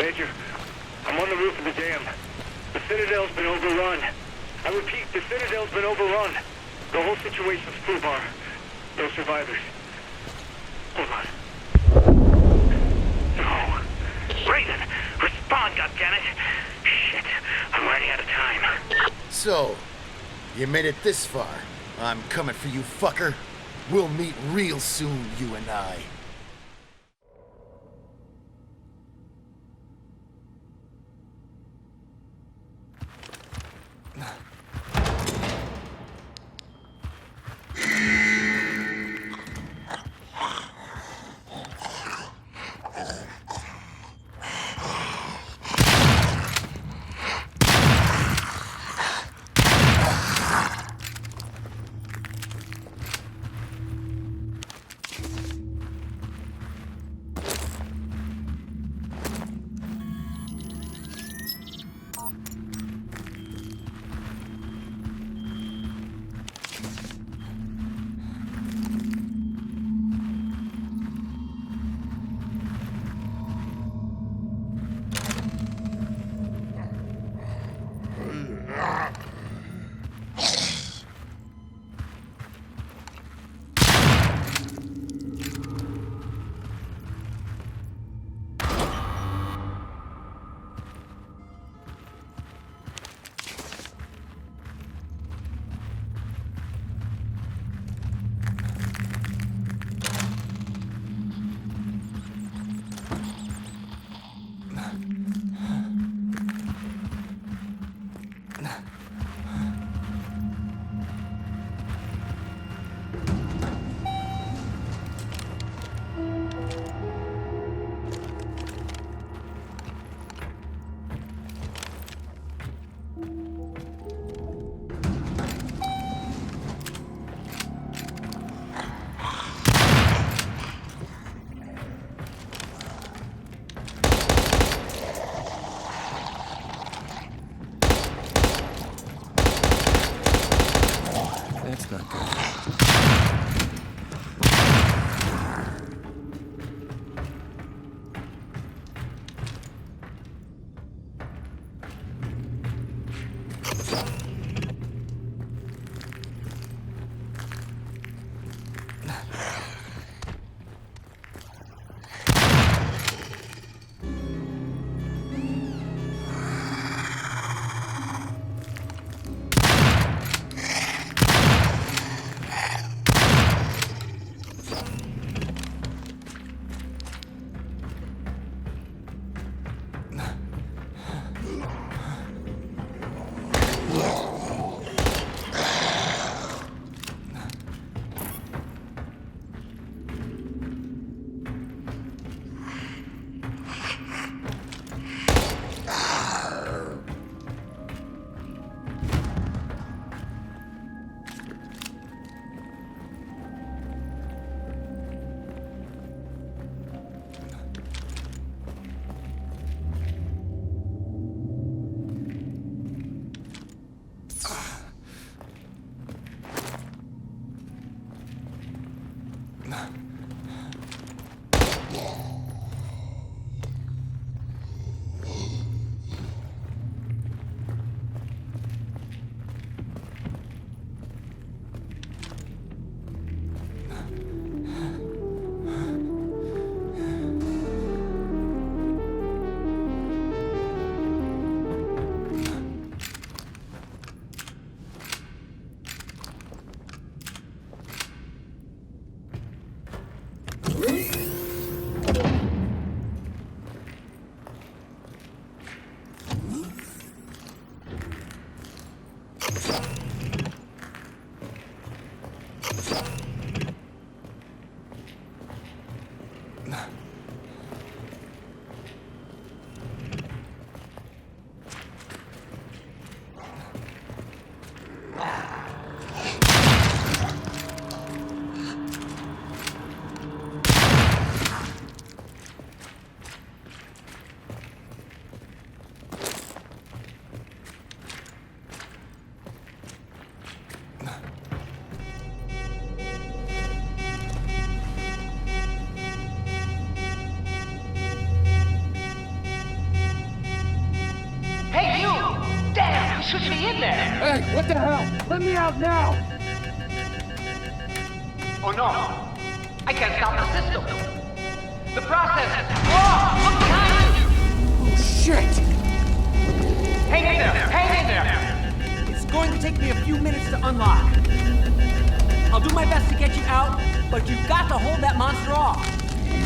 Major, I'm on the roof of the dam. The Citadel's been overrun. I repeat, the Citadel's been overrun. The whole situation's foobar. No survivors. Hold on. No. Raven, respond, goddammit! Shit, I'm running out of time. So, you made it this far. I'm coming for you, fucker. We'll meet real soon, you and I. That's not good. should be in there! Hey, what the hell? Let me out now! Oh no! I can't stop the system! The process! Oh! Look behind you! Oh shit! Hang in there! Hang in there! It's going to take me a few minutes to unlock. I'll do my best to get you out, but you've got to hold that monster off.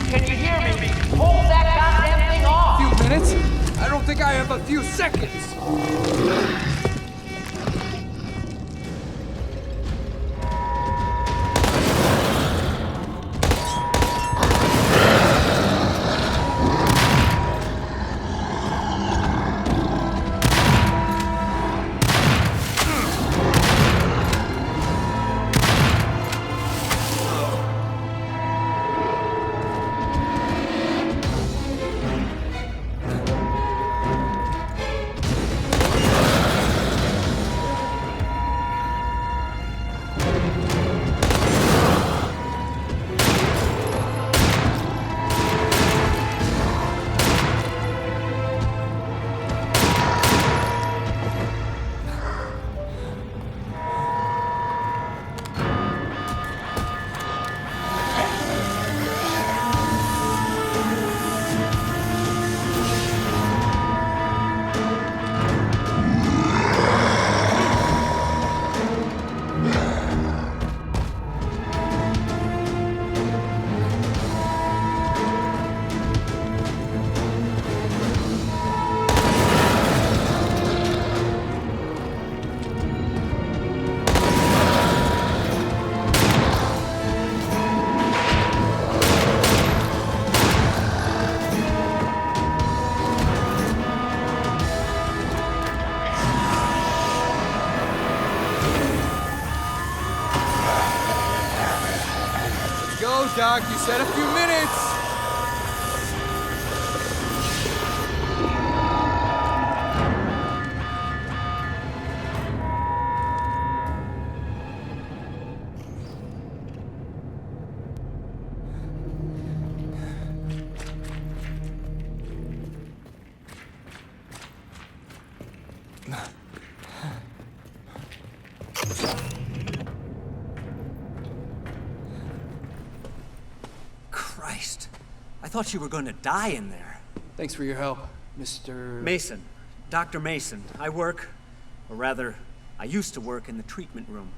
Can you hear me? Hold that goddamn thing off! A few minutes? I don't think I have a few seconds! Doc, you said a few minutes! thought you were going to die in there. Thanks for your help, Mr. Mason. Dr. Mason. I work, or rather, I used to work in the treatment room.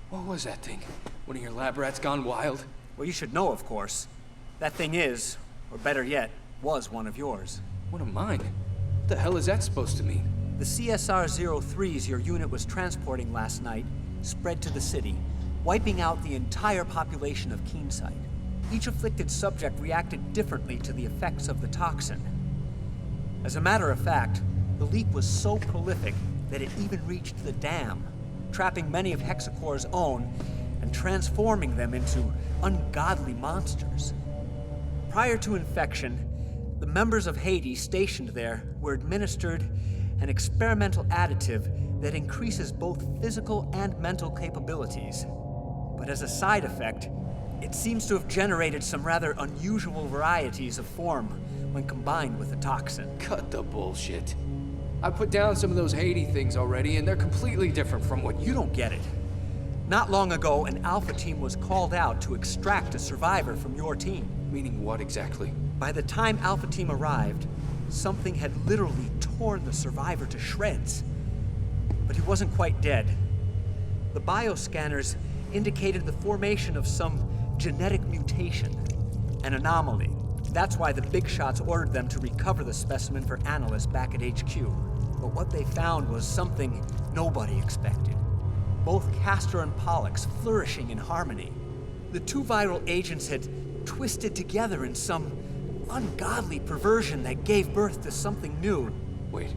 What was that thing? One of your lab rats gone wild? Well, you should know, of course. That thing is, or better yet, was one of yours. One of mine? What the hell is that supposed to mean? The CSR-03s your unit was transporting last night spread to the city, wiping out the entire population of Keenside. Each afflicted subject reacted differently to the effects of the toxin. As a matter of fact, the leak was so prolific that it even reached the dam, trapping many of Hexacore's own and transforming them into ungodly monsters. Prior to infection, the members of Hades stationed there were administered an experimental additive that increases both physical and mental capabilities. But as a side effect, it seems to have generated some rather unusual varieties of form when combined with the toxin. Cut the bullshit. I put down some of those Hades things already, and they're completely different from what you don't get it. Not long ago, an Alpha team was called out to extract a survivor from your team. Meaning what exactly? By the time Alpha team arrived, something had literally torn the survivor to shreds. But he wasn't quite dead. The bioscanners indicated the formation of some genetic mutation, an anomaly. That's why the big shots ordered them to recover the specimen for analysts back at HQ. But what they found was something nobody expected. Both Castor and Pollux flourishing in harmony. The two viral agents had twisted together in some ungodly perversion that gave birth to something new. Wait,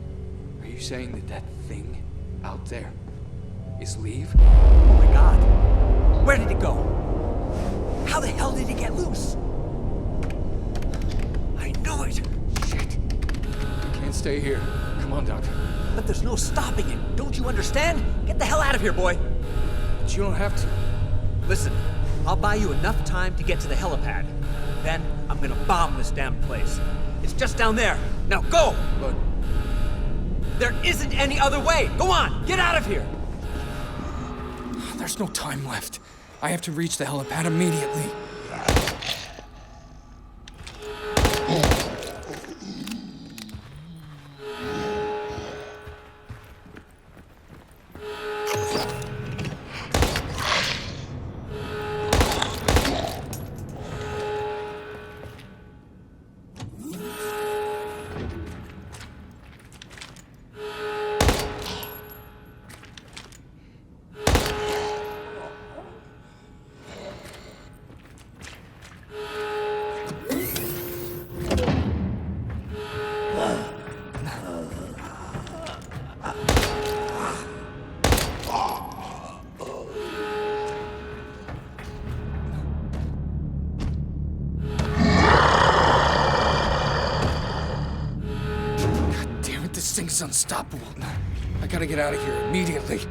are you saying that that thing out there is Leave? Oh my god. Where did it go? How the hell did it get loose? I knew it! Shit. You can't stay here. Come on, Doctor. But there's no stopping it. Don't you understand? Get the hell out of here, boy. But you don't have to. Listen, I'll buy you enough time to get to the helipad. Then I'm gonna bomb this damn place. It's just down there. Now go! But there isn't any other way. Go on, get out of here. There's no time left. I have to reach the helipad immediately. This thing's unstoppable. I gotta get out of here immediately.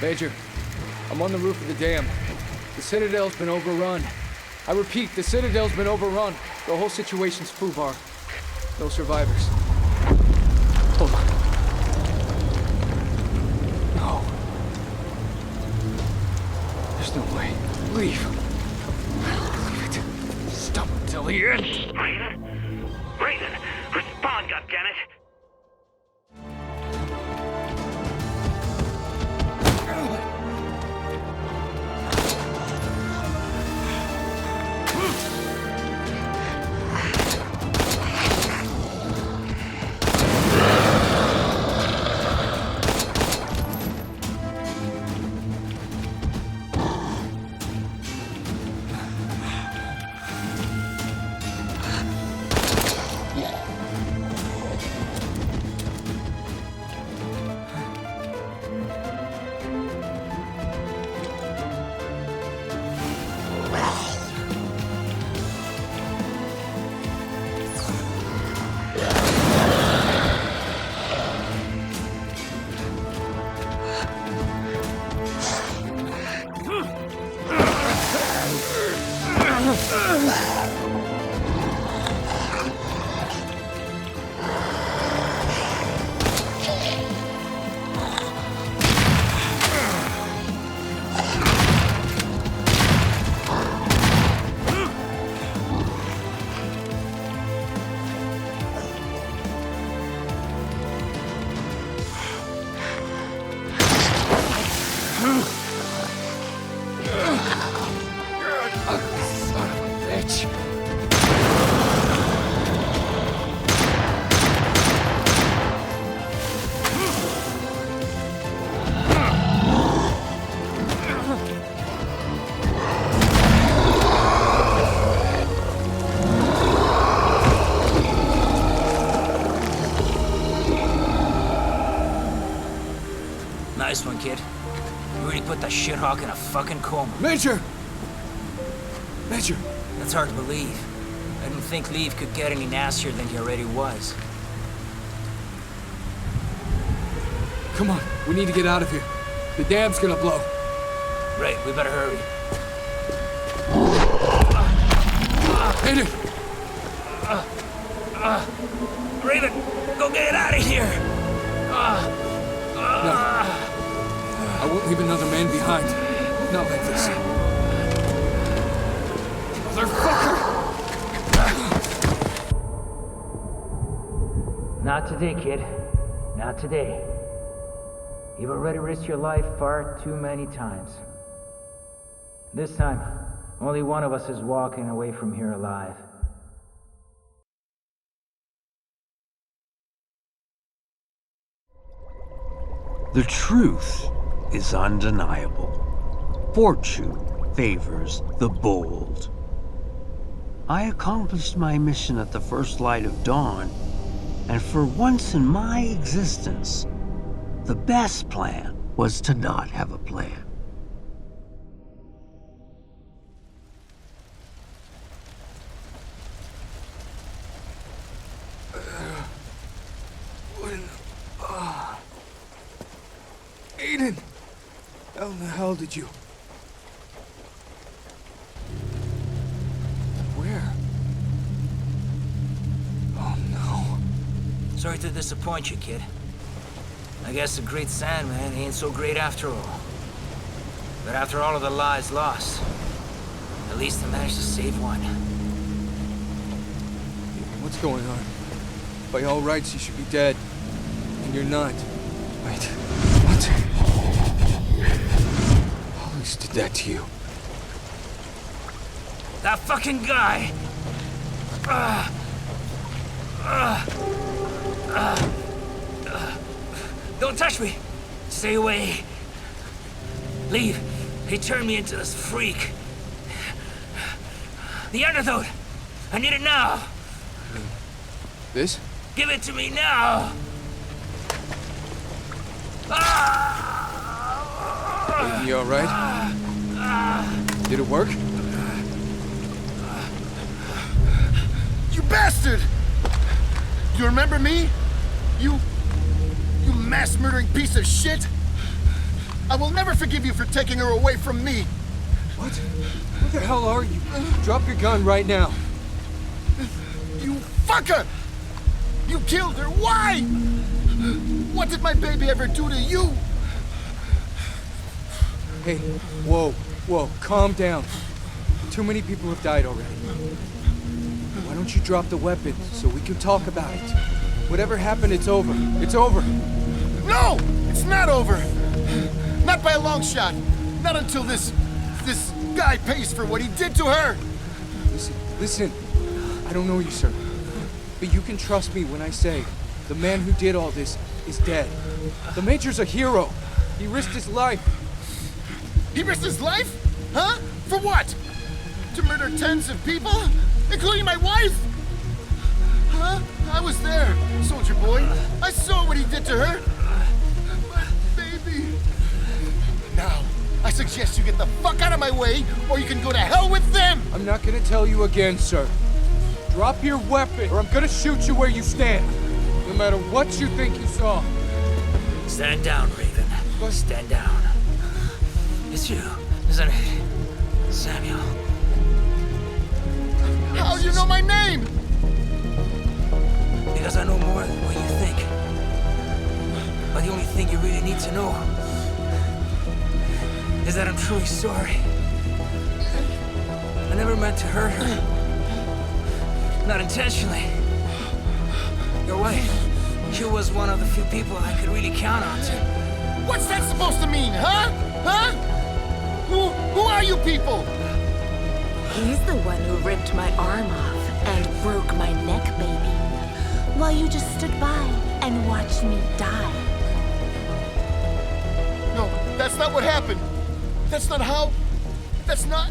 Major, I'm on the roof of the dam. The Citadel's been overrun. I repeat, the Citadel's been overrun. The whole situation's foobar. No survivors. Hold on. No. There's no way. Leave. I don't believe it. Stop until the end. Raiden, respond, goddammit! Nice one, kid. You really put that shithawk in a fucking coma. Major! Major! That's hard to believe. I didn't think Leave could get any nastier than he already was. Come on, we need to get out of here. The dam's gonna blow. Right, we better hurry. Hit it! Raven, go get out of here! No. I won't leave another man behind. Not like this. Motherfucker! Not today, kid. Not today. You've already risked your life far too many times. This time, only one of us is walking away from here alive. The truth is undeniable. Fortune favors the bold. I accomplished my mission at the first light of dawn, and for once in my existence, the best plan was to not have a plan. Aiden! How in the hell did you... Where? Oh no. Sorry to disappoint you, kid. I guess the Great Sandman ain't so great after all. But after all of the lives lost, at least I managed to save one. What's going on? By all rights, you should be dead. And you're not. Wait. What? Alex did that to you. That fucking guy! Don't touch me! Stay away! Leave! He turned me into this freak. The antidote! I need it now! This? Give it to me now! You alright? Did it work? You bastard! You remember me? You mass-murdering piece of shit? I will never forgive you for taking her away from me. What? Where the hell are you? Drop your gun right now. You fucker! You killed her. Why? What did my baby ever do to you? Hey, whoa, calm down. Too many people have died already. Why don't you drop the weapon so we can talk about it? Whatever happened, it's over. It's over. No! It's not over! Not by a long shot. Not until this guy pays for what he did to her! Listen. I don't know you, sir. But you can trust me when I say the man who did all this is dead. The Major's a hero. He risked his life. He risked his life? Huh? For what? To murder tens of people? Including my wife? Huh? I was there, soldier boy. I saw what he did to her. My baby. Now, I suggest you get the fuck out of my way, or you can go to hell with them! I'm not gonna tell you again, sir. Drop your weapon, or I'm gonna shoot you where you stand. No matter what you think you saw. Stand down, Raven. Stand down. It's you, isn't it? Samuel. How do you know my name? Because I know more than what you think. But the only thing you really need to know is that I'm truly sorry. I never meant to hurt her. Not intentionally. Your wife, she was one of the few people I could really count on to. What's that supposed to mean, huh? Huh? Who are you people? He's the one who ripped my arm off and broke my neck, baby. While you just stood by and watched me die. No, that's not what happened. That's not how... That's not...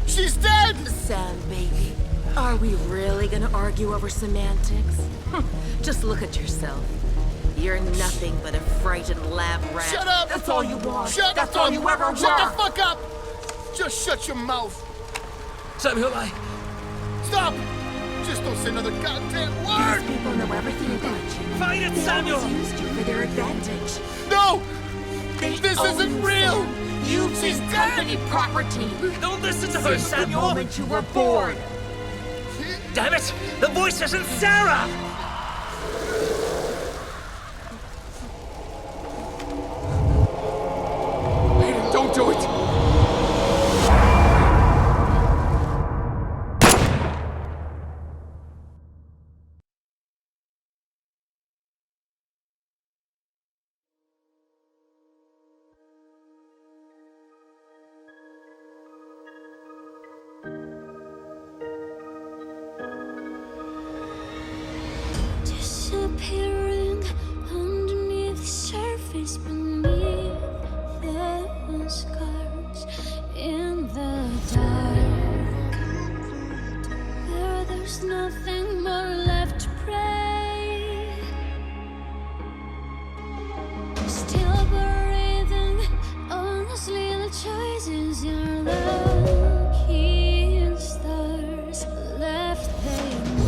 She's dead! Sam, baby, are we really gonna argue over semantics? Just look at yourself. You're nothing but a frightened lab rat. Shut up! That's all you want. That's all you ever were. Shut the fuck up! Just shut your mouth. Samuel, Stop! Just don't say another goddamn word! These people know everything about you. Fight it, they Samuel! always used you for their advantage. No! This isn't real! You've She's been dead! company property. Don't listen to her, Since Samuel! the moment you were born. Damn it! The voice isn't Sarah! Hayden, don't do it! Disappearing underneath the surface, beneath the scars in the dark. There's nothing more left to pray. Still breathing, honestly, the choices you're lucky stars left they mark.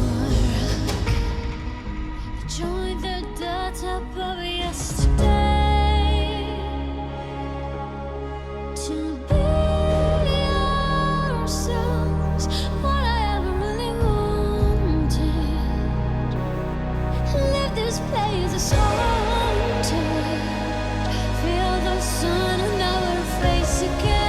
Join the dots up of yesterday. To build ourselves what I ever really wanted. Leave this place as haunted. Feel the sun and our face again.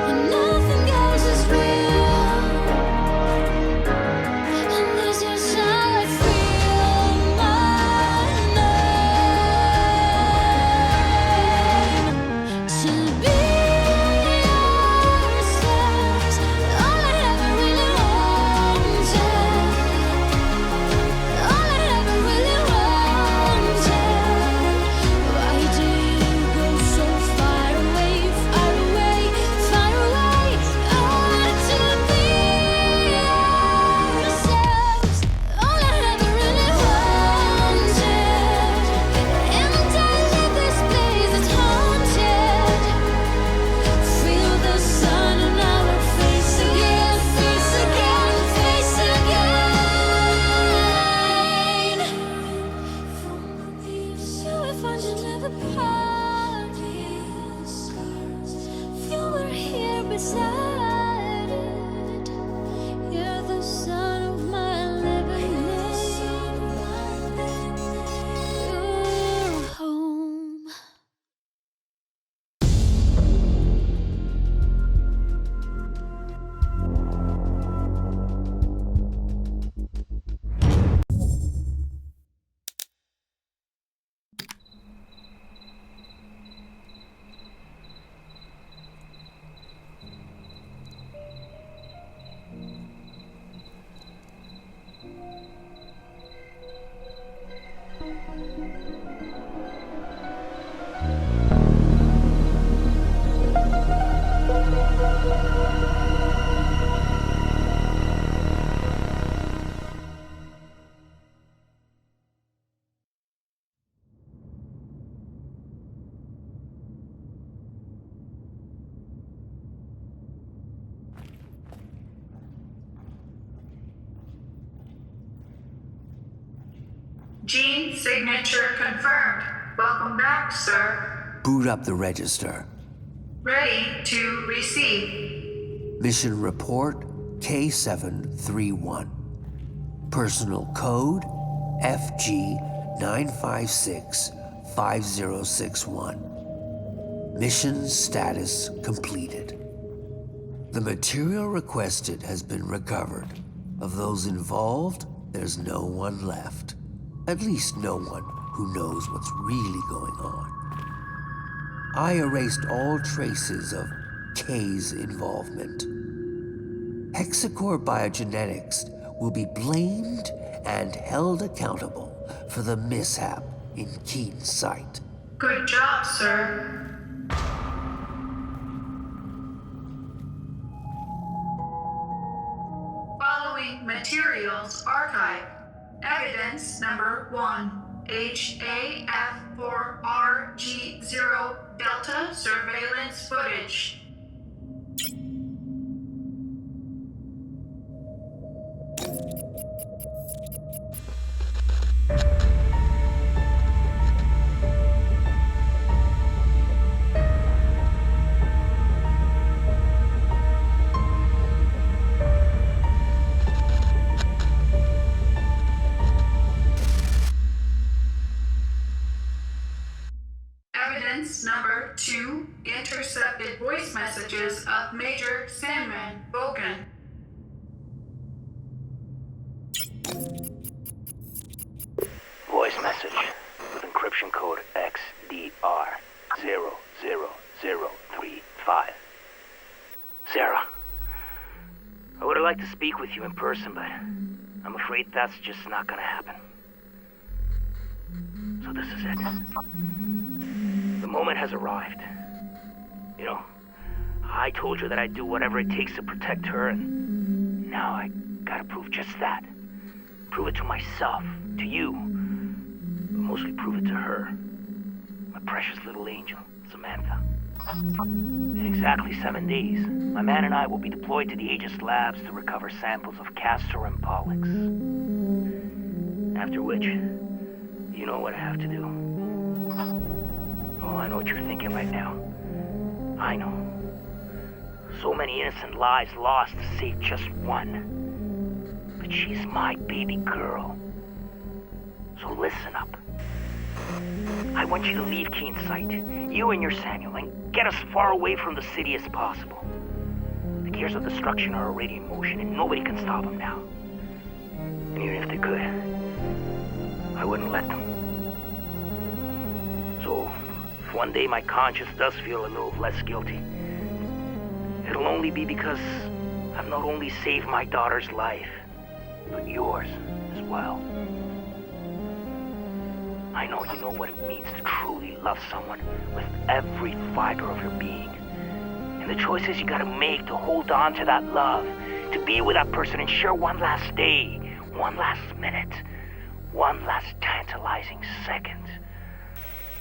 And nothing else is real. And this is how I feel my name. To be ourselves, all I ever really wanted. All I ever really wanted. Why do you go so far away, far away, far away? Oh, to be ourselves, all I ever really wanted. And I love this place, it's haunted. Feel the sun on our face again, face again, face again. So if I should never part, you were here beside it. You're the sun of my living You're home. Gene signature confirmed. Welcome back, sir. Boot up the register. Ready to receive. Mission report K731. Personal code FG9565061. Mission status completed. The material requested has been recovered. Of those involved, there's no one left. At least no one who knows what's really going on. I erased all traces of K's involvement. Hexacore Biogenetics will be blamed and held accountable for the mishap in Keen's site. Good job, sir. Following materials archive. Evidence number 1. HAF4RG0 Delta surveillance footage. Evidence number 2. Intercepted voice messages of Major Sandman Vulcan. Voice message with encryption code XDR00035. Sarah, I would have liked to speak with you in person, but I'm afraid that's just not gonna happen. So this is it. The moment has arrived. You know, I told you that I'd do whatever it takes to protect her, and now I gotta prove just that. Prove it to myself, to you, but mostly prove it to her. My precious little angel, Samantha. In exactly 7 days, my man and I will be deployed to the ASUS labs to recover samples of Castor and Pollux. After which, you know what I have to do. Oh, I know what you're thinking right now. I know. So many innocent lives lost to save just one. But she's my baby girl. listen up. I want you to leave Keene Site, you and your Samuel, and get as far away from the city as possible. The gears of destruction are already in motion, and nobody can stop them now. And even if they could, I wouldn't let them. So, if one day my conscience does feel a little less guilty, it'll only be because I've not only saved my daughter's life, but yours as well. I know you know what it means to truly love someone with every fiber of your being. And the choices you gotta make to hold on to that love, to be with that person and share one last day, one last minute, one last tantalizing second.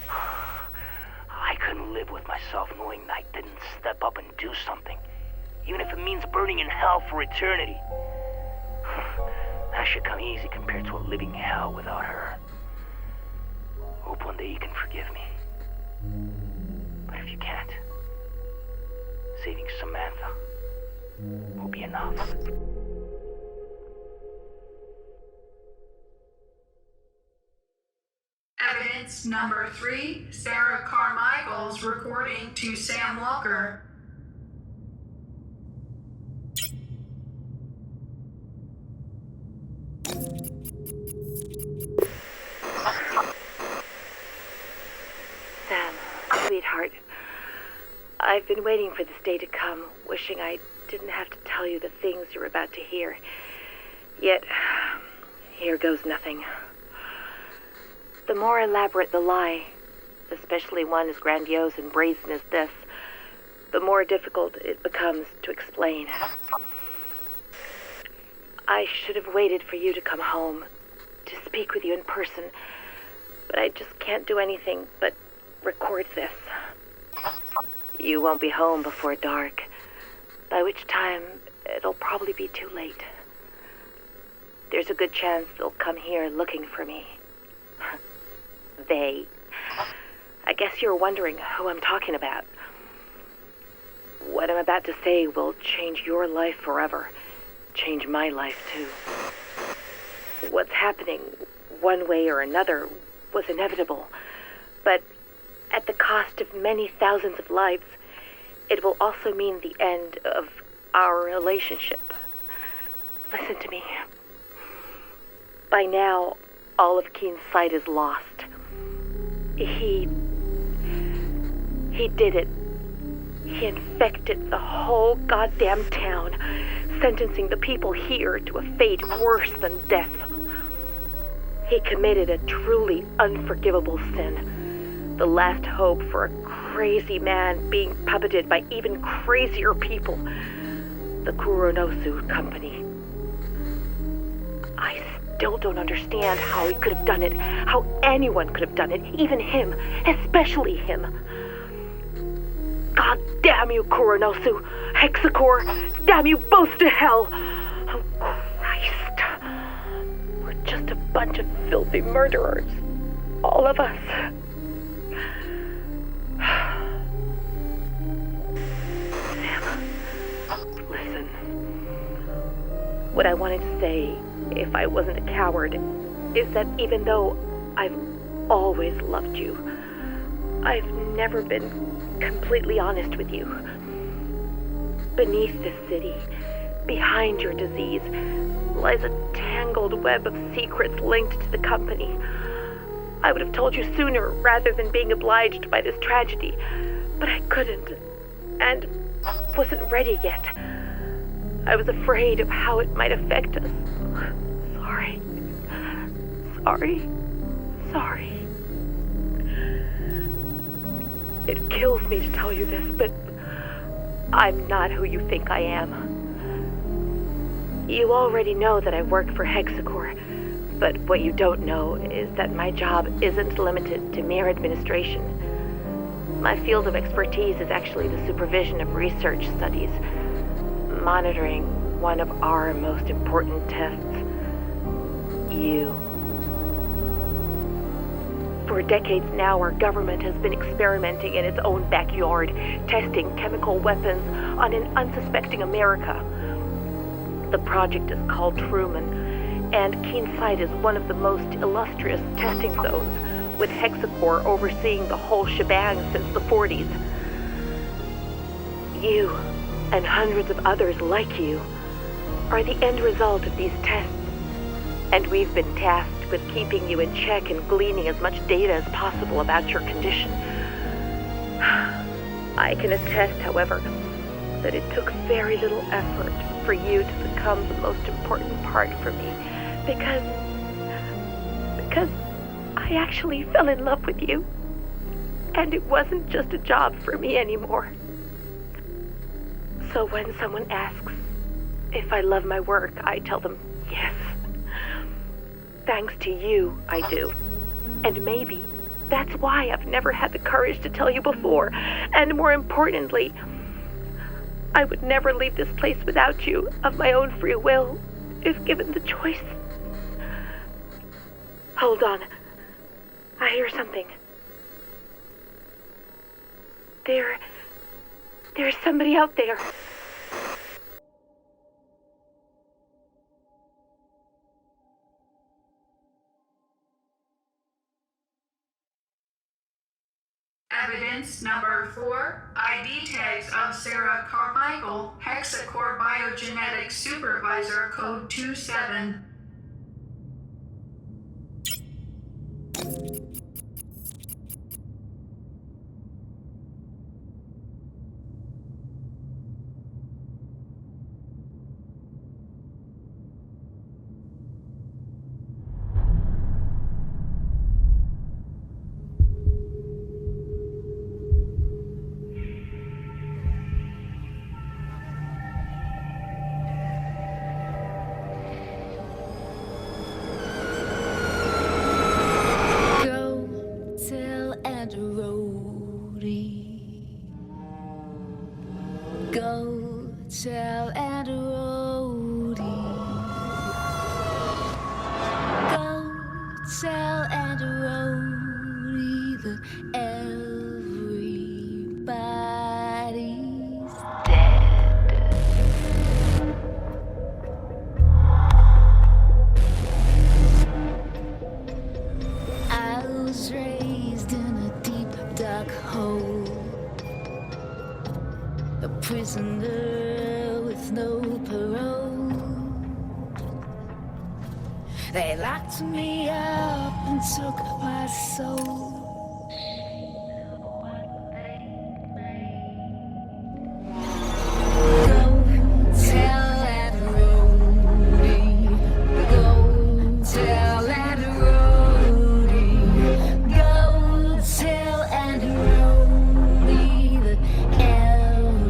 I couldn't live with myself knowing I didn't step up and do something, even if it means burning in hell for eternity. That should come easy compared to a living hell without her. Hope one day you can forgive me. But if you can't, saving Samantha will be enough. Evidence number 3, Sarah Carmichael's recording to Sam Walker. Sam, sweetheart, I've been waiting for this day to come, wishing I didn't have to tell you the things you're about to hear. Yet, here goes nothing. The more elaborate the lie, especially one as grandiose and brazen as this, the more difficult it becomes to explain. I should have waited for you to come home, to speak with you in person, but I just can't do anything but record this. You won't be home before dark, by which time it'll probably be too late. There's a good chance they'll come here looking for me. They. I guess you're wondering who I'm talking about. What I'm about to say will change your life forever. Change my life, too. What's happening, one way or another, was inevitable. But at the cost of many thousands of lives, it will also mean the end of our relationship. Listen to me. By now, all of Keene's sight is lost. He did it. He infected the whole goddamn town, sentencing the people here to a fate worse than death. He committed a truly unforgivable sin, the last hope for a crazy man being puppeted by even crazier people, the Kuronosu Company. I still don't understand how he could have done it, how anyone could have done it, even him, especially him. God damn you, Kuronosu, Hexacore, damn you both to hell! Oh, Christ. We're just a bunch of filthy murderers, all of us. Sam, listen. What I wanted to say, if I wasn't a coward, is that even though I've always loved you, I've never been completely honest with you. Beneath this city, behind your disease, lies a tangled web of secrets linked to the company. I would have told you sooner rather than being obliged by this tragedy, but I couldn't, and wasn't ready yet. I was afraid of how it might affect us. Sorry. It kills me to tell you this, but I'm not who you think I am. You already know that I work for Hexacore, but what you don't know is that my job isn't limited to mere administration. My field of expertise is actually the supervision of research studies, monitoring one of our most important tests, you. For decades now, our government has been experimenting in its own backyard, testing chemical weapons on an unsuspecting America. The project is called Truman, And Keenside is one of the most illustrious testing zones, with Hexacore overseeing the whole shebang since the 40s. You, and hundreds of others like you, are the end result of these tests. And we've been tasked with keeping you in check and gleaning as much data as possible about your condition. I can attest, however, that it took very little effort for you to become the most important part for me, because I actually fell in love with you, and it wasn't just a job for me anymore. So when someone asks if I love my work, I tell them yes. Thanks to you, I do. And maybe that's why I've never had the courage to tell you before. And more importantly, I would never leave this place without you, of my own free will, if given the choice. Hold on. I hear something. There's somebody out there. Evidence number 4, ID tags of Sarah Carmichael, Hexacore Biogenetics Supervisor, code 27. Tell and Rhodey. Go tell and Rhodey that everybody's dead. I was raised in a deep dark hole, a prisoner with no parole. They locked me up and took my soul. Go tell and Rhodey. Go tell and Rhodey. Go tell and Rhodey that everybody's.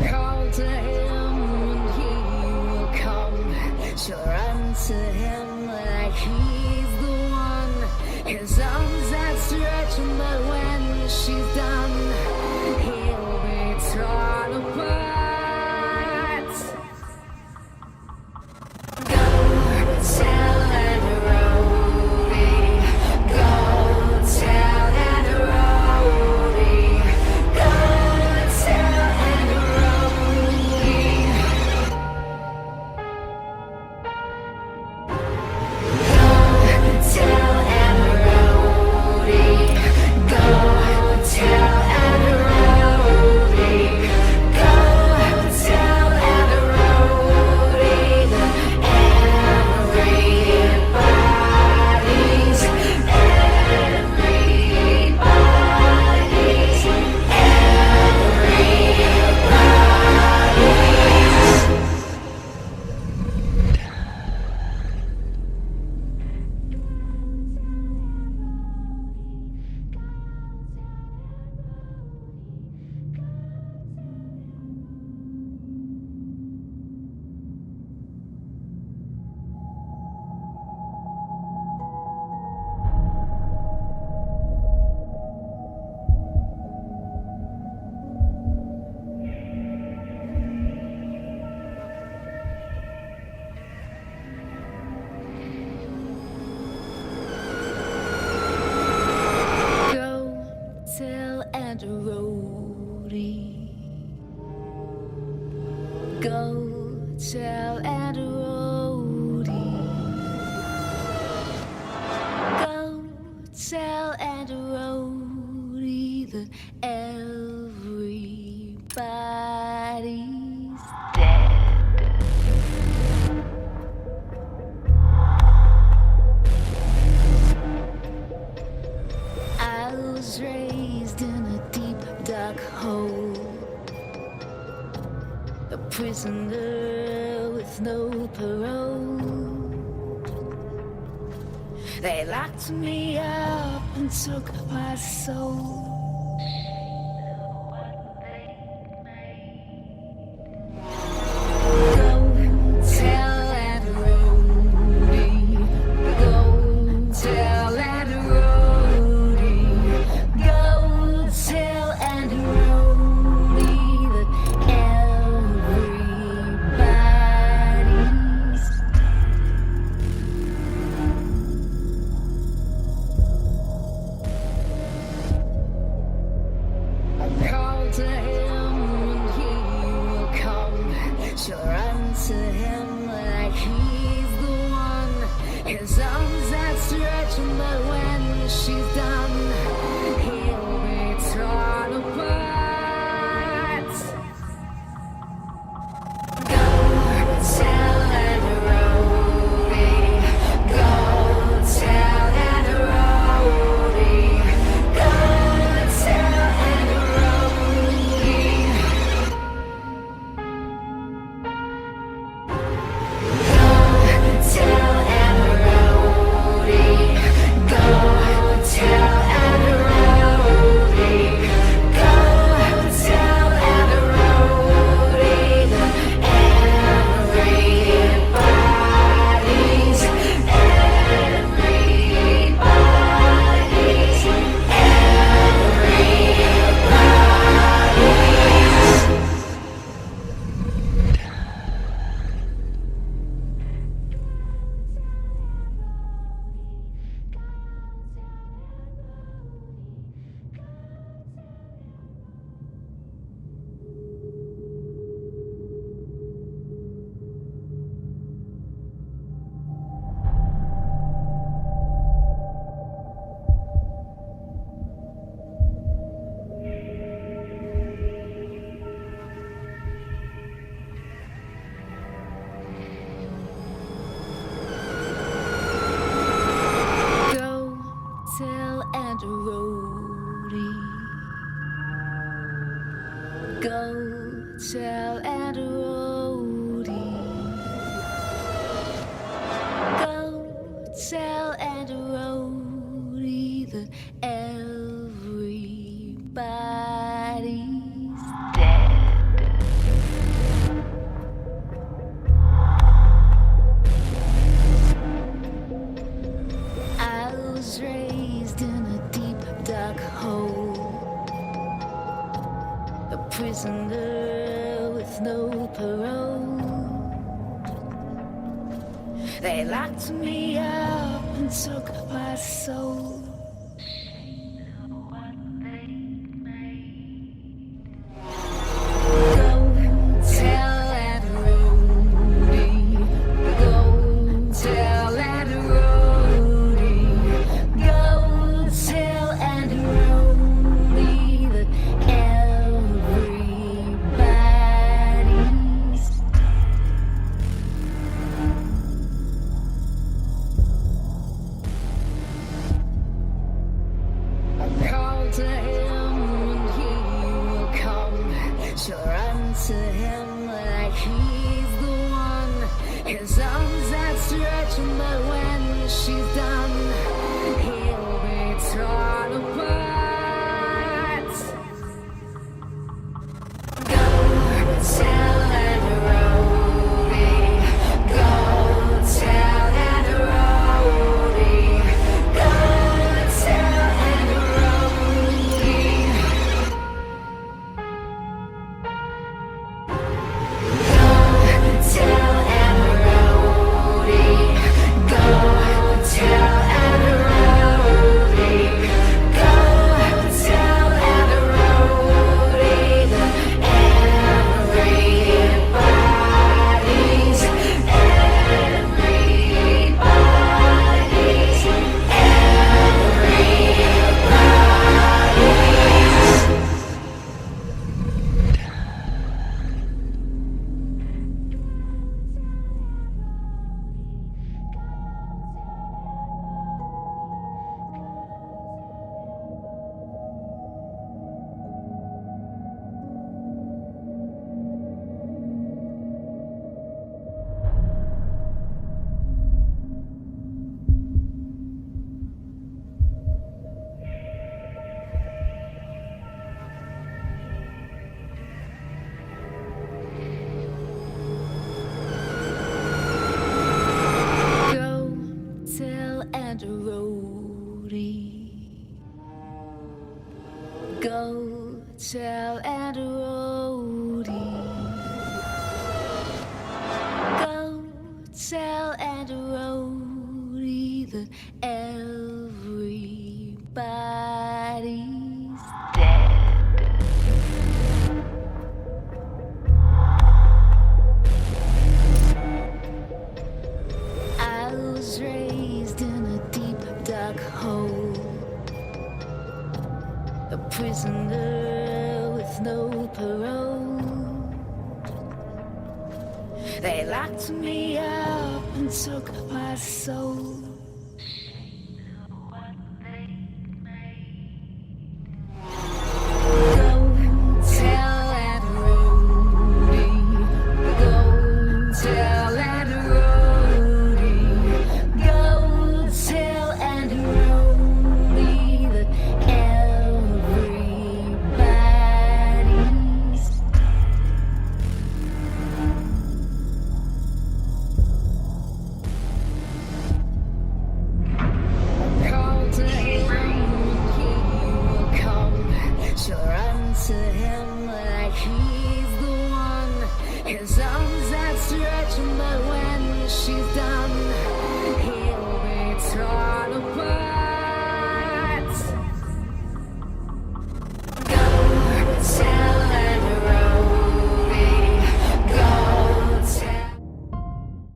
Call to him and he will come. She'll run to him like he's the one. His arms outstretched, but when she's done, he'll be torn apart. Go tell and Rhodey. Go tell and Rhodey. Go tell and Rhodey. Go tell and Rhodey. Go tell and roadie. Go tell and roadie. Go tell and roadie that everybody's dead. I was raised in a deep dark hole, a prisoner with no parole. They locked me up and took my soul. Go tell and roadie. Go tell and roadie that everybody's dead. I was raised in a deep dark hole, a prisoner with no parole. They locked me up and took my soul. To him like he's the one. His arms outstretched, but when she's done, he'll be torn apart. Go tell and roadie. Go tell and roadie. Go tell and roadie. Tell and roadie, go tell and Go tell Aunt Rhody. Go tell Aunt Rhody that everybody's dead. I was raised in a deep, dark hole, a prisoner with no parole. They locked me up and took my soul.